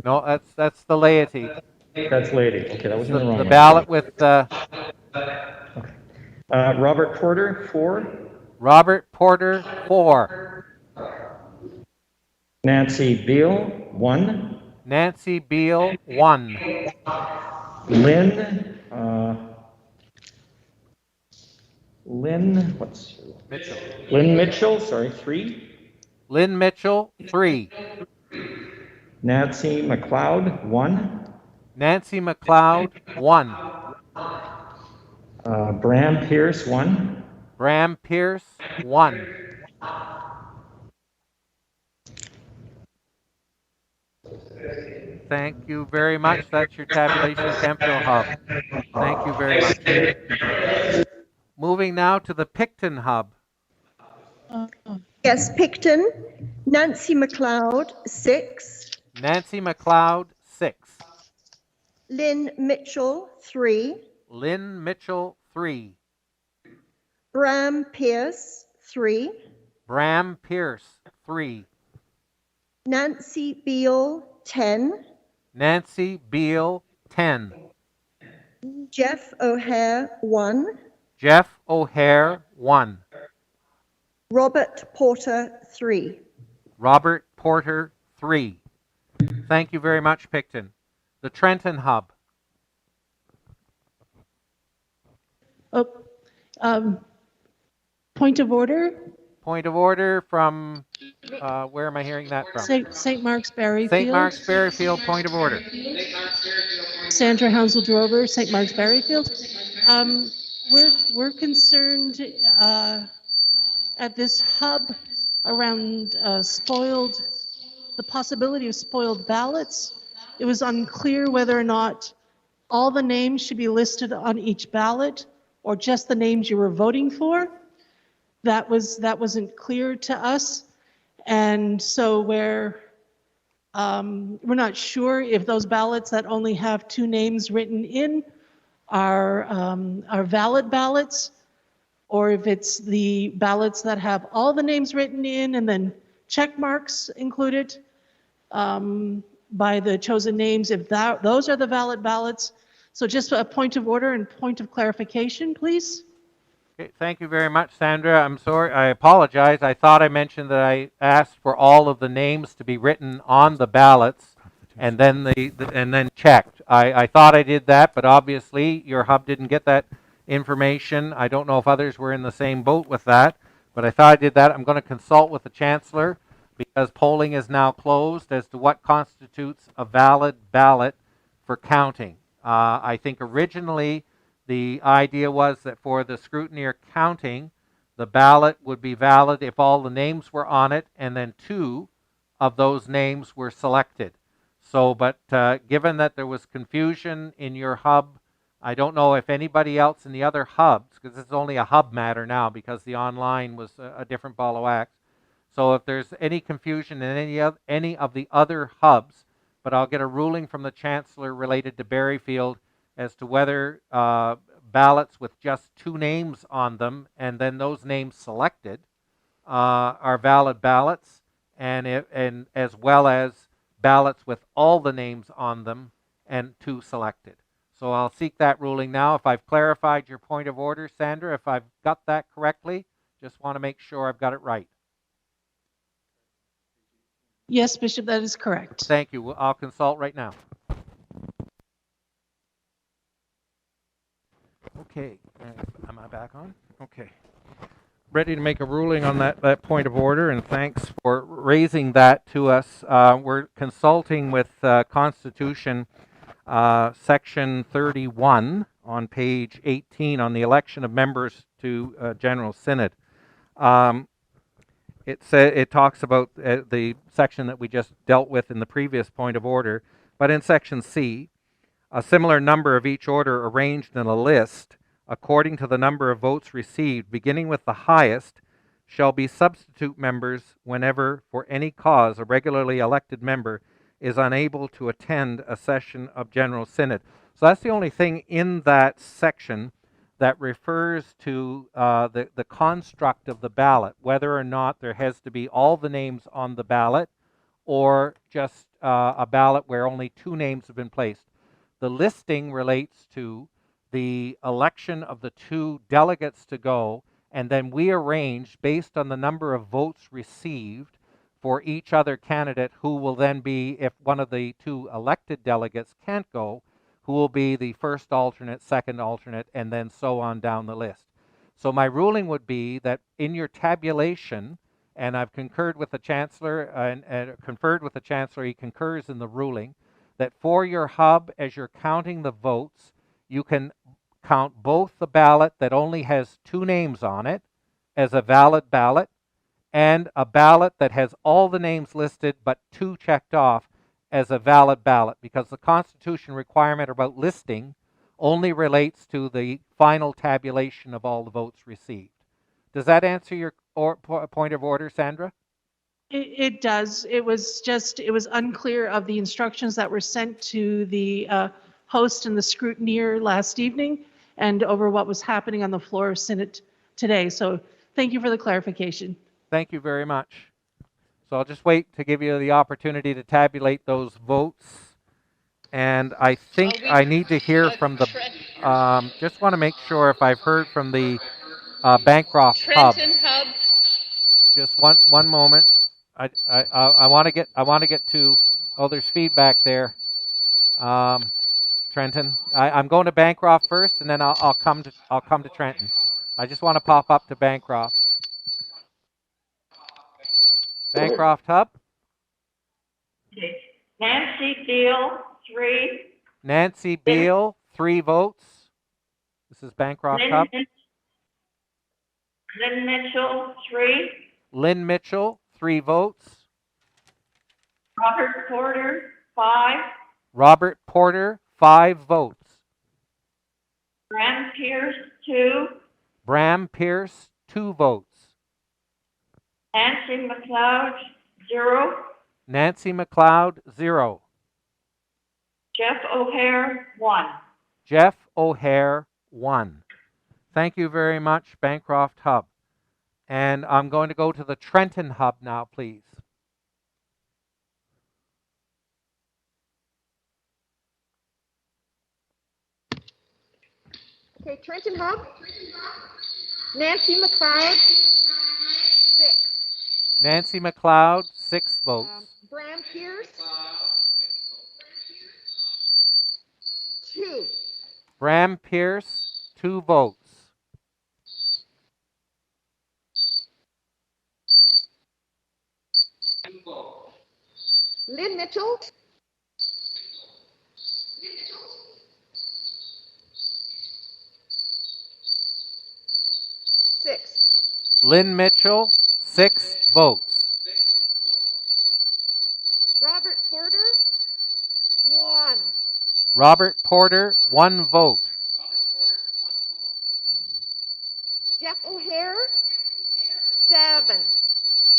No, that's the laity. That's laity. Okay, that was in the wrong The one. ballot with Robert Porter, 4. Robert Porter, 4. Nancy Beal, 1. Nancy Beal, 1. Lynn, Mitchell. Lynn Mitchell, sorry, 3. Lynn Mitchell, 3. Nancy McLeod, 1. Nancy McLeod, 1. Bram Pierce, 1. Bram Pierce, 1. Thank you very much. That's your tabulation, Kempville Hub. Thank you very much. Moving now to the Picton Hub. Yes, Picton, Nancy McLeod, 6. Nancy McLeod, 6. Lynn Mitchell, 3. Lynn Mitchell, 3. Bram Pierce, 3. Bram Pierce, 3. Nancy Beal, 10. Nancy Beal, 10. Jeff O'Hare, 1. Jeff O'Hare, 1. Robert Porter, 3. Robert Porter, 3. Thank you very much, Picton. The Trenton Hub. Point of order. Point of order from, where am I hearing that from? St. Mark's Berryfield. St. Mark's Berryfield, point of order. Sandra Hounsel Drover, St. Mark's Berryfield. We're concerned at this hub around the possibility of spoiled ballots. It was unclear whether or not all the names should be listed on each ballot or just the names you were voting for. That wasn't clear to us, and so we're not sure if those ballots that only have 2 names written in are valid ballots, or if it's the ballots that have all the names written in and then check marks included by the chosen names, if those are the valid ballots. So just a point of order and point of clarification, please. Okay, thank you very much, Sandra. I'm sorry, I apologize. I thought I mentioned that I asked for all of the names to be written on the ballots and then and then checked. I thought I did that, but obviously your hub didn't get that information. I don't know if others were in the same boat with that, but I thought I did that. I'm going to consult with the Chancellor because polling is now closed as to what constitutes a valid ballot for counting. I think originally the idea was that for the scrutiny or counting, the ballot would be valid if all the names were on it and then 2 of those names were selected. So, but given that there was confusion in your hub, I don't know if anybody else in the other hubs, because this is only a hub matter now because the online was a different ball of wax. So if there's any confusion in any of the other hubs, but I'll get a ruling from the Chancellor related to Berryfield as to whether ballots with just 2 names on them and then those names selected are valid ballots, and as well as ballots with all the names on them and 2 selected. So I'll seek that ruling now. If I've clarified your point of order, Sandra, if I've got that correctly, just want to make sure I've got it right. Yes, Bishop, that is correct. Thank you. I'll consult right now. Okay, am I back on? Okay. ready to make a ruling on that point of order, and thanks for raising that to us. We're consulting with Constitution Section 31 on page 18 on the election of members to General Synod. It talks about the section that we just dealt with in the previous point of order, but in Section C, a similar number of each order arranged in a list according to the number of votes received, beginning with the highest, shall be substitute members whenever, for any cause, a regularly elected member is unable to attend a session of General Synod. So that's the only thing in that section that refers to the construct of the ballot, whether or not there has to be all the names on the ballot or just a ballot where only 2 names have been placed. The listing relates to the election of the 2 delegates to go, and then we arrange, based on the number of votes received for each other candidate, who will then be, if one of the 2 elected delegates can't go, who will be the first alternate, second alternate, and then so on down the list. So my ruling would be that in your tabulation, and I've concurred with the Chancellor and conferred with the Chancellor, he concurs in the ruling, that for your hub, as you're counting the votes, you can count both the ballot that only has 2 names on it as a valid ballot, and a ballot that has all the names listed but 2 checked off as a valid ballot, because the Constitution requirement about listing only relates to the final tabulation of all the votes received. Does that answer your point of order, Sandra? It does. It was unclear of the instructions that were sent to the host and the scrutineer last evening and over what was happening on the floor of Synod today. So thank you for the clarification. Thank you very much. So I'll just wait to give you the opportunity to tabulate those votes. And I think I need to hear from the, just want to make sure if I've heard from the Bancroft Hub. Just one moment. I want to get to, oh, there's feedback there. Trenton, I'm going to Bancroft first, and then I'll come to Trenton. I just want to pop up to Bancroft. Bancroft Hub. Okay. Nancy Beal, 3. Nancy Beal, 3 votes. This is Bancroft Hub. Lynn Mitchell, 3. Lynn Mitchell, 3 votes. Robert Porter, 5. Robert Porter, 5 votes. Bram Pierce, 2. Bram Pierce, 2 votes. Nancy McLeod, 0. Nancy McLeod, 0. Jeff O'Hare, 1. Jeff O'Hare, 1. Thank you very much, Bancroft Hub. And I'm going to go to the Trenton Hub now, please. Okay, Trenton Hub. Nancy McLeod, 6. Nancy McLeod, 6 votes. Bram Pierce, 2. Bram Pierce, 2 votes. Lynn Mitchell, 6. Lynn Mitchell, 6 votes. Robert Porter, 1. Robert Porter, 1 vote. Jeff O'Hare, 7.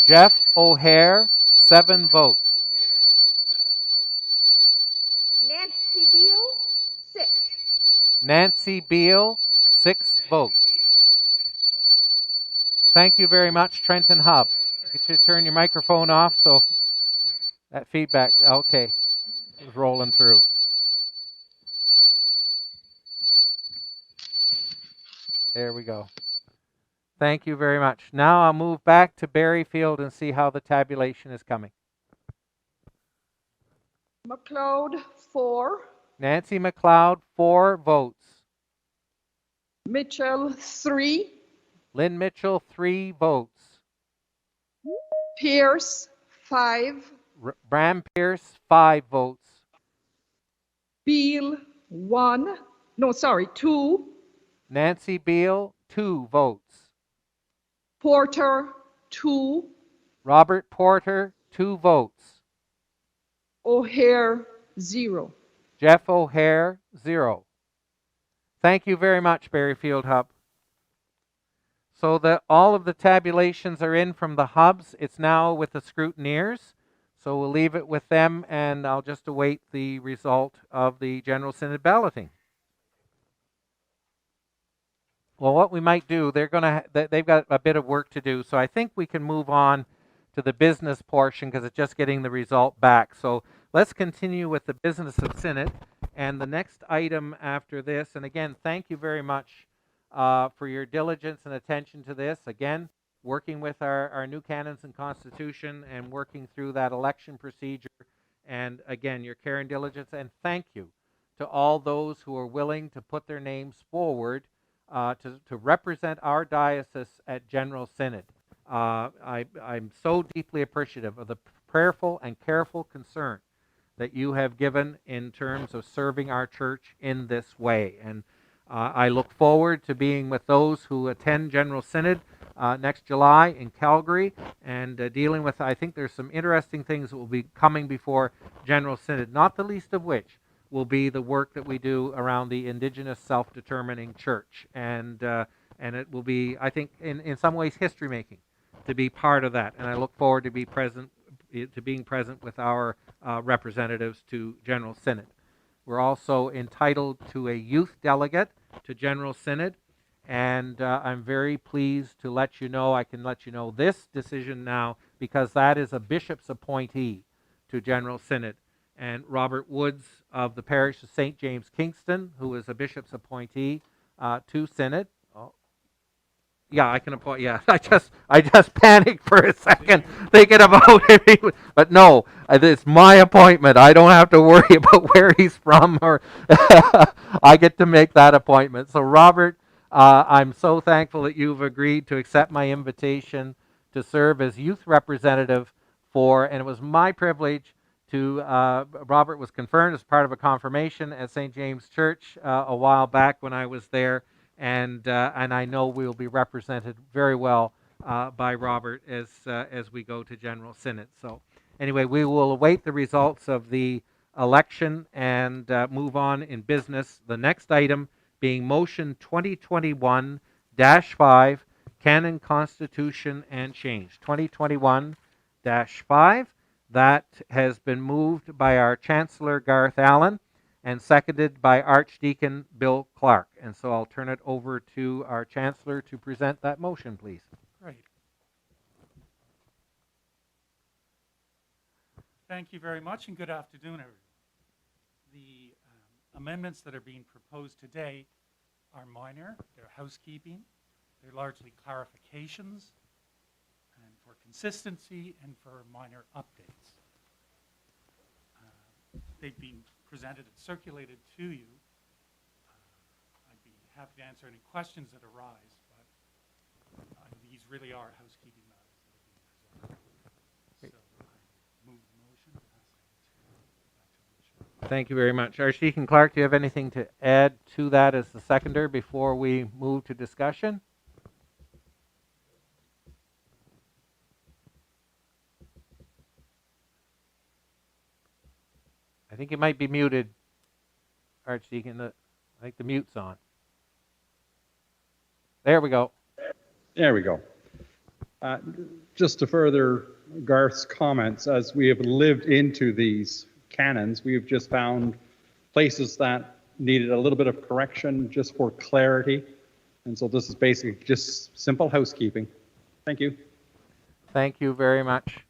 Jeff O'Hare, 7 votes. Nancy Beal, 6. Nancy Beal, 6 votes. Thank you very much, Trenton Hub. Get you to turn your microphone off so that feedback, okay, is rolling through. There we go. Thank you very much. Now I'll move back to Berryfield and see how the tabulation is coming. McLeod, 4. Nancy McLeod, 4 votes. Mitchell, 3. Lynn Mitchell, 3 votes. Pierce, 5. Bram Pierce, 5 votes. Beal, 1. No, sorry, 2. Nancy Beal, 2 votes. Porter, 2. Robert Porter, 2 votes. O'Hare, 0. Jeff O'Hare, 0. Thank you very much, Berryfield Hub. So that all of the tabulations are in from the hubs. It's now with the scrutineers. So we'll leave it with them, and I'll just await the result of the General Synod balloting. Well, what we might do, they've got a bit of work to do. So I think we can move on to the business portion because it's just getting the result back. So let's continue with the business of Synod. And the next item after this, and again, thank you very much for your diligence and attention to this. Again, working with our new canons and constitution and working through that election procedure. And again, your care and diligence. And thank you to all those who are willing to put their names forward to represent our diocese at General Synod. I'm so deeply appreciative of the prayerful and careful concern that you have given in terms of serving our church in this way. And I look forward to being with those who attend General Synod next July in Calgary and dealing with, I think there's some interesting things that will be coming before General Synod, not the least of which will be the work that we do around the Indigenous self-determining church. And it will be, I think, in some ways history making to be part of that. And I look forward to being present with our representatives to General Synod. We're also entitled to a youth delegate to General Synod, and I'm very pleased to let you know, I can let you know this decision now, because that is a bishop's appointee to General Synod. And Robert Woods of the parish of St. James Kingston, who is a bishop's appointee to Synod. Yeah, I can appoint. Yeah, I just panicked for a second thinking about it. But no, it's my appointment. I don't have to worry about where he's from, or I get to make that appointment. So Robert, I'm so thankful that you've agreed to accept my invitation to serve as youth representative and it was my privilege to, Robert was confirmed as part of a confirmation at St. James Church a while back when I was there. And I know we'll be represented very well by Robert as we go to General Synod. So anyway, we will await the results of the election and move on in business. The next item being motion 2021-5, Canon, Constitution, and Change. 2021-5, that has been moved by our Chancellor Garth Allen and seconded by Archdeacon Bill Clark. And so I'll turn it over to our Chancellor to present that motion, please. Great. Thank you very much, and good afternoon, everyone. The amendments that are being proposed today are minor, they're housekeeping, they're largely clarifications, and for consistency and for minor updates. They've been presented and circulated to you. I'd be happy to answer any questions that arise, but these really are housekeeping matters that are being presented. So I move the motion. Thank you very much. Archdeacon Clark, do you have anything to add to that as the seconder before we move to discussion? I think it might be muted, Archdeacon. I think the mute's on. There we go. There we go. Just to further Garth's comments, as we have lived into these canons, we've just found places that needed a little bit of correction just for clarity. And so this is basically just simple housekeeping. Thank you. Thank you very much.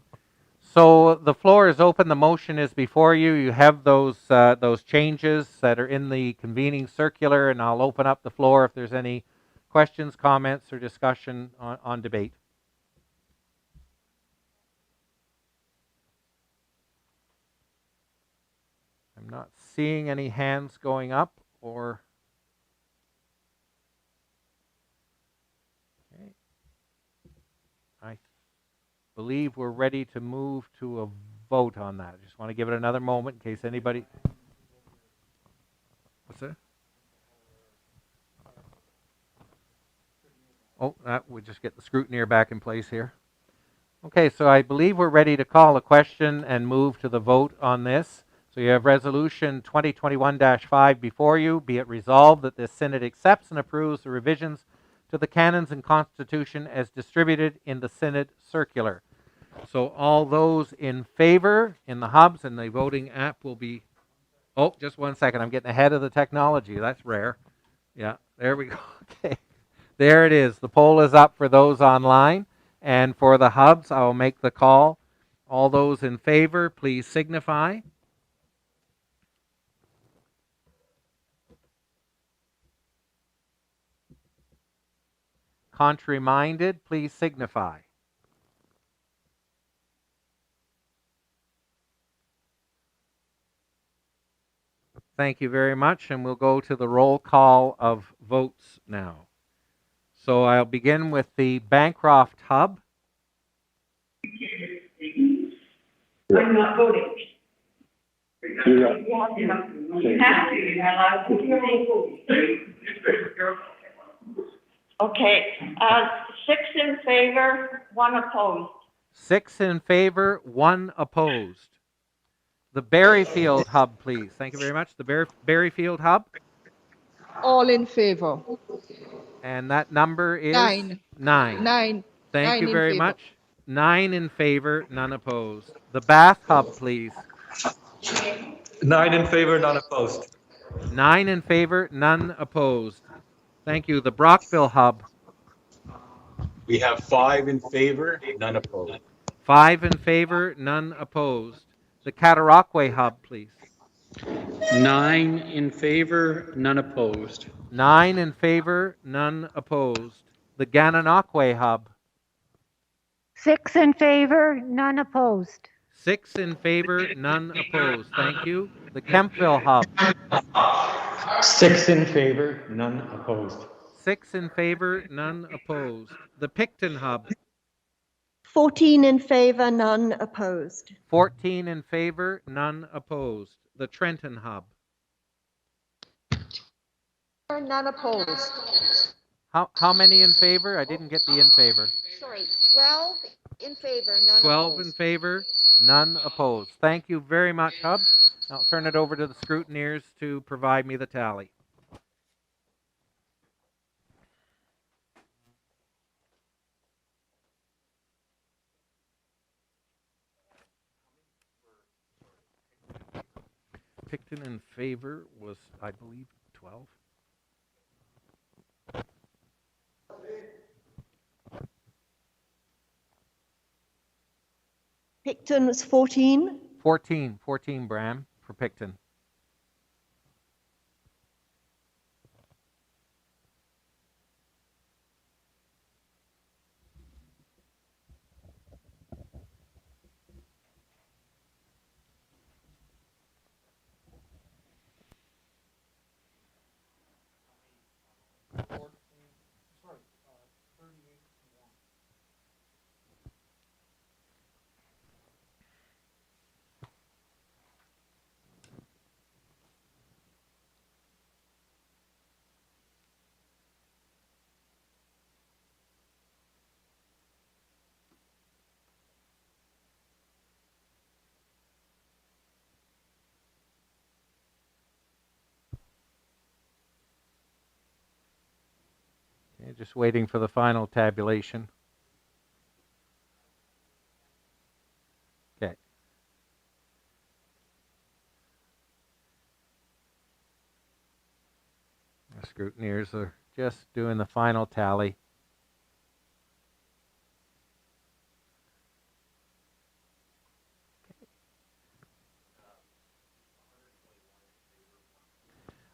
So the floor is open. The motion is before you. You have those changes that are in the convening circular, and I'll open up the floor if there's any questions, comments, or discussion on debate. I'm not seeing any hands going up or... Okay. believe we're ready to move to a vote on that. Just want to give it another moment in case anybody... What's that? Oh, we'll just get the scrutineer back in place here. Okay, so I believe we're ready to call a question and move to the vote on this. So you have Resolution 2021-5 before you. Be it resolved that this Synod accepts and approves the revisions to the canons and constitution as distributed in the Synod circular. So all those in favor in the hubs, and the voting app will be... Oh, just one second. I'm getting ahead of the technology. That's rare. Yeah, there we go. Okay. There it is. The poll is up for those online. And for the hubs, I will make the call. All those in favor, please signify. Contrary-minded, please signify. Thank you very much, and we'll go to the roll call of votes now. So I'll begin with the Bancroft Hub. I'm not voting. Okay, 6 in favor, 1 opposed. 6 in favor, 1 opposed. The Berryfield Hub, please. Thank you very much. The Berryfield Hub. All in favor. And that number is 9. 9. 9. Thank 9 you in very favor. much. 9 in favor, none opposed. The Bath Hub, please. 9 in favor, none opposed. 9 in favor, none opposed. Thank you. The Brockville Hub. We have 5 in favor, none opposed. 5 in favor, none opposed. The Cataraqui Hub, please. 9 in favor, none opposed. 9 in favor, none opposed. The Gananoque Hub. 6 in favor, none opposed. 6 in favor, none opposed. Thank you. The Kempville Hub. 6 in favor, none opposed. 6 in favor, none opposed. The Picton Hub. 14 in favor, none opposed. 14 in favor, none opposed. The Trenton Hub. None opposed. How many in favor? I didn't get the in favor. Sorry, 12 in favor, none 12 opposed. in favor, none opposed. Thank you very much, Hubs. I'll turn it over to the scrutineers to provide me the tally. Picton in favor was, I believe, 12. Picton was 14. 14, Bram, for Picton. Okay, just waiting for the final tabulation. Okay. The scrutineers are just doing the final tally.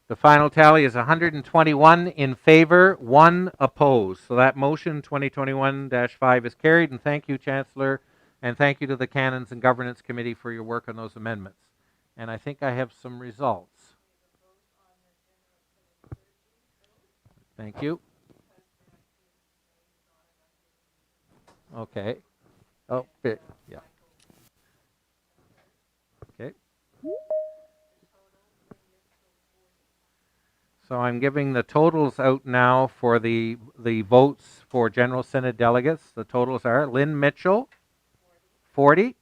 The final tally is 121 in favor, 1 opposed. So that motion 2021-5 is carried. And thank you, Chancellor, and thank you to the Canons and Governance Committee for your work on those amendments. And I think I have some results. Thank you. Okay. Oh, yeah. Okay. So I'm giving the totals out now for the votes for General Synod delegates. The totals are Lynn Mitchell, 40.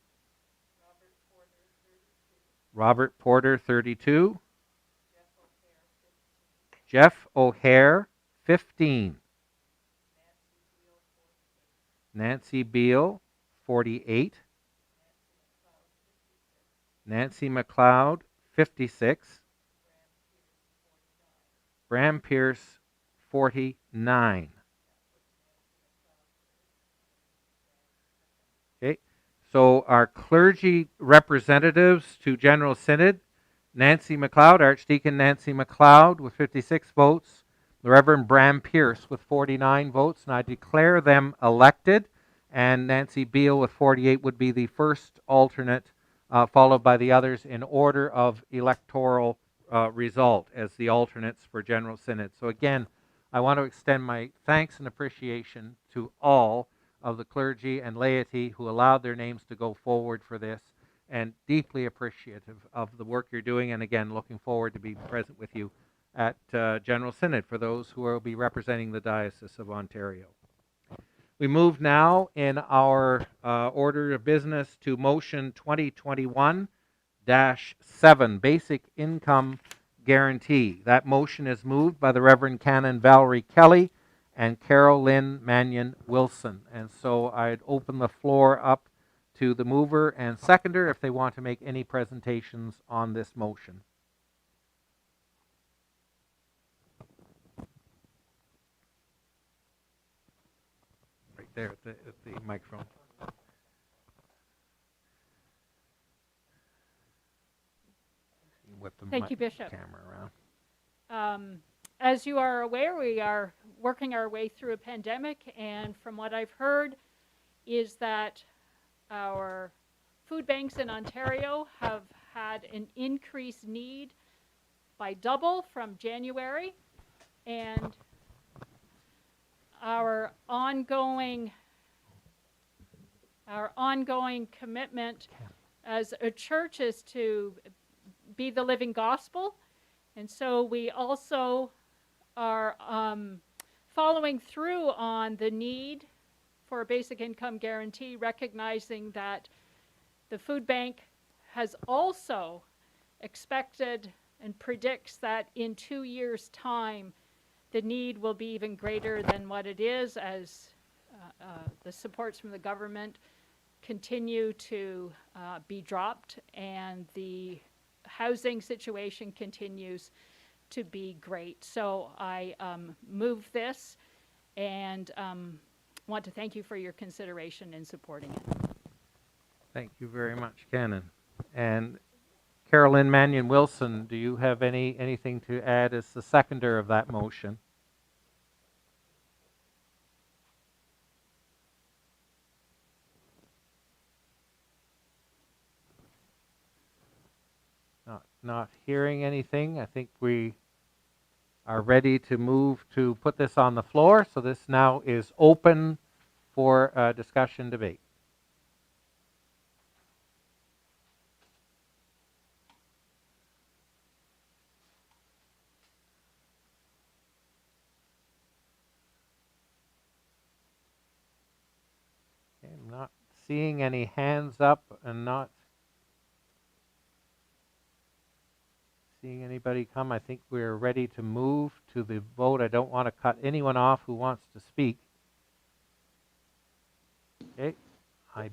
Robert Porter, 32. Jeff O'Hare, 15. Nancy Beal, 48. Nancy McLeod, 56. Bram Pierce, 49. Okay, so our clergy representatives to General Synod, Nancy McLeod, Archdeacon Nancy McLeod with 56 votes, the Reverend Bram Pierce with 49 votes, and I declare them elected, and Nancy Beal with 48 would be the first alternate, followed by the others in order of electoral result as the alternates for General Synod. So again, I want to extend my thanks and appreciation to all of the clergy and laity who allowed their names to go forward for this, and deeply appreciative of the work you're doing, and again, looking forward to being present with you at General Synod for those who will be representing the Diocese of Ontario. We move now in our order of business to motion 2021-7, Basic Income Guarantee. That motion is moved by the Reverend Canon Valerie Kelly and Carol Lynn Mannion Wilson. And so I'd open the floor up to the mover and seconder if they want to make any presentations on this motion. Right there at the microphone. Whip the Thank you, Bishop. Camera around. As you are aware, we are working our way through a pandemic, and from what I've heard is that our food banks in Ontario have had an increased need by double from January, and our ongoing commitment as a church is to be the living gospel. And so we also are following through on the need for a basic income guarantee, recognizing that the food bank has also expected and predicts that in 2 years' time, the need will be even greater than what it is as the supports from the government continue to be dropped, and the housing situation continues to be great. So I move this and want to thank you for your consideration in supporting it. Thank you very much, Canon. And Carolyn Mannion Wilson, do you have anything to add as the seconder of that motion? Not hearing anything. I think we are ready to move to put this on the floor. So this now is open for discussion debate. Okay, I'm not seeing any hands up and not seeing anybody come. I think we're ready to move to the vote. I don't want to cut anyone off who wants to speak. Okay, I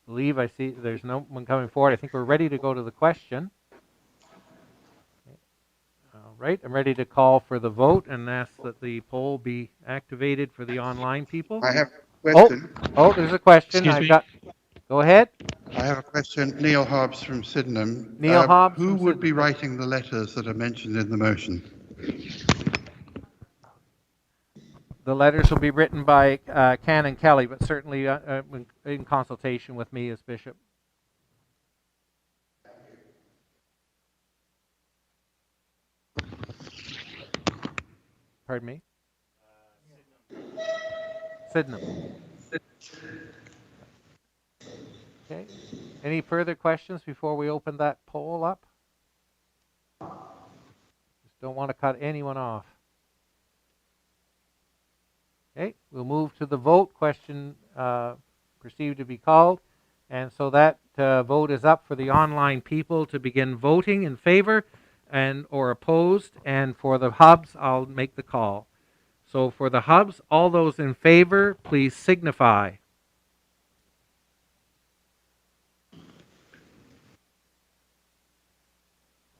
believe I see there's no one coming forward. I think we're ready to go to the question. Okay. All right, I'm ready to call for the vote and ask that the poll be activated for the online people. I have a question. Oh, there's a question. Go ahead. I have a question. Neil Hobbs from Sydenham. Neil Hobbs. Who would be writing the letters that are mentioned in the motion? The letters will be written by Canon Kelly, but certainly in consultation with me as Bishop. Pardon me? Sydenham. Okay. Any further questions before we open that poll up? Just don't want to cut anyone off. Okay, we'll move to the vote. Question perceived to be called. And so that vote is up for the online people to begin voting in favor and or opposed. And for the hubs, I'll make the call. So for the hubs, all those in favor, please signify.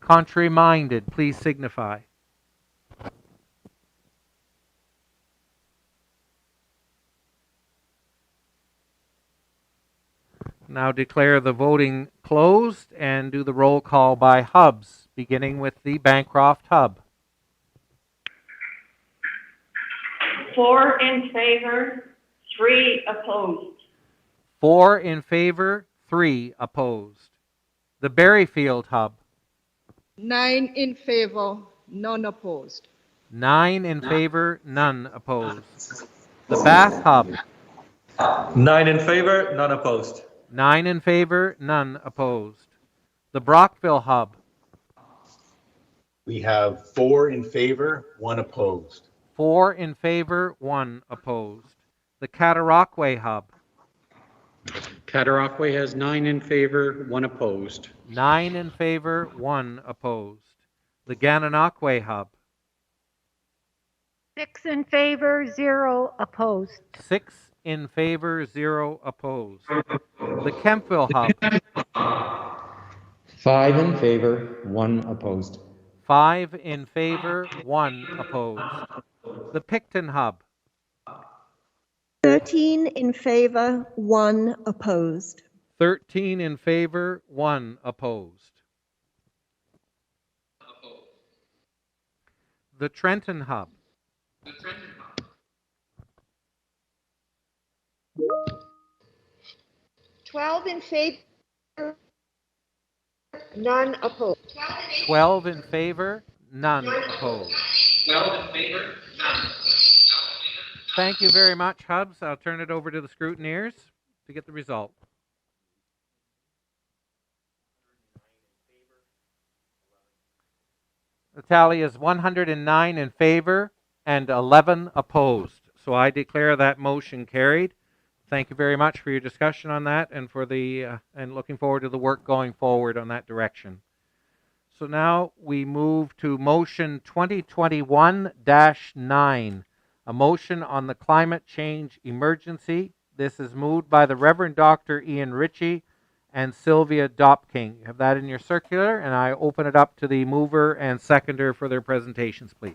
Contrary minded, please signify. Now declare the voting closed and do the roll call by hubs, beginning with the Bancroft hub. 4 in favor, 3 opposed. 4 in favor, 3 opposed. The Berryfield hub. 9 in favor, none opposed. 9 in favor, none opposed. The Bath hub. 9 in favor, none opposed. 9 in favor, none opposed. The Brockville hub. We have 4 in favor, 1 opposed. 4 in favor, 1 opposed. The Cataraqui hub. Cataraqui has 9 in favor, 1 opposed. 9 in favor, 1 opposed. The Gananoque hub. 6 in favor, 0 opposed. 6 in favor, 0 opposed. The Kempville hub. 5 in favor, 1 opposed. 5 in favor, 1 opposed. The Picton hub. 13 in favor, 1 opposed. 13 in favor, 1 opposed. The Trenton hub. 12 in favor, none opposed. 12 in favor, none opposed. 12 in favor, none. Thank you very much, hubs. I'll turn it over to the scrutineers to get the result. The tally is 109 in favor and 11 opposed. So I declare that motion carried. Thank you very much for your discussion on that and for the and looking forward to the work going forward on that direction. So now we move to motion 2021-9, a motion on the climate change emergency. This is moved by the Reverend Dr. Ian Ritchie and Sylvia Dopking. You have that in your circular, and I open it up to the mover and seconder for their presentations, please.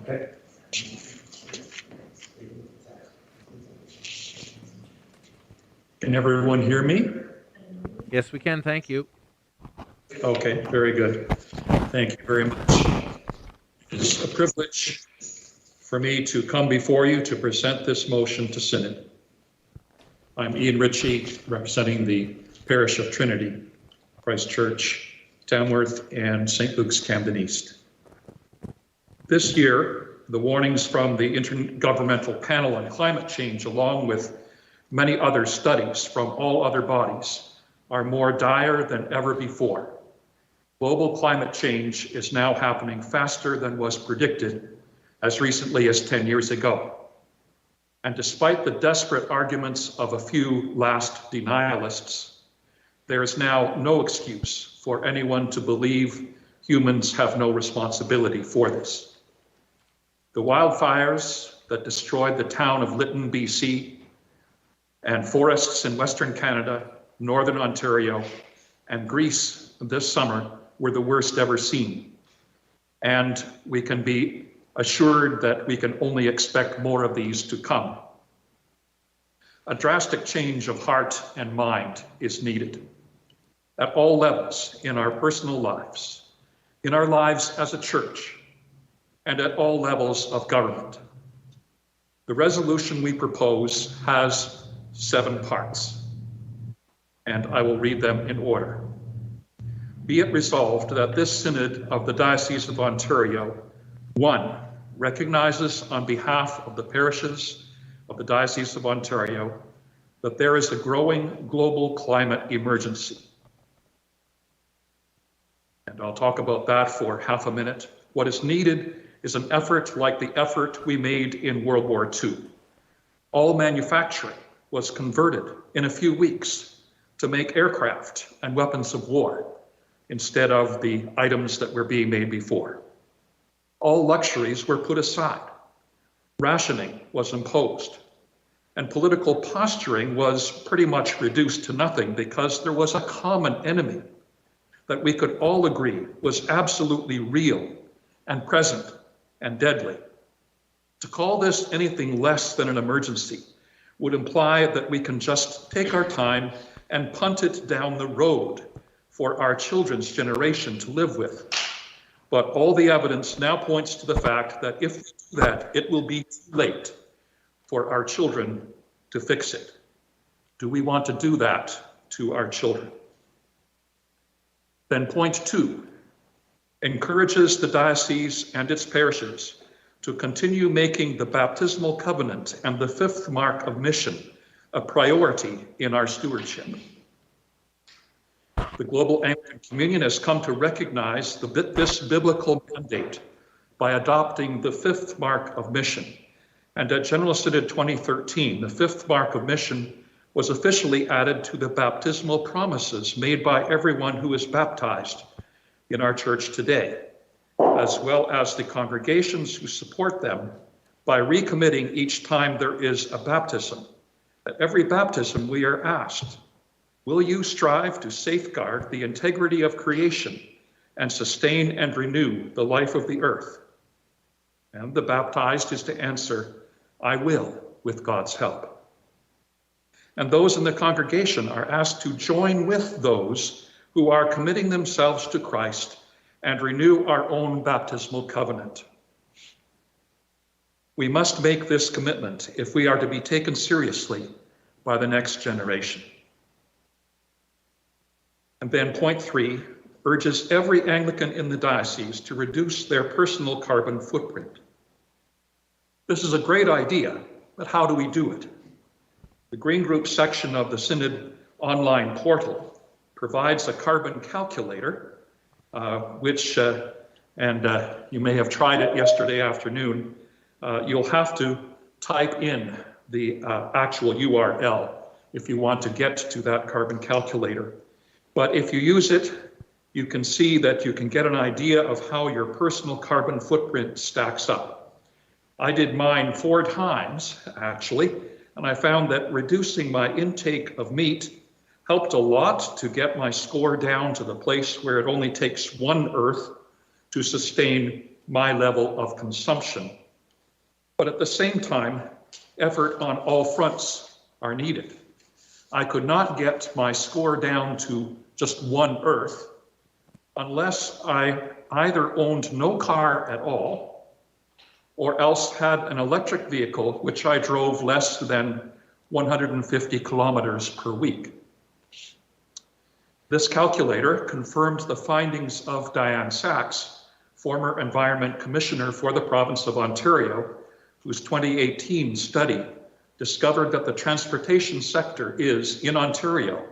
Okay. Can everyone hear me? Yes, we can. Thank you. Okay, very good. Thank you very much. It's a privilege for me to come before you to present this motion to Synod. I'm Ian Ritchie, representing the Parish of Trinity, Christ Church, Tamworth, and St. Luke's Camden East. This year, the warnings from the Intergovernmental Panel on Climate Change, along with many other studies from all other bodies, are more dire than ever before. Global climate change is now happening faster than was predicted as recently as 10 years ago. And despite the desperate arguments of a few last denialists, there is now no excuse for anyone to believe humans have no responsibility for this. The wildfires that destroyed the town of Lytton, BC, and forests in Western Canada, Northern Ontario, and Greece this summer were the worst ever seen. And we can be assured that we can only expect more of these to come. A drastic change of heart and mind is needed at all levels in our personal lives, in our lives as a church, and at all levels of government. The resolution we propose has 7 parts, and I will read them in order. Be it resolved that this Synod of the Diocese of Ontario, 1, recognizes on behalf of the parishes of the Diocese of Ontario that there is a growing global climate emergency. And I'll talk about that for half a minute. What is needed is an effort like the effort we made in World War II. All manufacturing was converted in a few weeks to make aircraft and weapons of war instead of the items that were being made before. All luxuries were put aside. Rationing was imposed. And political posturing was pretty much reduced to nothing because there was a common enemy that we could all agree was absolutely real and present and deadly. To call this anything less than an emergency would imply that we can just take our time and punt it down the road for our children's generation to live with. But all the evidence now points to the fact that if we do that, it will be too late for our children to fix it. Do we want to do that to our children? Then point 2 encourages the diocese and its parishes to continue making the baptismal covenant and the 5th mark of mission a priority in our stewardship. The Global Anglican Communion has come to recognize this biblical mandate by adopting the 5th mark of mission. And at General Synod 2013, the 5th mark of mission was officially added to the baptismal promises made by everyone who is baptized in our church today, as well as the congregations who support them by recommitting each time there is a baptism. At every baptism, we are asked, will you strive to safeguard the integrity of creation and sustain and renew the life of the earth? And the baptized is to answer, I will, with God's help. And those in the congregation are asked to join with those who are committing themselves to Christ and renew our own baptismal covenant. We must make this commitment if we are to be taken seriously by the next generation. And then point 3 urges every Anglican in the diocese to reduce their personal carbon footprint. This is a great idea, but how do we do it? The Green Group section of the Synod online portal provides a carbon calculator, which, you may have tried it yesterday afternoon, you'll have to type in the actual URL if you want to get to that carbon calculator. But if you use it, you can see that you can get an idea of how your personal carbon footprint stacks up. I did mine 4 times, actually, and I found that reducing my intake of meat helped a lot to get my score down to the place where it only takes 1 earth to sustain my level of consumption. But at the same time, effort on all fronts are needed. I could not get my score down to just 1 earth unless I either owned no car at all or else had an electric vehicle which I drove less than 150 kilometers per week. This calculator confirmed the findings of Diane Sachs, former Environment Commissioner for the province of Ontario, whose 2018 study discovered that the transportation sector is, in Ontario,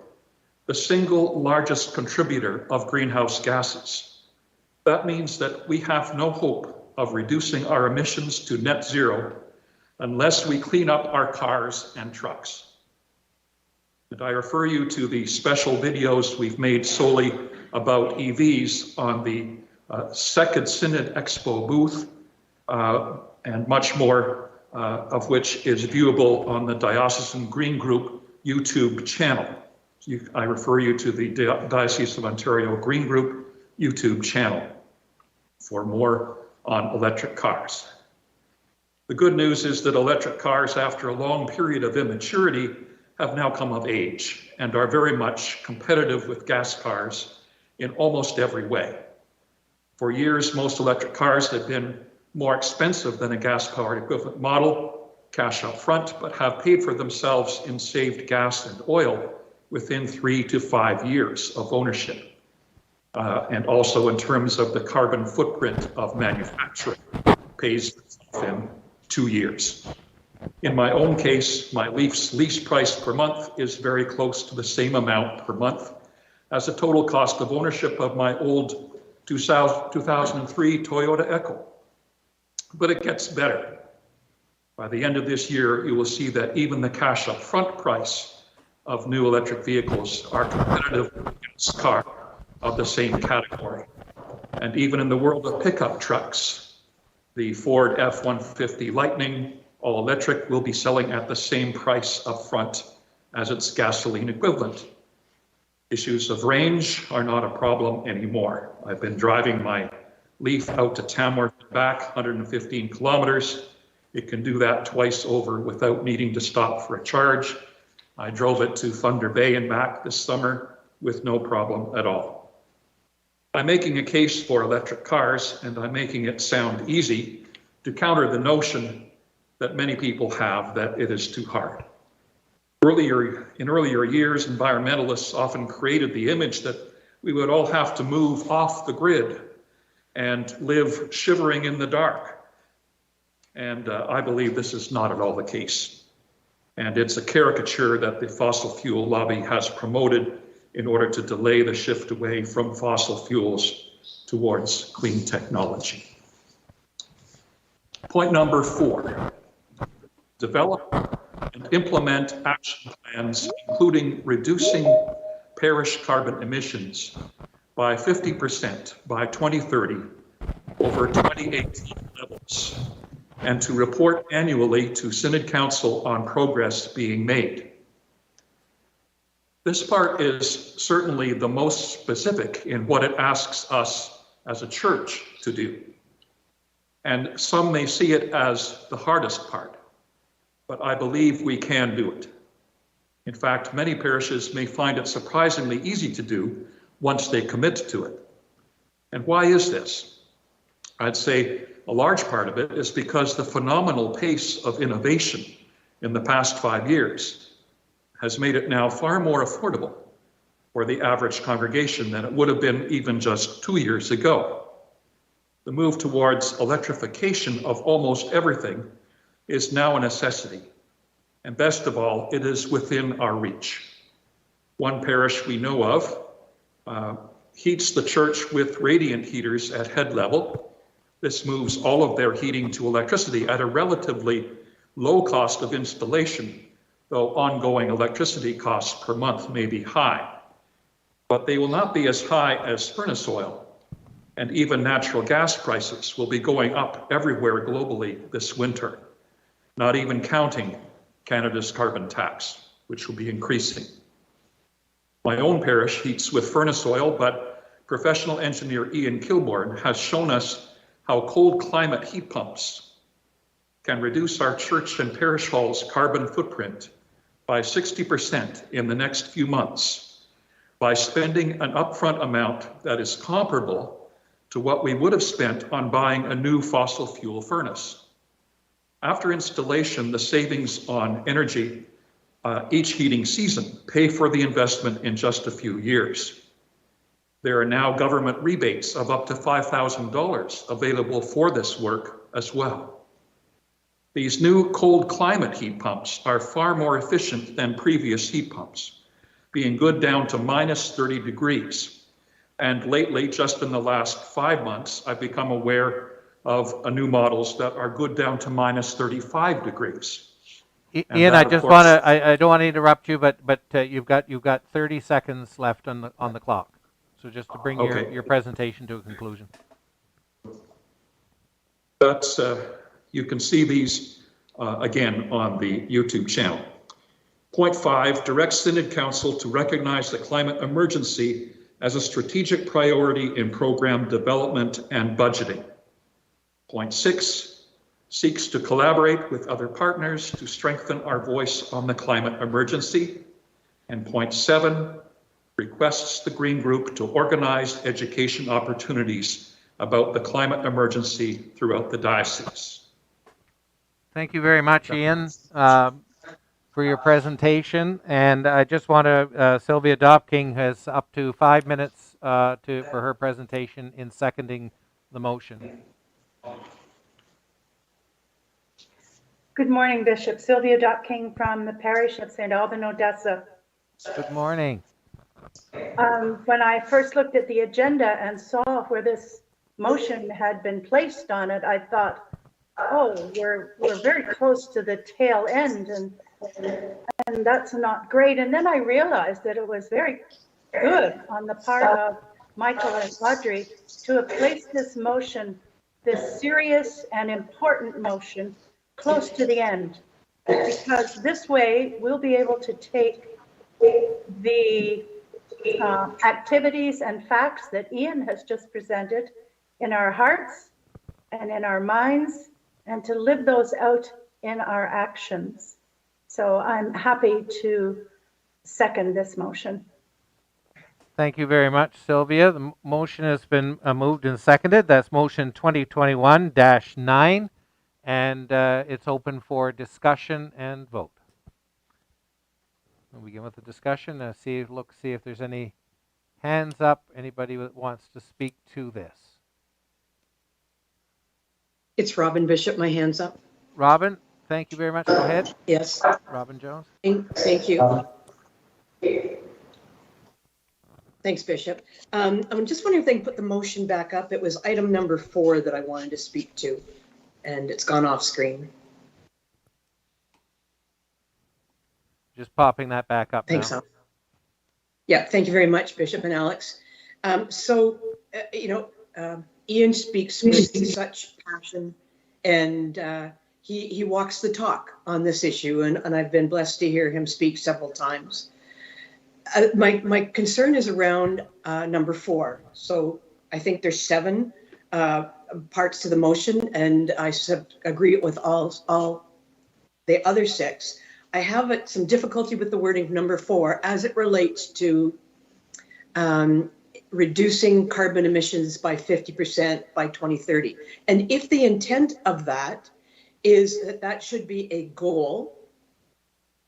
the single largest contributor of greenhouse gases. That means that we have no hope of reducing our emissions to net zero unless we clean up our cars and trucks. And I refer you to the special videos we've made solely about EVs on the Second Synod Expo booth, and much more of which is viewable on the Diocesan Green Group YouTube channel. I refer you to the Diocese of Ontario Green Group YouTube channel for more on electric cars. The good news is that electric cars, after a long period of immaturity, have now come of age and are very much competitive with gas cars in almost every way. For years, most electric cars have been more expensive than a gas-powered equivalent model, cash up front, but have paid for themselves in saved gas and oil within 3 to 5 years of ownership. And also in terms of the carbon footprint of manufacturing, pays in 2 years. In my own case, my lease price per month is very close to the same amount per month as the total cost of ownership of my old 2003 Toyota Echo. But it gets better. By the end of this year, you will see that even the cash upfront price of new electric vehicles are competitive against cars of the same category. And even in the world of pickup trucks, the Ford F-150 Lightning all-electric will be selling at the same price up front as its gasoline equivalent. Issues of range are not a problem anymore. I've been driving my Leaf out to Tamworth and back, 115 kilometers. It can do that twice over without needing to stop for a charge. I drove it to Thunder Bay and back this summer with no problem at all. I'm making a case for electric cars, and I'm making it sound easy to counter the notion that many people have that it is too hard. In earlier years, environmentalists often created the image that we would all have to move off the grid and live shivering in the dark. And I believe this is not at all the case. And it's a caricature that the fossil fuel lobby has promoted in order to delay the shift away from fossil fuels towards clean technology. Point number 4, develop and implement action plans, including reducing parish carbon emissions by 50% by 2030 over 2018 levels, and to report annually to Synod Council on progress being made. This part is certainly the most specific in what it asks us as a church to do. And some may see it as the hardest part, but I believe we can do it. In fact, many parishes may find it surprisingly easy to do once they commit to it. And why is this? I'd say a large part of it is because the phenomenal pace of innovation in the past 5 years has made it now far more affordable for the average congregation than it would have been even just 2 years ago. The move towards electrification of almost everything is now a necessity. And best of all, it is within our reach. One parish we know of heats the church with radiant heaters at head level. This moves all of their heating to electricity at a relatively low cost of installation, though ongoing electricity costs per month may be high. But they will not be as high as furnace oil, and even natural gas prices will be going up everywhere globally this winter, not even counting Canada's carbon tax, which will be increasing. My own parish heats with furnace oil, but professional engineer Ian Kilbourne has shown us how cold climate heat pumps can reduce our church and parish halls' carbon footprint by 60% in the next few months by spending an upfront amount that is comparable to what we would have spent on buying a new fossil fuel furnace. After installation, the savings on energy each heating season pay for the investment in just a few years. There are now government rebates of up to $5,000 available for this work as well. These new cold climate heat pumps are far more efficient than previous heat pumps, being good down to minus 30 degrees. And lately, just in the last 5 months, I've become aware of new models that are good down to minus 35 degrees. Ian, I just want to, I don't want to interrupt you, but you've got 30 seconds left on the clock. So just to bring your presentation to a conclusion. That's, you can see these again on the YouTube channel. Point 5, direct Synod Council to recognize the climate emergency as a strategic priority in program development and budgeting. Point 6, seeks to collaborate with other partners to strengthen our voice on the climate emergency. And point 7, requests the Green Group to organize education opportunities about the climate emergency throughout the diocese. Thank you very much, Ian, for your presentation. And I just want to, Sylvia Dobking has up to 5 minutes for her presentation in seconding the motion. Good morning, Bishop. Sylvia King from the parish of St. Alban, Odessa. Good morning. When I first looked at the agenda and saw where this motion had been placed on it, I thought, oh, we're very close to the tail end, and that's not great. And then I realized that it was very good on the part of Michael and Audrey to have placed this motion, this serious and important motion, close to the end, because this way we'll be able to take the activities and facts that Ian has just presented in our hearts and in our minds, and to live those out in our actions. So I'm happy to second this motion. Thank you very much, Sylvia. The motion has been moved and seconded. That's motion 2021-9, and it's open for discussion and vote. We'll begin with the discussion. See if there's any hands up. Anybody that wants to speak to this? It's Robin Bishop. My hand's up. Robin, thank you very much. Go ahead. Yes. Robin Jones. Thank you. Thanks, Bishop. I'm just wondering if they can put the motion back up. It was item number 4 that I wanted to speak to, and it's gone off screen. Just popping that back up. Thanks. Now. Yeah, thank you very much, Bishop and Alex. Ian speaks with such passion, and he walks the talk on this issue, and I've been blessed to hear him speak several times. My concern is around number 4. So I think there's 7 parts to the motion, and I agree with all the other 6. I have some difficulty with the wording of number 4 as it relates to reducing carbon emissions by 50% by 2030. And if the intent of that is that should be a goal,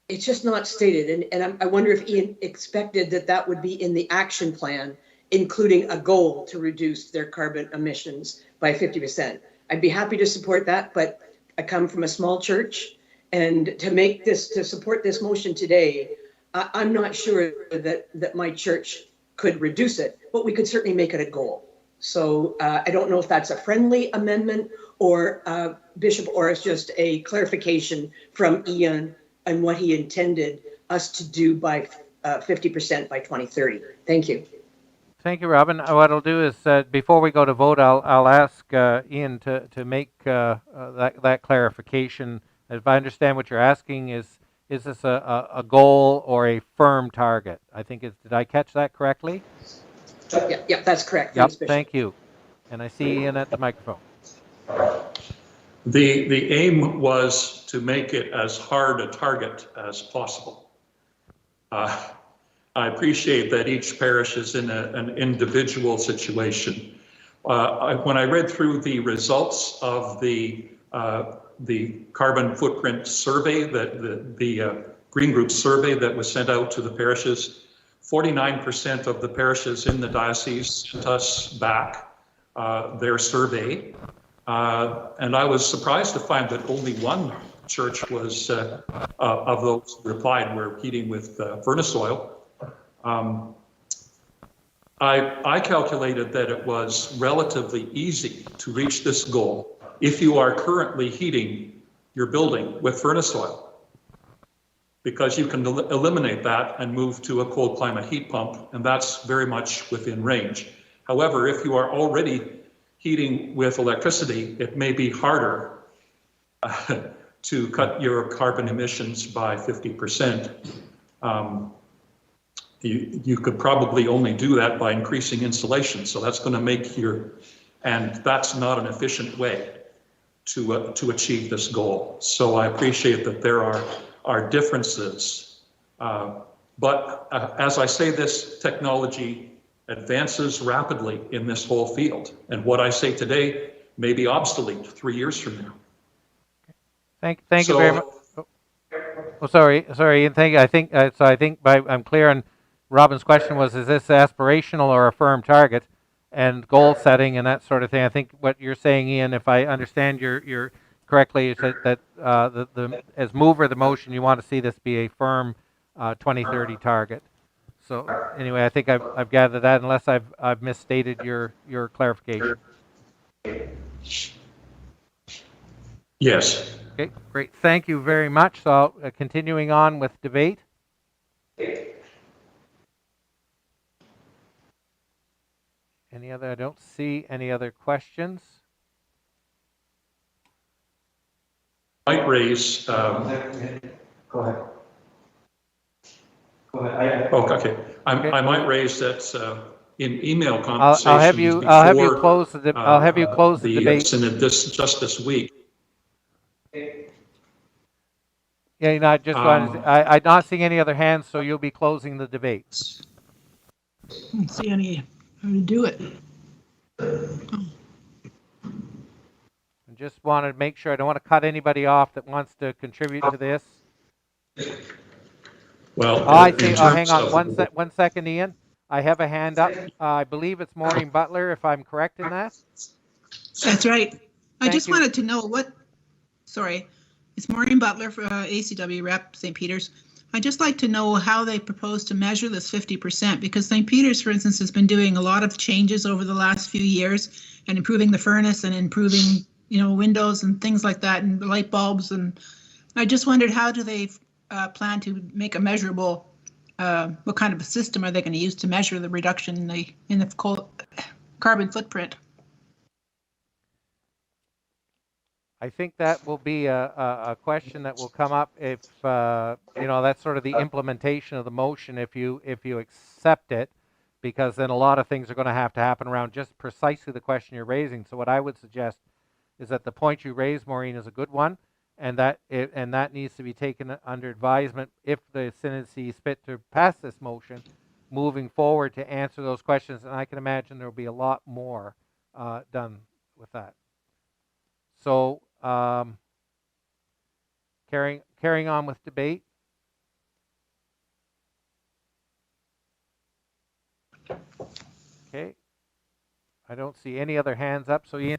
it's just not stated. And I wonder if Ian expected that would be in the action plan, including a goal to reduce their carbon emissions by 50%. I'd be happy to support that, but I come from a small church, and to support this motion today, I'm not sure that my church could reduce it, but we could certainly make it a goal. So I don't know if that's a friendly amendment or Bishop, or it's just a clarification from Ian and what he intended us to do by 50% by 2030. Thank you. Thank you, Robin. What I'll do is, before we go to vote, I'll ask Ian to make that clarification. If I understand what you're asking, is this a goal or a firm target? I think did I catch that correctly? Yeah, that's correct. Yep, Thanks, Bishop. thank you. And I see Ian at the microphone. The aim was to make it as hard a target as possible. I appreciate that each parish is in an individual situation. When I read through the results of the carbon footprint survey, the Green Group survey that was sent out to the parishes, 49% of the parishes in the diocese sent us back their survey. And I was surprised to find that only one church was, of those who replied, were heating with furnace oil. I calculated that it was relatively easy to reach this goal if you are currently heating your building with furnace oil, because you can eliminate that and move to a cold climate heat pump, and that's very much within range. However, if you are already heating with electricity, it may be harder to cut your carbon emissions by 50%. You could probably only do that by increasing insulation, so that's going to make and that's not an efficient way to achieve this goal. So I appreciate that there are differences, but as I say, this technology advances rapidly in this whole field, and what I say today may be obsolete 3 years from now. Thank you very much. Oh, sorry, Ian. Thank you. I think I'm clear on Robin's question was: is this aspirational or a firm target, and goal setting and that sort of thing? I think what you're saying, Ian, if I understand your correctly, you said that as mover of the motion, you want to see this be a firm 2030 target. So anyway, I think I've gathered that, unless I've misstated your clarification. Yes. Okay, great. Thank you very much. So continuing on with debate. Any other? I don't see any other questions. Might raise. Go ahead. Go ahead. Okay. I might raise that in email conversations I'll have you close the debate. Synod just this week. Yeah, you know, I just wanted to, I'm not seeing any other hands, so you'll be closing the debate. I don't see any how to do it. I just wanted to make sure I don't want to cut anybody off that wants to contribute to this. Well, I see. Hang on 1 second, Ian. I have a hand up. I believe it's Maureen Butler, if I'm correct in that. That's right. I just you. wanted to know sorry, it's Maureen Butler for ACW Rep. St. Peter's. I'd just like to know how they propose to measure this 50%, because St. Peter's, for instance, has been doing a lot of changes over the last few years and improving the furnace and improving, windows and things like that, and light bulbs. And I just wondered, how do they plan to make a measurable, what kind of a system are they going to use to measure the reduction in the carbon footprint? I think that will be a question that will come up if that's sort of the implementation of the motion if you accept it, because then a lot of things are going to have to happen around just precisely the question you're raising. So what I would suggest is that the point you raised, Maureen, is a good one, and that needs to be taken under advisement if the Synod sees fit to pass this motion moving forward to answer those questions. And I can imagine there will be a lot more done with that. So carrying on with debate. Okay. I don't see any other hands up. So Ian,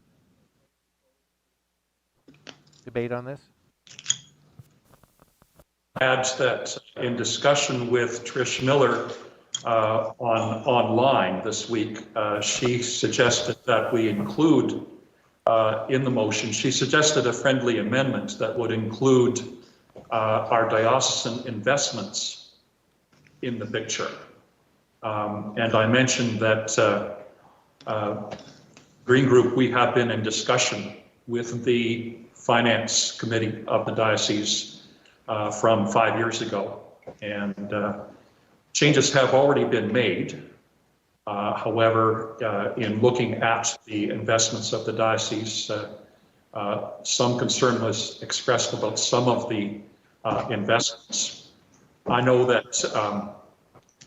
debate on this. Adds that in discussion with Trish Miller online this week, she suggested that we include in the motion, she suggested a friendly amendment that would include our diocesan investments in the picture. And I mentioned that Green Group, we have been in discussion with the Finance Committee of the Diocese from 5 years ago. And changes have already been made. However, in looking at the investments of the diocese, some concern was expressed about some of the investments. I know that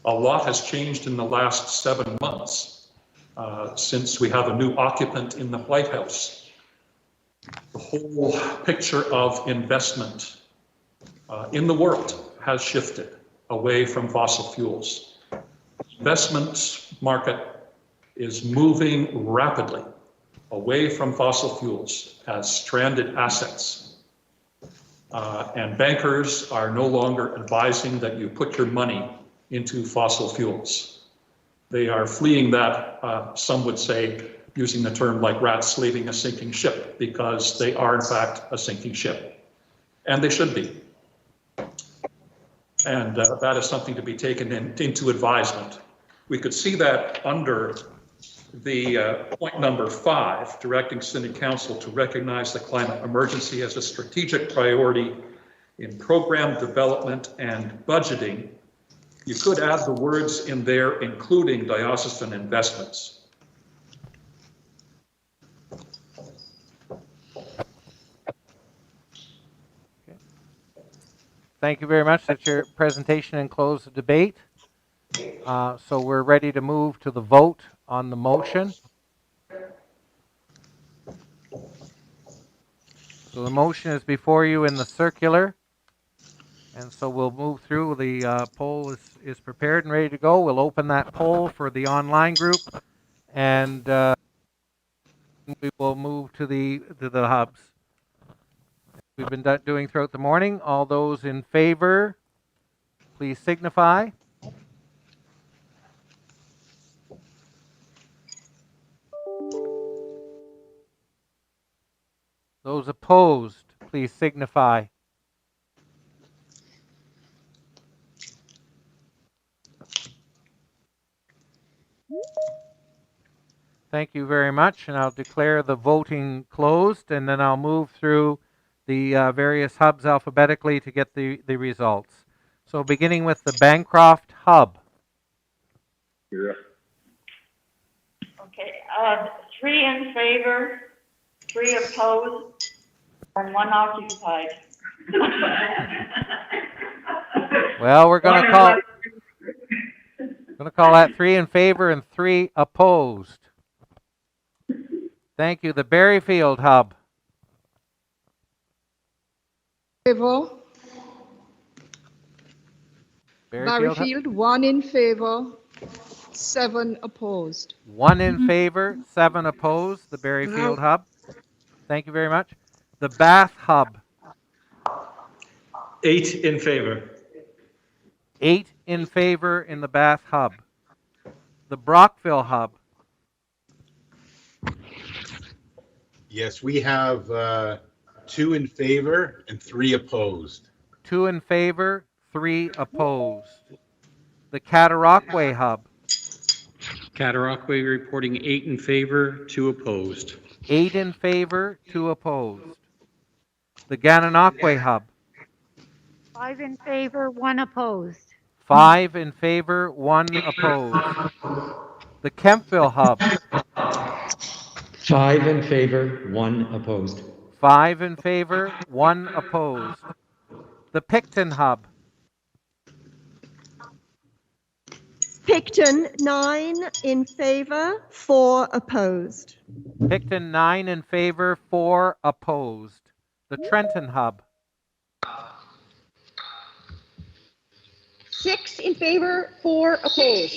a lot has changed in the last 7 months since we have a new occupant in the White House. The whole picture of investment in the world has shifted away from fossil fuels. Investment market is moving rapidly away from fossil fuels as stranded assets. And bankers are no longer advising that you put your money into fossil fuels. They are fleeing that, some would say, using the term like rats leaving a sinking ship, because they are in fact a sinking ship. And they should be. And that is something to be taken into advisement. We could see that under the point number 5, directing Synod Council to recognize the climate emergency as a strategic priority in program development and budgeting. You could add the words in there, including diocesan investments. Okay. Thank you very much. That's your presentation and close the debate. So we're ready to move to the vote on the motion. So the motion is before you in the circular. And so we'll move through. The poll is prepared and ready to go. We'll open that poll for the online group. And we will move to the hubs. we've been doing throughout the morning. All those in favor, please signify. Those opposed, please signify. Thank you very much, and I'll declare the voting closed, and then I'll move through the various hubs alphabetically to get the results. So beginning with the Bancroft hub. Okay, 3 in favor, 3 opposed, and 1 occupied. Well, we're going to call that 3 in favor and 3 opposed. Thank you. The Berryfield hub. Favor. Berryfield, 1 in favor, 7 opposed. 1 in favor, 7 opposed. The Berryfield hub. Thank you very much. The Bath hub. 8 in favor. 8 in favor in the Bath hub. The Brockville hub. Yes, we have 2 in favor and 3 opposed. 2 in favor, 3 opposed. The Cataraqui hub. Cataraqui reporting 8 in favor, 2 opposed. 8 in favor, 2 opposed. The Gananoque hub. 5 in favor, 1 opposed. 5 in favor, 1 opposed. The Kempville hub. 5 in favor, 1 opposed. 5 in favor, 1 opposed. The Picton hub. Picton, 9 in favor, 4 opposed. Picton, 9 in favor, 4 opposed. The Trenton hub. 6 in favor, 4 opposed.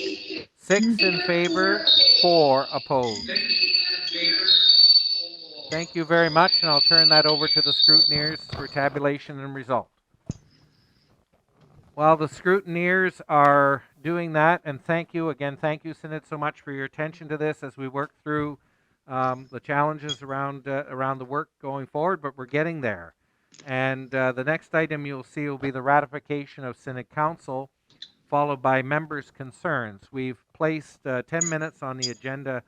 6 in favor, 4 opposed. Thank you very much, and I'll turn that over to the scrutineers for tabulation and result. While the scrutineers are doing that, and thank you, Synod, so much for your attention to this as we work through the challenges around the work going forward, but we're getting there. And the next item you'll see will be the ratification of Synod Council, followed by members' concerns. We've placed 10 minutes on the agenda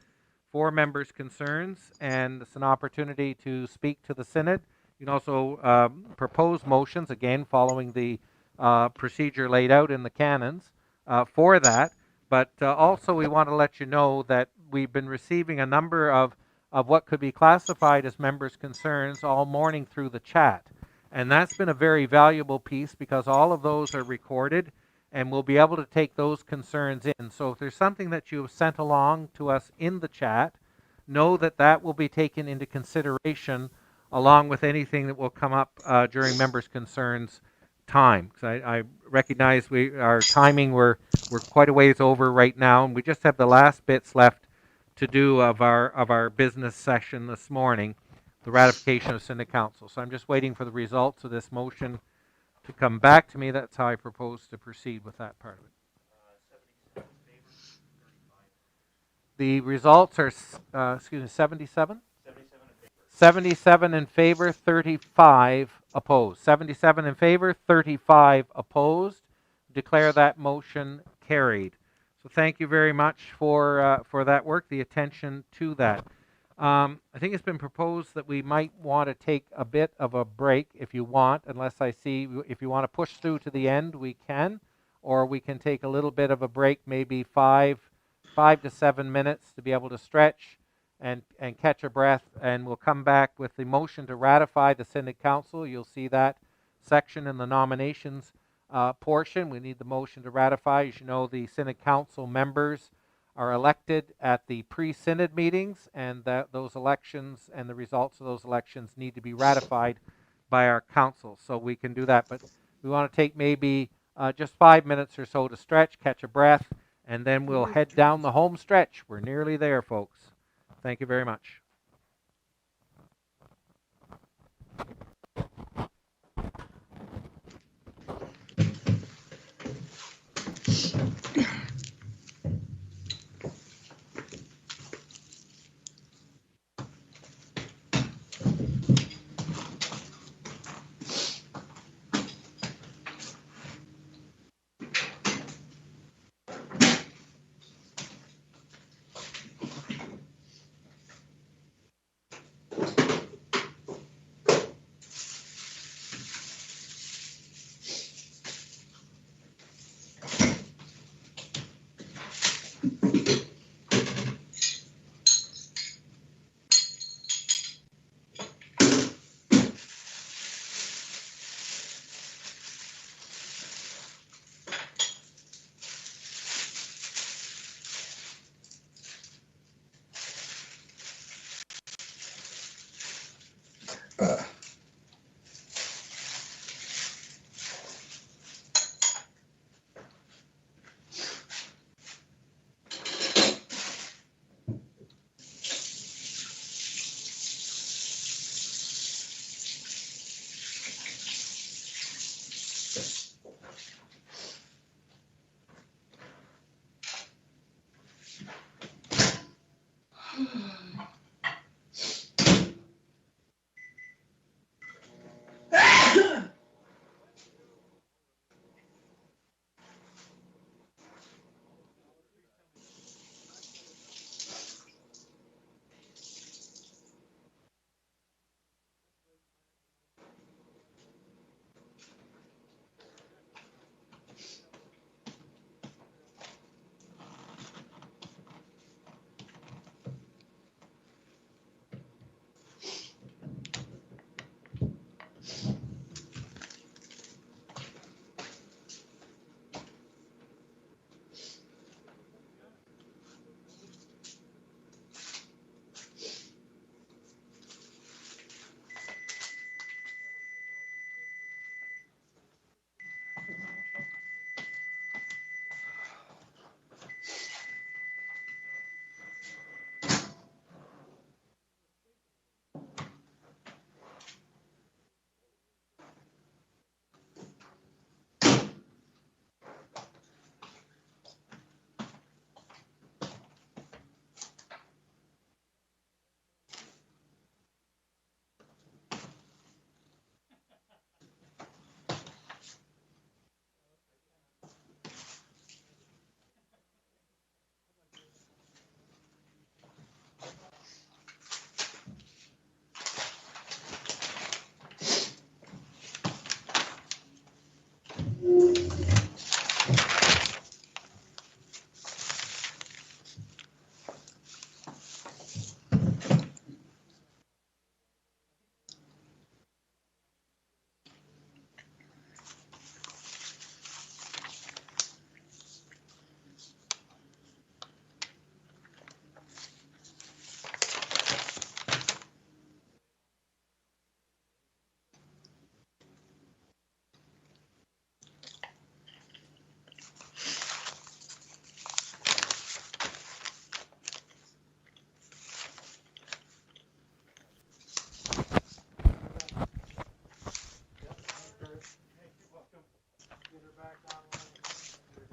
for members' concerns, and it's an opportunity to speak to the Synod. You can also propose motions, again, following the procedure laid out in the canons for that. But also we want to let you know that we've been receiving a number of what could be classified as members' concerns all morning through the chat. And that's been a very valuable piece because all of those are recorded and we'll be able to take those concerns in. So if there's something that you have sent along to us in the chat, know that that will be taken into consideration along with anything that will come up during members' concerns time. Because I recognize our timing, we're quite a ways over right now, and we just have the last bits left to do of our business session this morning, the ratification of Synod Council. So I'm just waiting for the results of this motion to come back to me. That's how I propose to proceed with that part of it. The results are, 77? 77 in favor, 35 opposed. 77 in favor, 35 opposed. Declare that motion carried. So thank you very much for that work, the attention to that. I think it's been proposed that we might want to take a bit of a break if you want, unless I see, if you want to push through to the end, we can, or we can take a little bit of a break, maybe 5 to 7 minutes to be able to stretch and catch a breath, and we'll come back with the motion to ratify the Synod Council. You'll see that section in the nominations portion. We need the motion to ratify. As you know, the Synod Council members are elected at the pre-synod meetings, and that those elections and the results of those elections need to be ratified by our council. So we can do that, but we want to take maybe just 5 minutes or so to stretch, catch a breath, and then we'll head down the home stretch. We're nearly there, folks. Thank you very much.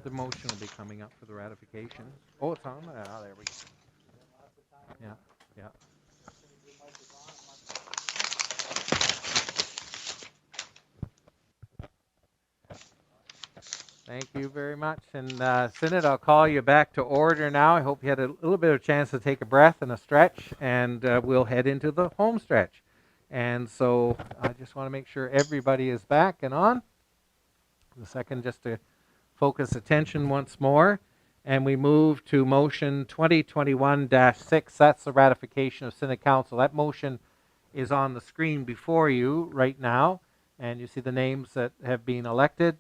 The motion will be coming up for the ratification. Oh, it's on there. Oh, there we go. Yeah, yeah. Thank you very much. And Synod, I'll call you back to order now. I hope you had a little bit of a chance to take a breath and a stretch, and we'll head into the home stretch. And so I just want to make sure everybody is back and on. The second, just to focus attention once more. And we move to motion 2021-6. That's the ratification of Synod Council. That motion is on the screen before you right now. And you see the names that have been elected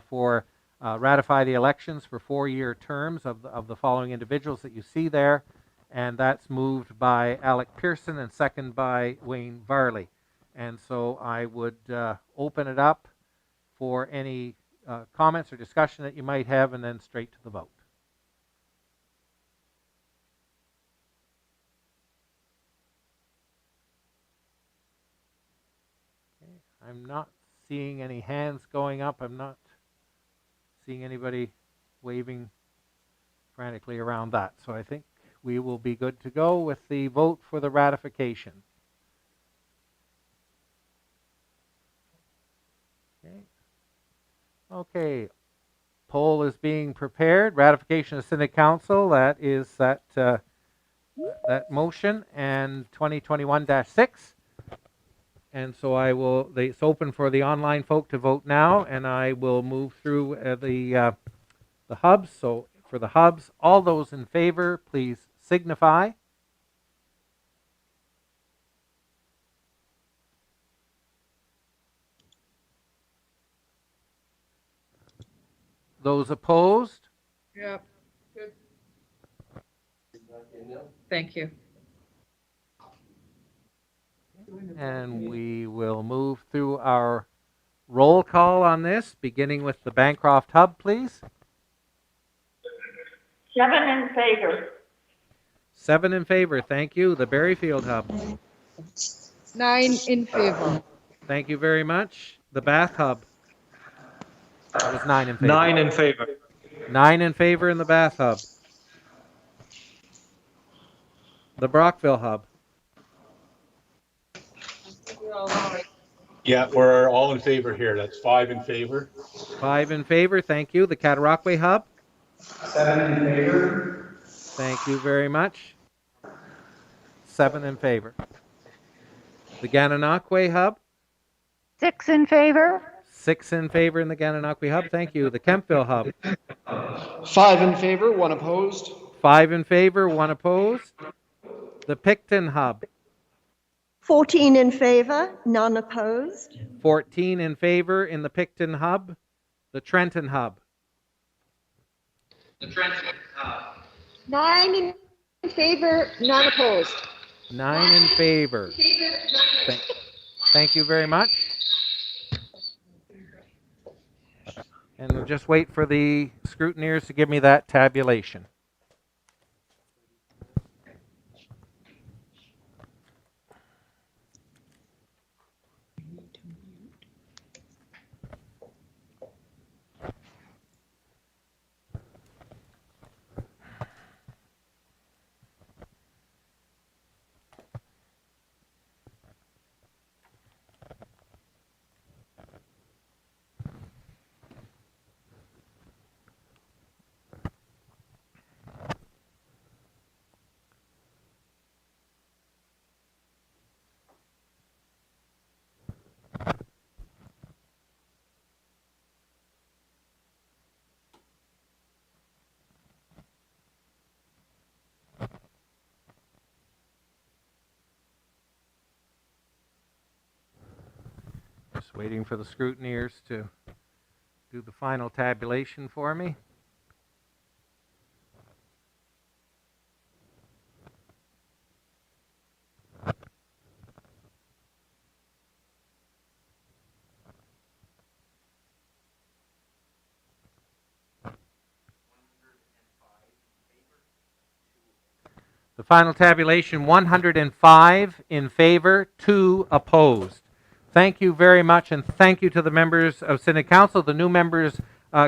for ratify the elections for 4-year terms of the following individuals that you see there. And that's moved by Alec Pearson and second by Wayne Varley. And so I would open it up for any comments or discussion that you might have, and then straight to the vote. Okay. I'm not seeing any hands going up. I'm not seeing anybody waving frantically around that. So I think we will be good to go with the vote for the ratification. Okay. Okay. Poll is being prepared. Ratification of Synod Council. That is that motion, and 2021-6. And so I will. It's open for the online folk to vote now, and I will move through the hubs. So for the hubs, all those in favor, please signify. Those opposed? Yep. Thank you. And we will move through our roll call on this, beginning with the Bancroft Hub, please. 7 in favor. 7 in favor, thank you. The Berryfield Hub. 9 in favor. Thank you very much. The Bath Hub. That was 9 in favor. 9 in favor. 9 in favor in the Bath Hub. The Brockville Hub. Yeah, we're all in favor here. That's 5 in favor. 5 in favor, thank you. The Cataraqui Hub. 7 in favor. Thank you very much. 7 in favor. The Gananoque Hub. 6 in favor. 6 in favor in the Gananoque Hub. Thank you. The Kempville Hub. 5 in favor, 1 opposed. 5 in favor, 1 opposed. The Picton Hub. 14 in favor, none opposed. 14 in favor in the Picton Hub. The Trenton Hub. 9 in favor, none opposed. 9 in favor. Thank you very much. And we'll just wait for the scrutineers to give me that tabulation. Just waiting for the scrutineers to do the final tabulation for me. The final tabulation, 105 in favor, 2 opposed. Thank you very much, and thank you to the members of Synod Council. The new members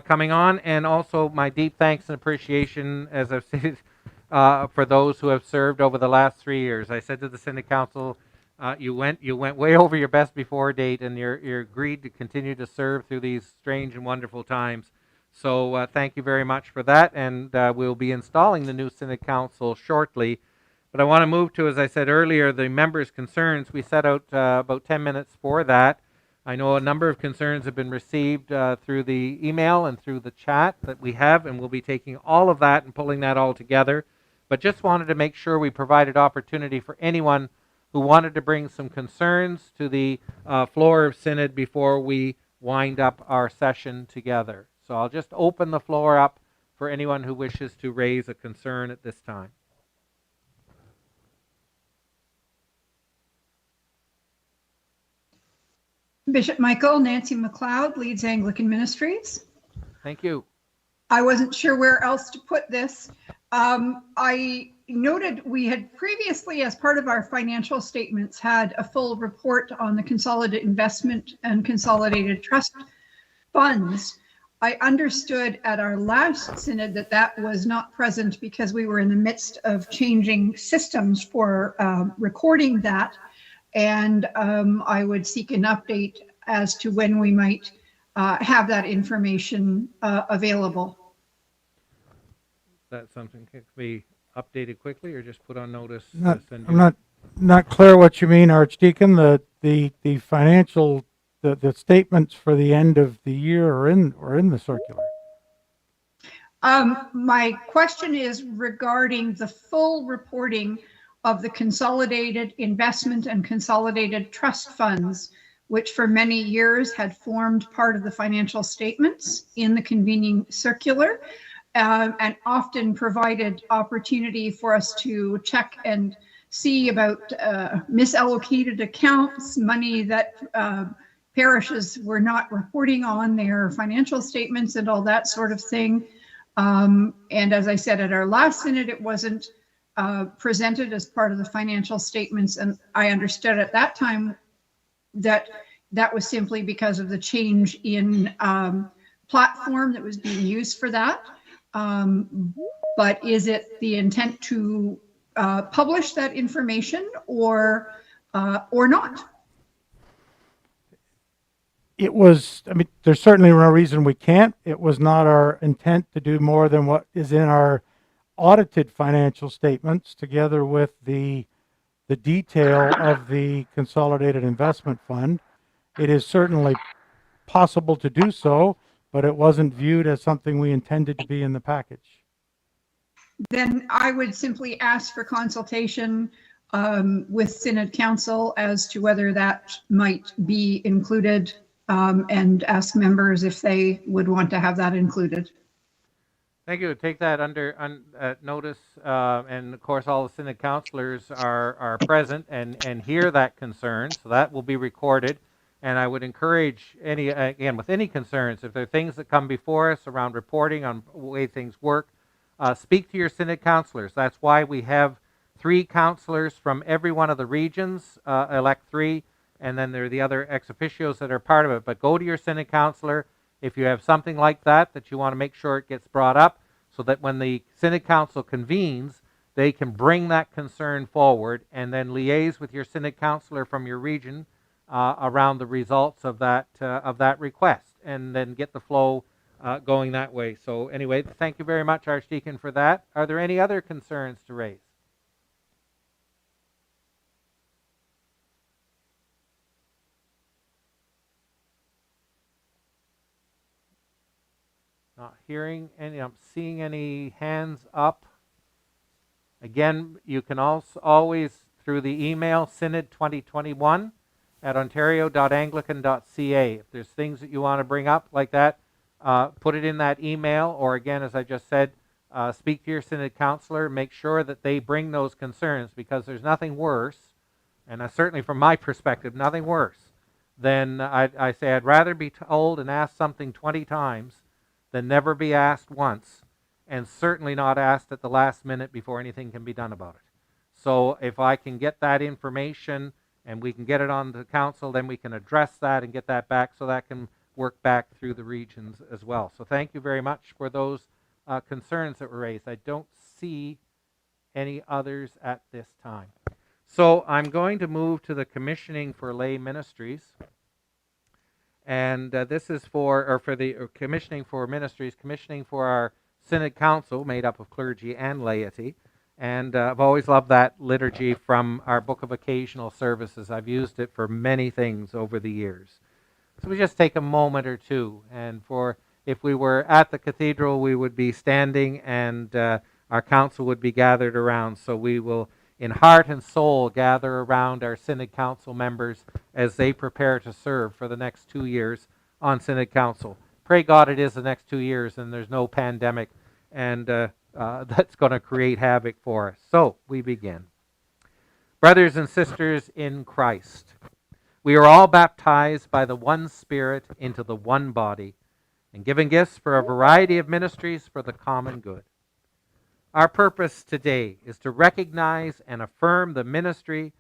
coming on, and also my deep thanks and appreciation, as I've stated, for those who have served over the last 3 years. I said to the Synod Council, you went way over your best before date, and you're agreed to continue to serve through these strange and wonderful times. So thank you very much for that, and we'll be installing the new Synod Council shortly. But I want to move to, as I said earlier, the members' concerns. We set out about 10 minutes for that. I know a number of concerns have been received through the email and through the chat that we have, and we'll be taking all of that and pulling that all together. But just wanted to make sure we provided opportunity for anyone who wanted to bring some concerns to the floor of Synod before we wind up our session together. So I'll just open the floor up for anyone who wishes to raise a concern at this time. Bishop Michael, Nancy McLeod, Leeds Anglican Ministries. Thank you. I wasn't sure where else to put this. I noted we had previously, as part of our financial statements, had a full report on the consolidated investment and consolidated trust funds. I understood at our last synod that that was not present because we were in the midst of changing systems for recording that. And I would seek an update as to when we might have that information available. That's something that can be updated quickly, or just put on notice? I'm not clear what you mean, Archdeacon. The financial the statements for the end of the year are in the circular. My question is regarding the full reporting of the consolidated investment and consolidated trust funds, which for many years had formed part of the financial statements in the convening circular, and often provided opportunity for us to check and see about misallocated accounts, money that parishes were not reporting on their financial statements and all that sort of thing. And as I said at our last synod, it wasn't presented as part of the financial statements, and I understood at that time that that was simply because of the change in platform that was being used for that. But is it the intent to publish that information or not? It was, I mean, there's certainly no reason we can't. It was not our intent to do more than what is in our audited financial statements, together with the detail of the consolidated investment fund. It is certainly possible to do so, but it wasn't viewed as something we intended to be in the package. Then I would simply ask for consultation with Synod Council as to whether that might be included, and ask members if they would want to have that included. Thank you. Take that under notice, and of course all the Synod councillors are present and hear that concern, so that will be recorded. And I would encourage with any concerns, if there are things that come before us around reporting on the way things work, speak to your Synod councillors. That's why we have 3 councillors from every one of the regions, elect 3, and then there are the other ex officios that are part of it. But go to your Synod councillor if you have something like that you want to make sure it gets brought up, so that when the Synod Council convenes, they can bring that concern forward and then liaise with your Synod councillor from your region around the results of that request, and then get the flow going that way. So anyway, thank you very much, Archdeacon, for that. Are there any other concerns to raise? Not hearing any, I'm seeing any hands up. Again, you can also always, through the email, synod2021@ontario.anglican.ca. If there's things that you want to bring up like that, put it in that email, or again, as I just said, speak to your Synod councillor, make sure that they bring those concerns, because there's nothing worse, and certainly from my perspective, nothing worse than I say I'd rather be told and asked something 20 times than never be asked once, and certainly not asked at the last minute before anything can be done about it. So if I can get that information and we can get it on the council, then we can address that and get that back, so that can work back through the regions as well. So thank you very much for those concerns that were raised. I don't see any others at this time. So I'm going to move to the commissioning for lay ministries. And this is for the commissioning for ministries, commissioning for our Synod Council made up of clergy and laity. And I've always loved that liturgy from our Book of Occasional Services. I've used it for many things over the years. So we just take a moment or two. And if we were at the cathedral, we would be standing and our council would be gathered around. So we will, in heart and soul, gather around our Synod Council members as they prepare to serve for the next 2 years on Synod Council. Pray God it is the next 2 years and there's no pandemic and that's going to create havoc for us. So we begin. Brothers and sisters in Christ, we are all baptized by the one Spirit into the one body and given gifts for a variety of ministries for the common good. Our purpose today is to recognize and affirm the ministry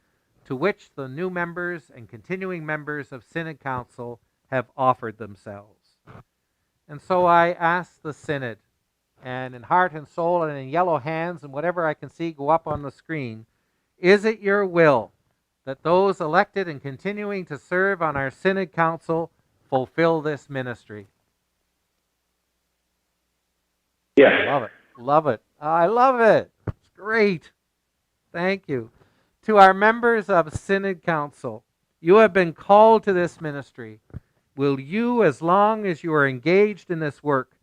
to which the new members and continuing members of Synod Council have offered themselves. And so I ask the Synod, and in heart and soul and in yellow hands and whatever I can see go up on the screen, is it your will that those elected and continuing to serve on our Synod Council fulfill this ministry? Yes. Love it. Love it. I love it. It's great. Thank you. To our members of Synod Council, you have been called to this ministry. Will you, as long as you are engaged in this work,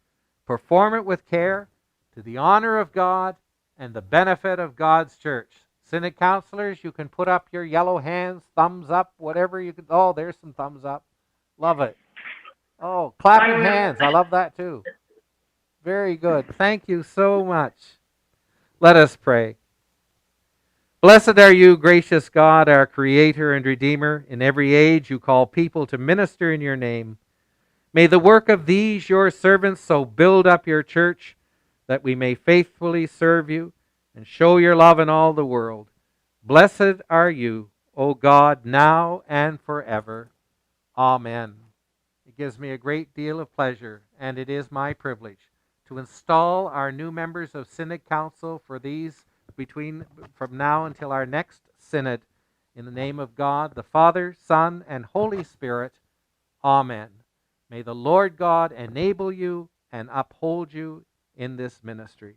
perform it with care to the honor of God and the benefit of God's church? Synod counselors, you can put up your yellow hands, thumbs up, whatever you can. Oh, there's some thumbs up. Love it. Oh, clapping hands. I love that too. Very good. Thank you so much. Let us pray. Blessed are you, gracious God, our Creator and Redeemer. In every age you call people to minister in your name. May the work of these your servants so build up your church that we may faithfully serve you and show your love in all the world. Blessed are you, O God, now and forever. Amen. It gives me a great deal of pleasure, and it is my privilege to install our new members of Synod Council for these from now until our next Synod. In the name of God, the Father, Son, and Holy Spirit. Amen. May the Lord God enable you and uphold you in this ministry.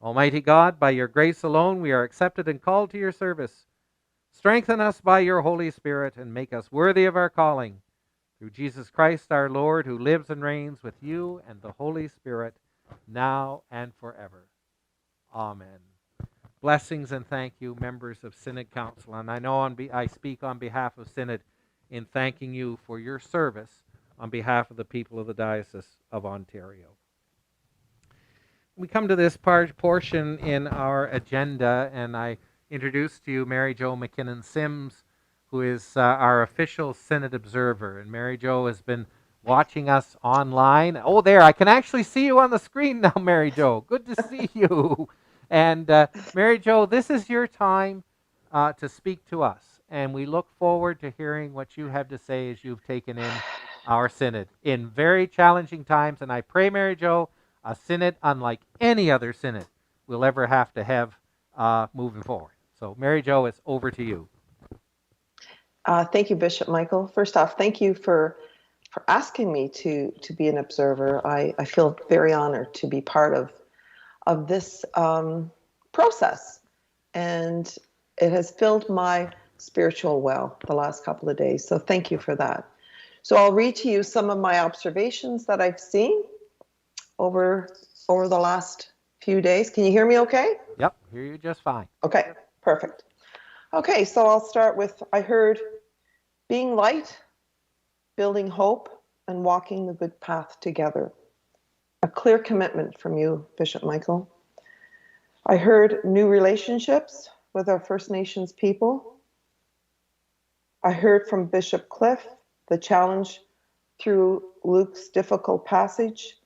Almighty God, by your grace alone we are accepted and called to your service. Strengthen us by your Holy Spirit and make us worthy of our calling. Through Jesus Christ our Lord, who lives and reigns with you and the Holy Spirit, now and forever. Amen. Blessings and thank you, members of Synod Council. And I know I speak on behalf of Synod in thanking you for your service on behalf of the people of the Diocese of Ontario. We come to this portion in our agenda, and I introduce to you Mary Jo McKinnon-Sims, who is our official Synod observer. And Mary Jo has been watching us online. Oh, there, I can actually see you on the screen now, Mary Jo. Good to see you. And Mary Jo, this is your time to speak to us. And we look forward to hearing what you have to say as you've taken in our Synod in very challenging times. And I pray, Mary Jo, a Synod unlike any other Synod we'll ever have to have moving forward. So Mary Jo, it's over to you. Thank you, Bishop Michael. First off, thank you for asking me to be an observer. I feel very honored to be part of this process, and it has filled my spiritual well the last couple of days. So thank you for that. So I'll read to you some of my observations that I've seen over the last few days. Can you hear me okay? Yep, hear you just fine. Okay, perfect. Okay, so I'll start with, I heard being light, building hope, and walking the good path together. A clear commitment from you, Bishop Michael. I heard new relationships with our First Nations people. I heard from Bishop Cliff the challenge through Luke's difficult passage,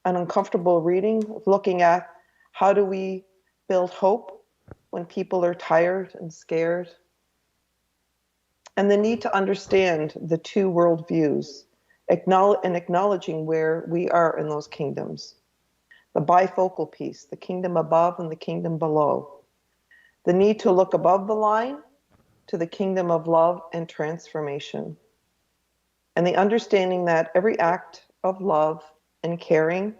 an uncomfortable reading, looking at how do we build hope when people are tired and scared, and the need to understand the two worldviews acknowledging where we are in those kingdoms. The bifocal piece, the kingdom above and the kingdom below. The need to look above the line to the kingdom of love and transformation. And the understanding that every act of love and caring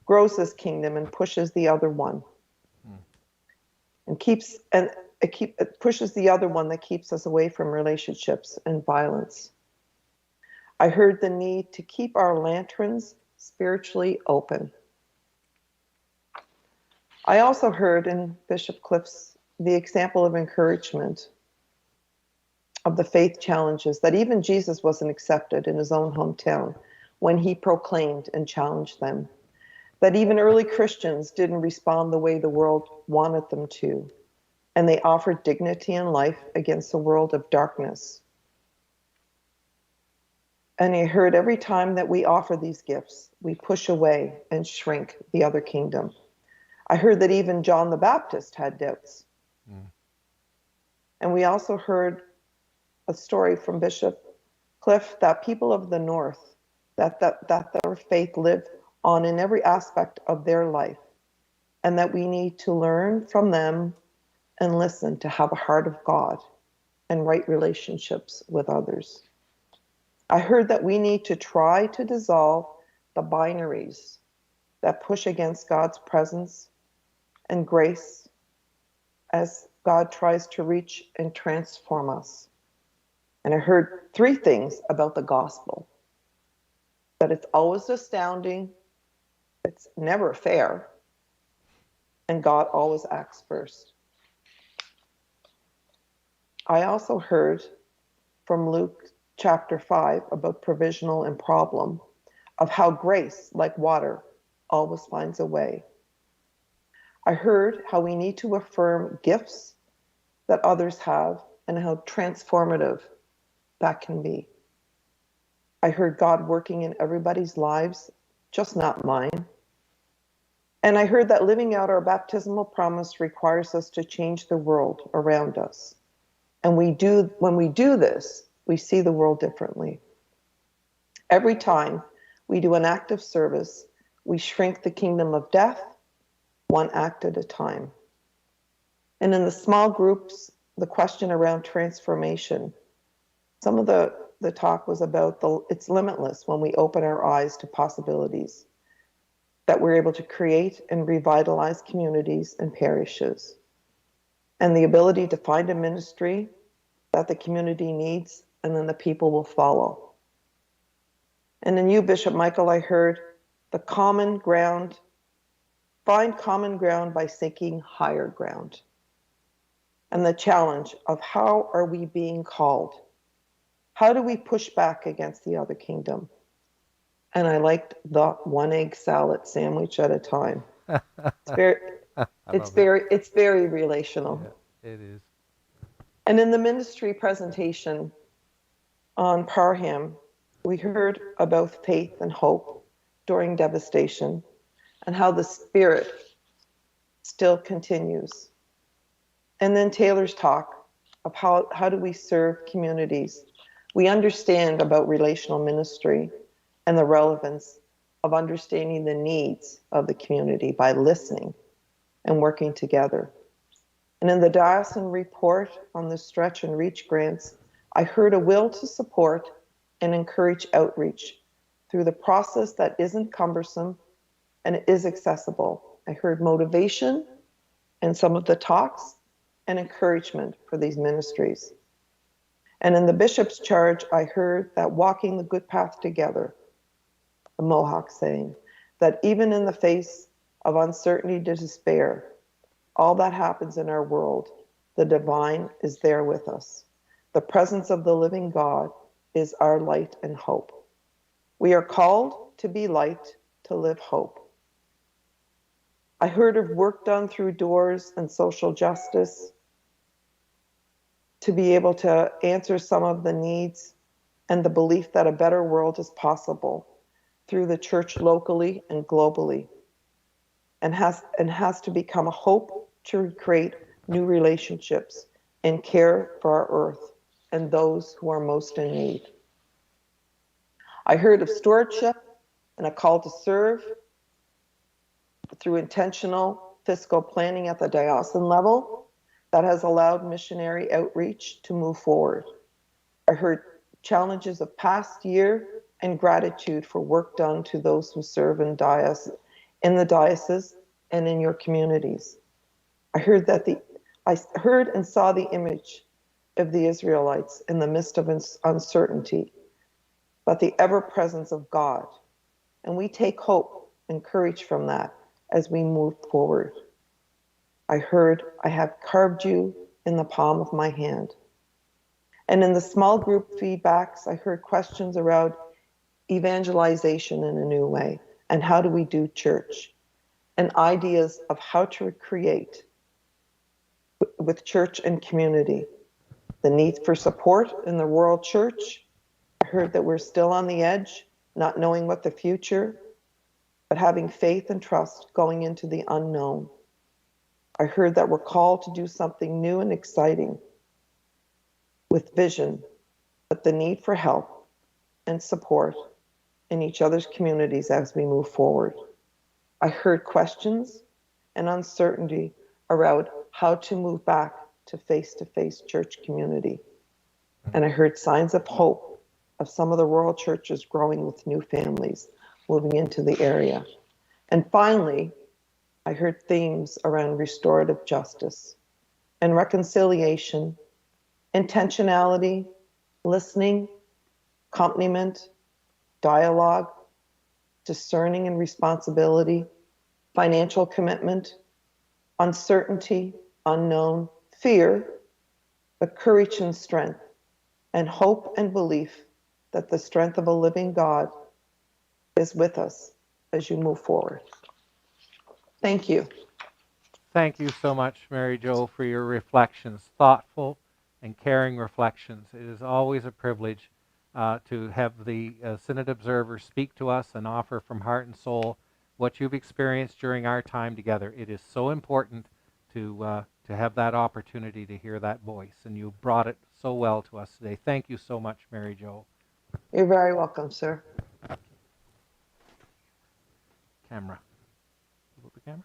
grows this kingdom and pushes the other one. It pushes the other one that keeps us away from relationships and violence. I heard the need to keep our lanterns spiritually open. I also heard in Bishop Cliff's the example of encouragement of the faith challenges, that even Jesus wasn't accepted in his own hometown when he proclaimed and challenged them. That even early Christians didn't respond the way the world wanted them to, and they offered dignity and life against a world of darkness. And I heard every time that we offer these gifts, we push away and shrink the other kingdom. I heard that even John the Baptist had doubts. And we also heard a story from Bishop Cliff that people of the North, that their faith lived on in every aspect of their life, and that we need to learn from them and listen to have a heart of God and right relationships with others. I heard that we need to try to dissolve the binaries that push against God's presence and grace as God tries to reach and transform us. And I heard three things about the gospel: that it's always astounding, it's never fair, and God always acts first. I also heard from Luke chapter 5 about provisional and problem, of how grace, like water, always finds a way. I heard how we need to affirm gifts that others have and how transformative that can be. I heard God working in everybody's lives, just not mine. And I heard that living out our baptismal promise requires us to change the world around us. And when we do this, we see the world differently. Every time we do an act of service, we shrink the kingdom of death, one act at a time. And in the small groups, the question around transformation, some of the talk was about it's limitless when we open our eyes to possibilities, that we're able to create and revitalize communities and parishes, and the ability to find a ministry that the community needs, and then the people will follow. And in you, Bishop Michael, I heard the common ground, find common ground by seeking higher ground. And the challenge of how are we being called? How do we push back against the other kingdom? And I liked the one egg salad sandwich at a time. It's very relational. Yeah, it is. And in the ministry presentation on Parham, we heard about faith and hope during devastation and how the Spirit still continues. And then Taylor's talk of how do we serve communities. We understand about relational ministry and the relevance of understanding the needs of the community by listening and working together. And in the diocesan report on the stretch and reach grants, I heard a will to support and encourage outreach through the process that isn't cumbersome and is accessible. I heard motivation in some of the talks and encouragement for these ministries. And in the bishop's charge, I heard that walking the good path together, the Mohawk saying, that even in the face of uncertainty to despair, all that happens in our world, the divine is there with us. The presence of the living God is our light and hope. We are called to be light, to live hope. I heard of work done through doors and social justice to be able to answer some of the needs and the belief that a better world is possible through the church locally and globally, and has to become a hope to create new relationships and care for our earth and those who are most in need. I heard of stewardship and a call to serve through intentional fiscal planning at the diocesan level that has allowed missionary outreach to move forward. I heard challenges of past year and gratitude for work done to those who serve in the diocese and in your communities. I heard and saw the image of the Israelites in the midst of uncertainty, but the ever presence of God. And we take hope and courage from that as we move forward. I heard, I have carved you in the palm of my hand. And in the small group feedbacks, I heard questions around evangelization in a new way and how do we do church, and ideas of how to create with church and community. The need for support in the rural church. I heard that we're still on the edge, not knowing what the future, but having faith and trust going into the unknown. I heard that we're called to do something new and exciting with vision, but the need for help and support in each other's communities as we move forward. I heard questions and uncertainty around how to move back to face-to-face church community. And I heard signs of hope of some of the rural churches growing with new families moving into the area. And finally, I heard themes around restorative justice and reconciliation, intentionality, listening, accompaniment, dialogue, discerning and responsibility, financial commitment, uncertainty, unknown, fear, but courage and strength, and hope and belief that the strength of a living God is with us as you move forward. Thank you. Thank you so much, Mary Jo, for your reflections, thoughtful and caring reflections. It is always a privilege to have the Synod Observer speak to us and offer from heart and soul what you've experienced during our time together. It is so important to have that opportunity to hear that voice, and you brought it so well to us today. Thank you so much, Mary Jo. You're very welcome, sir. Camera. The camera?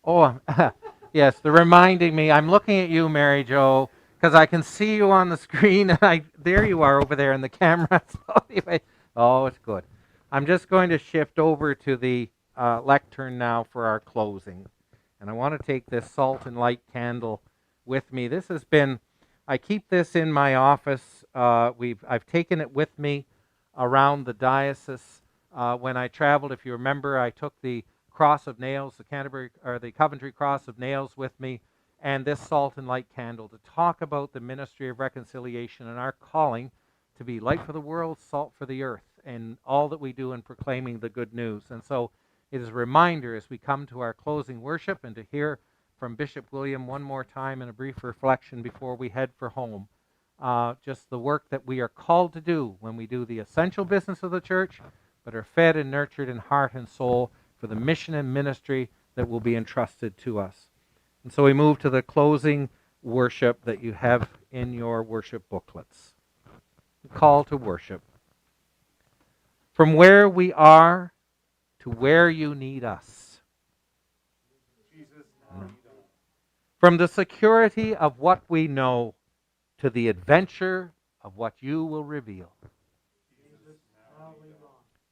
Oh, yes, they're reminding me. I'm looking at you, Mary Jo, because I can see you on the screen, and there you are over there in the camera. So anyway, oh, it's good. I'm just going to shift over to the lectern now for our closing. And I want to take this salt and light candle with me. This has been, I keep this in my office. I've taken it with me around the diocese. When I traveled, if you remember, I took the cross of nails, the Coventry cross of nails with me, and this salt and light candle to talk about the ministry of reconciliation and our calling to be light for the world, salt for the earth, and all that we do in proclaiming the good news. And so it is a reminder as we come to our closing worship and to hear from Bishop William one more time in a brief reflection before we head for home. Just the work that we are called to do when we do the essential business of the church, but are fed and nurtured in heart and soul for the mission and ministry that will be entrusted to us. And so we move to the closing worship that you have in your worship booklets. The call to worship. From where we are to where you need us. From the security of what we know to the adventure of what you will reveal.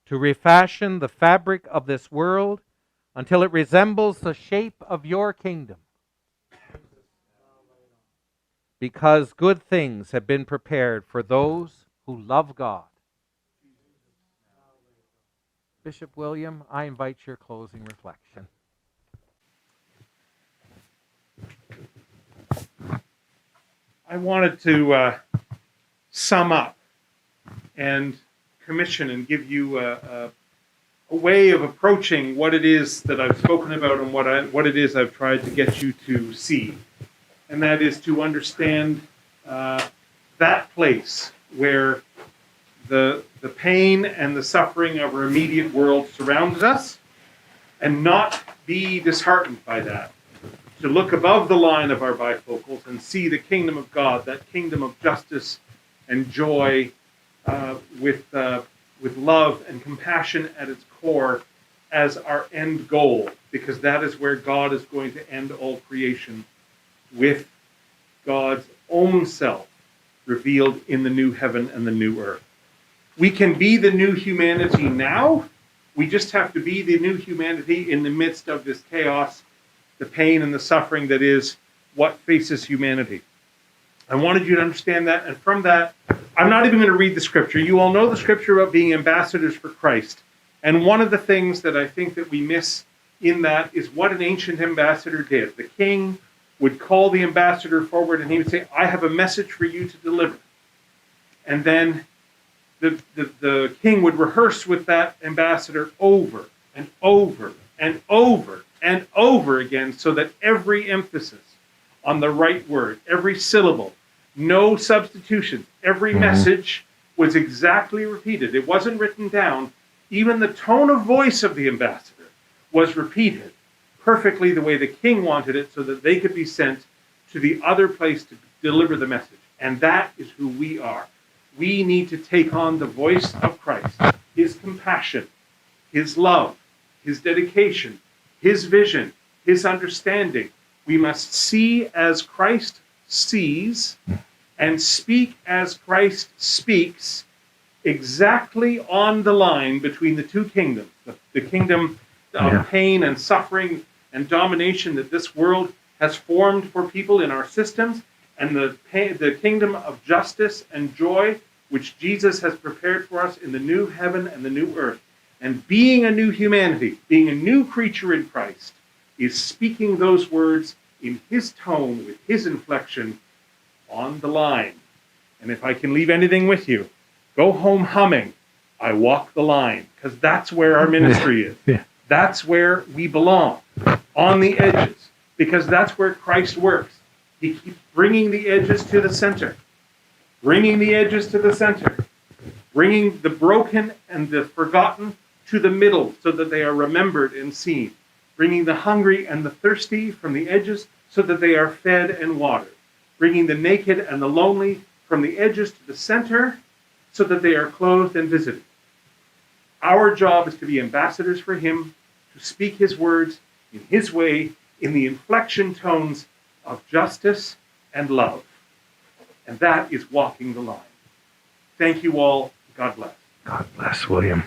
To refashion the fabric of this world until it resembles the shape of your kingdom. Because good things have been prepared for those who love God. Bishop William, I invite your closing reflection. I wanted to sum up and commission and give you a way of approaching what it is that I've spoken about and what it is I've tried to get you to see. And that is to understand that place where the pain and the suffering of our immediate world surrounded us and not be disheartened by that. To look above the line of our bifocals and see the kingdom of God, that kingdom of justice and joy with love and compassion at its core as our end goal, because that is where God is going to end all creation, with God's own self revealed in the new heaven and the new earth. We can be the new humanity now. We just have to be the new humanity in the midst of this chaos, the pain and the suffering that is what faces humanity. I wanted you to understand that, and from that, I'm not even going to read the scripture. You all know the scripture about being ambassadors for Christ. And one of the things that I think that we miss in that is what an ancient ambassador did. The king would call the ambassador forward and he would say, I have a message for you to deliver. And then the king would rehearse with that ambassador over and over and over and over again, so that every emphasis on the right word, every syllable, no substitutions, every message was exactly repeated. It wasn't written down. Even the tone of voice of the ambassador was repeated perfectly the way the king wanted it, so that they could be sent to the other place to deliver the message. And that is who we are. We need to take on the voice of Christ, his compassion, his love, his dedication, his vision, his understanding. We must see as Christ sees and speak as Christ speaks, exactly on the line between the two kingdoms, the kingdom of pain and suffering and domination that this world has formed for people in our systems, and the kingdom of justice and joy which Jesus has prepared for us in the new heaven and the new earth. And being a new humanity, being a new creature in Christ, is speaking those words in his tone, with his inflection, on the line. And if I can leave anything with you, go home humming, I walk the line, because that's where our ministry is. Yeah. That's where we belong, on the edges, because that's where Christ works. He keeps bringing the edges to the center, bringing the edges to the center, bringing the broken and the forgotten to the middle so that they are remembered and seen, bringing the hungry and the thirsty from the edges so that they are fed and watered, bringing the naked and the lonely from the edges to the center so that they are clothed and visited. Our job is to be ambassadors for him, to speak his words in his way, in the inflection tones of justice and love. And that is walking the line. Thank you all. God bless. God bless, William.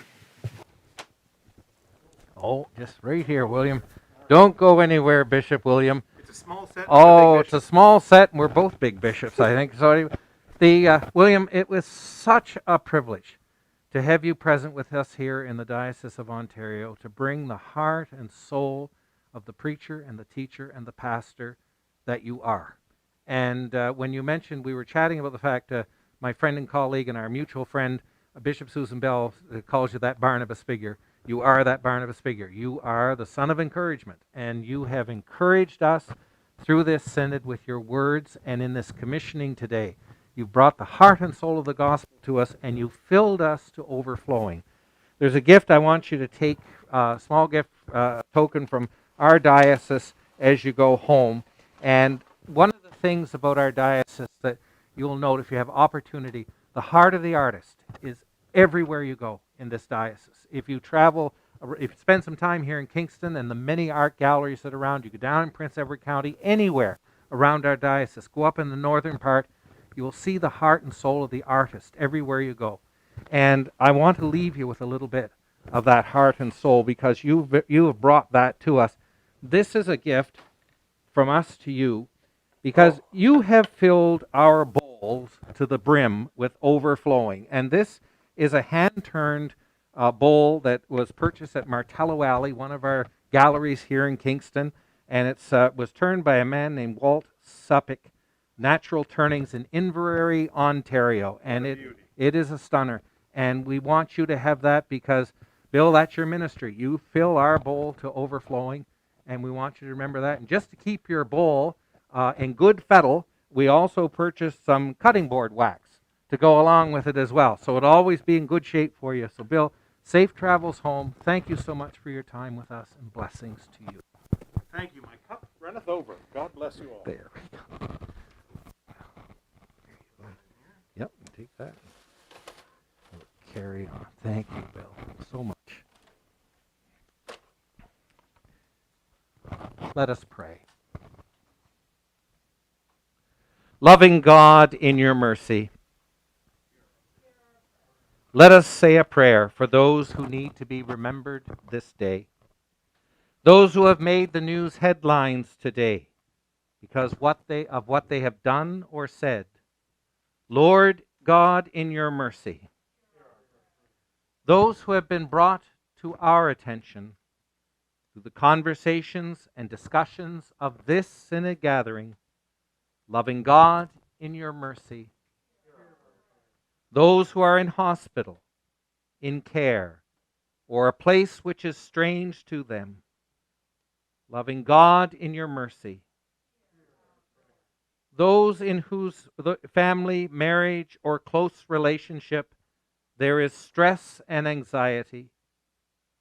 Oh, just right here, William. Don't go anywhere, Bishop William. It's a small set. Oh, it's a small set, and we're both big bishops, I think. So, William, it was such a privilege to have you present with us here in the Diocese of Ontario, to bring the heart and soul of the preacher and the teacher and the pastor that you are. And when you mentioned, we were chatting about the fact, my friend and colleague and our mutual friend, Bishop Susan Bell, calls you that Barnabas figure. You are that Barnabas figure. You are the son of encouragement, and you have encouraged us through this synod with your words and in this commissioning today. You brought the heart and soul of the gospel to us, and you filled us to overflowing. There's a gift I want you to take, a small gift, token from our diocese as you go home. And one of the things about our diocese that you'll note if you have opportunity, the heart of the artist is everywhere you go in this diocese. If you travel, if you spend some time here in Kingston and the many art galleries that are around, you go down in Prince Edward County, anywhere around our diocese, go up in the northern part, you will see the heart and soul of the artist everywhere you go. And I want to leave you with a little bit of that heart and soul, because you have brought that to us. This is a gift from us to you, because you have filled our bowls to the brim with overflowing. And this is a hand-turned bowl that was purchased at Martello Alley, one of our galleries here in Kingston. And it was turned by a man named Walt Suppick, Natural Turnings in Inverary, Ontario. And it is a stunner. And we want you to have that because, Bill, that's your ministry. You fill our bowl to overflowing, and we want you to remember that. And just to keep your bowl in good fettle, we also purchased some cutting board wax to go along with it as well. So it'll always be in good shape for you. So, Bill, safe travels home. Thank you so much for your time with us, and blessings to you. Thank you. My cup runneth over. God bless you all. There we go. Yep, take that. carry on. Thank you, Bill, so much. Let us pray. Loving God, in your mercy, let us say a prayer for those who need to be remembered this day. Those who have made the news headlines today because of what they have done or said. Lord God, in your mercy, those who have been brought to our attention through the conversations and discussions of this synod gathering, loving God, in your mercy, those who are in hospital, in care, or a place which is strange to them, loving God, in your mercy, those in whose family, marriage, or close relationship there is stress and anxiety,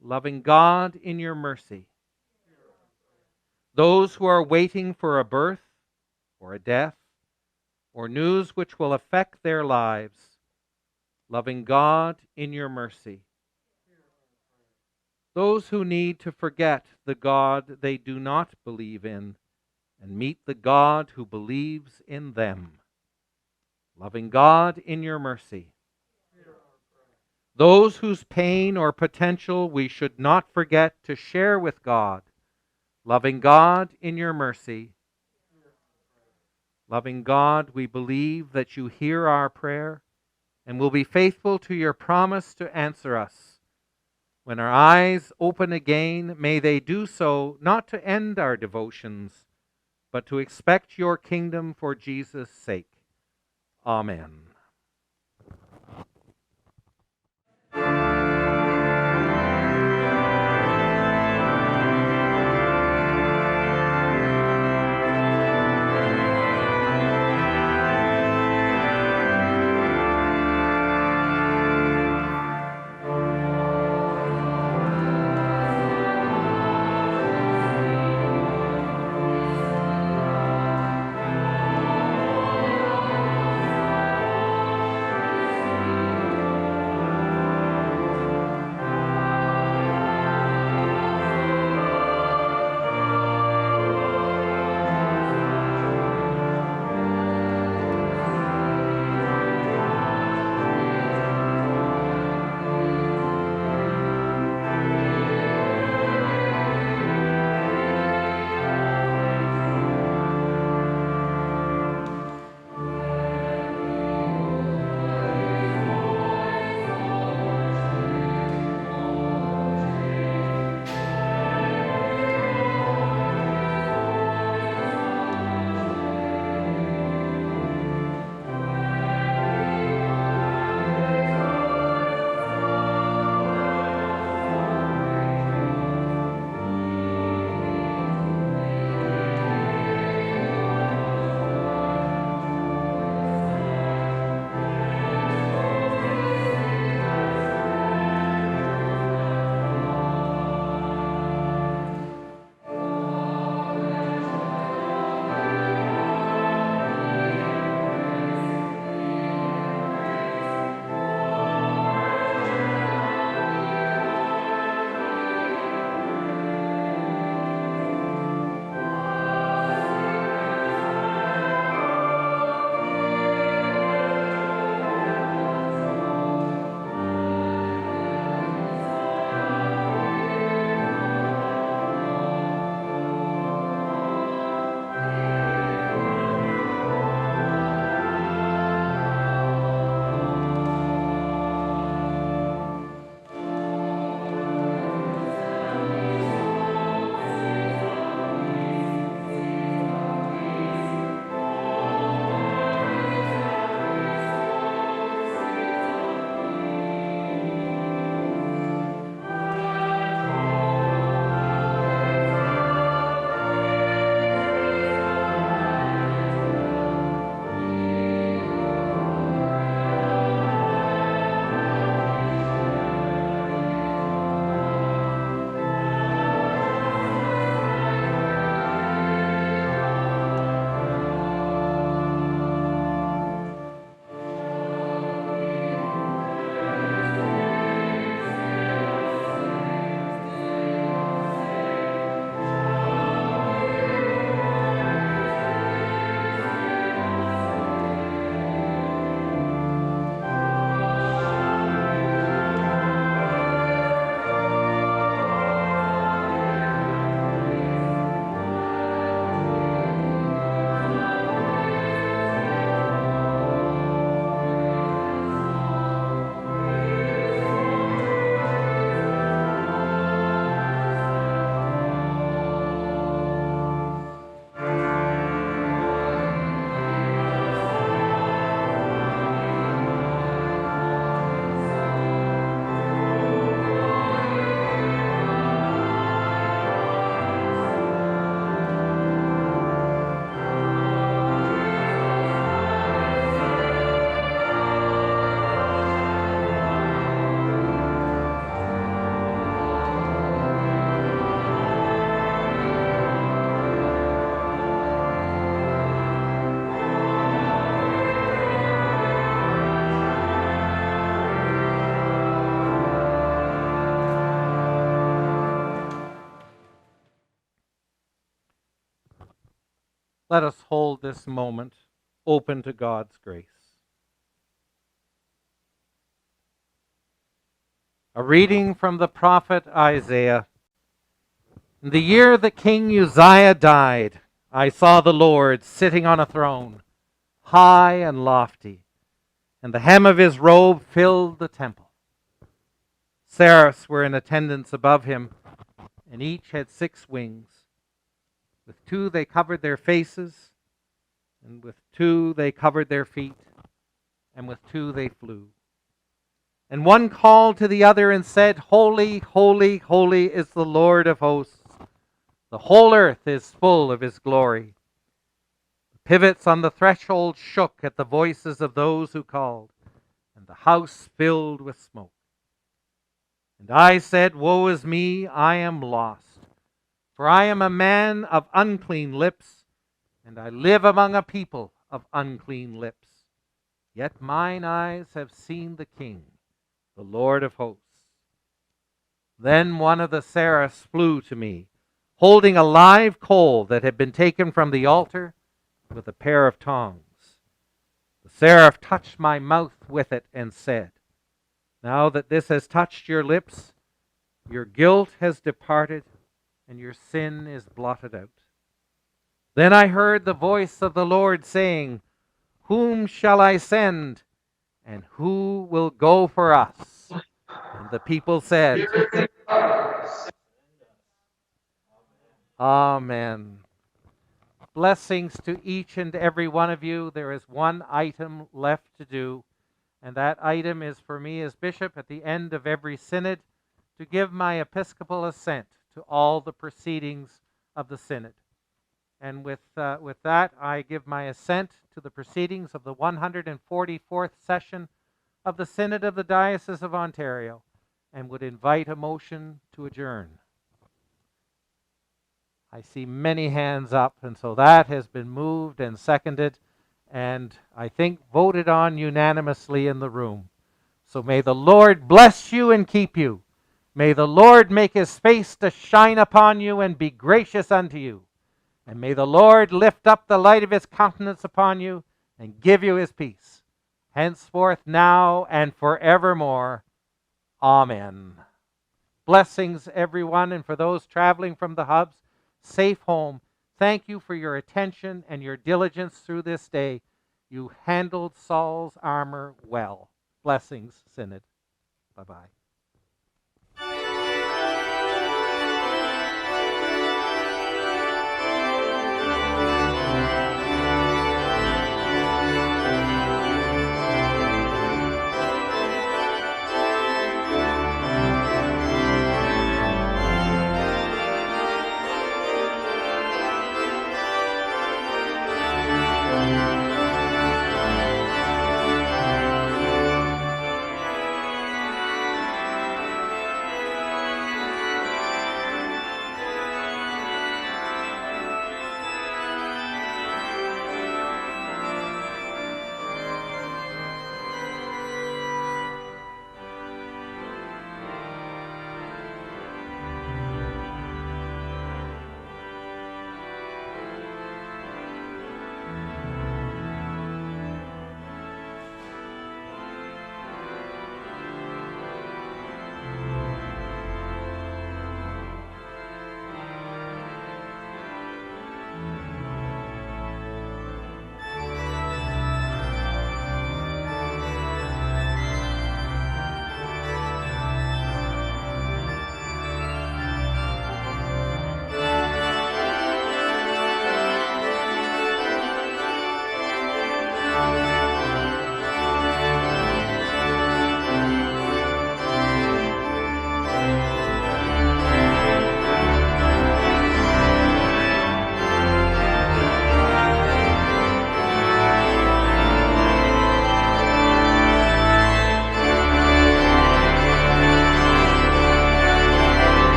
loving God, in your mercy, those who are waiting for a birth or a death or news which will affect their lives, loving God, in your mercy, those who need to forget the God they do not believe in and meet the God who believes in them, loving God, in your mercy, those whose pain or potential we should not forget to share with God, loving God, in your mercy, loving God, we believe that you hear our prayer and will be faithful to your promise to answer us. When our eyes open again, may they do so not to end our devotions, but to expect your kingdom for Jesus' sake. Amen. Let us hold this moment open to God's grace. A reading from the prophet Isaiah. In the year that King Uzziah died, I saw the Lord sitting on a throne, high and lofty, and the hem of his robe filled the temple. Seraphs were in attendance above him, and each had 6 wings. With 2 they covered their faces, and with 2 they covered their feet, and with 2 they flew. And one called to the other and said, Holy, holy, holy is the Lord of hosts. The whole earth is full of his glory. The pivots on the threshold shook at the voices of those who called, and the house filled with smoke. And I said, Woe is me, I am lost, for I am a man of unclean lips, and I live among a people of unclean lips. Yet mine eyes have seen the King, the Lord of hosts. Then one of the seraphs flew to me, holding a live coal that had been taken from the altar with a pair of tongs. The seraph touched my mouth with it and said, Now that this has touched your lips, your guilt has departed and your sin is blotted out. Then I heard the voice of the Lord saying, Whom shall I send, and who will go for us? And the people said, Amen. Blessings to each and every one of you. There is one item left to do, and that item is for me as bishop at the end of every synod to give my episcopal assent to all the proceedings of the synod. And with that, I give my assent to the proceedings of the 144th session of the Synod of the Diocese of Ontario, and would invite a motion to adjourn. I see many hands up, and so that has been moved and seconded, and I think voted on unanimously in the room. So may the Lord bless you and keep you. May the Lord make his face to shine upon you and be gracious unto you. And may the Lord lift up the light of his countenance upon you and give you his peace, henceforth, now, and forevermore. Amen. Blessings, everyone, and for those traveling from the hubs, safe home. Thank you for your attention and your diligence through this day. You handled Saul's armor well. Blessings, Synod. Bye-bye.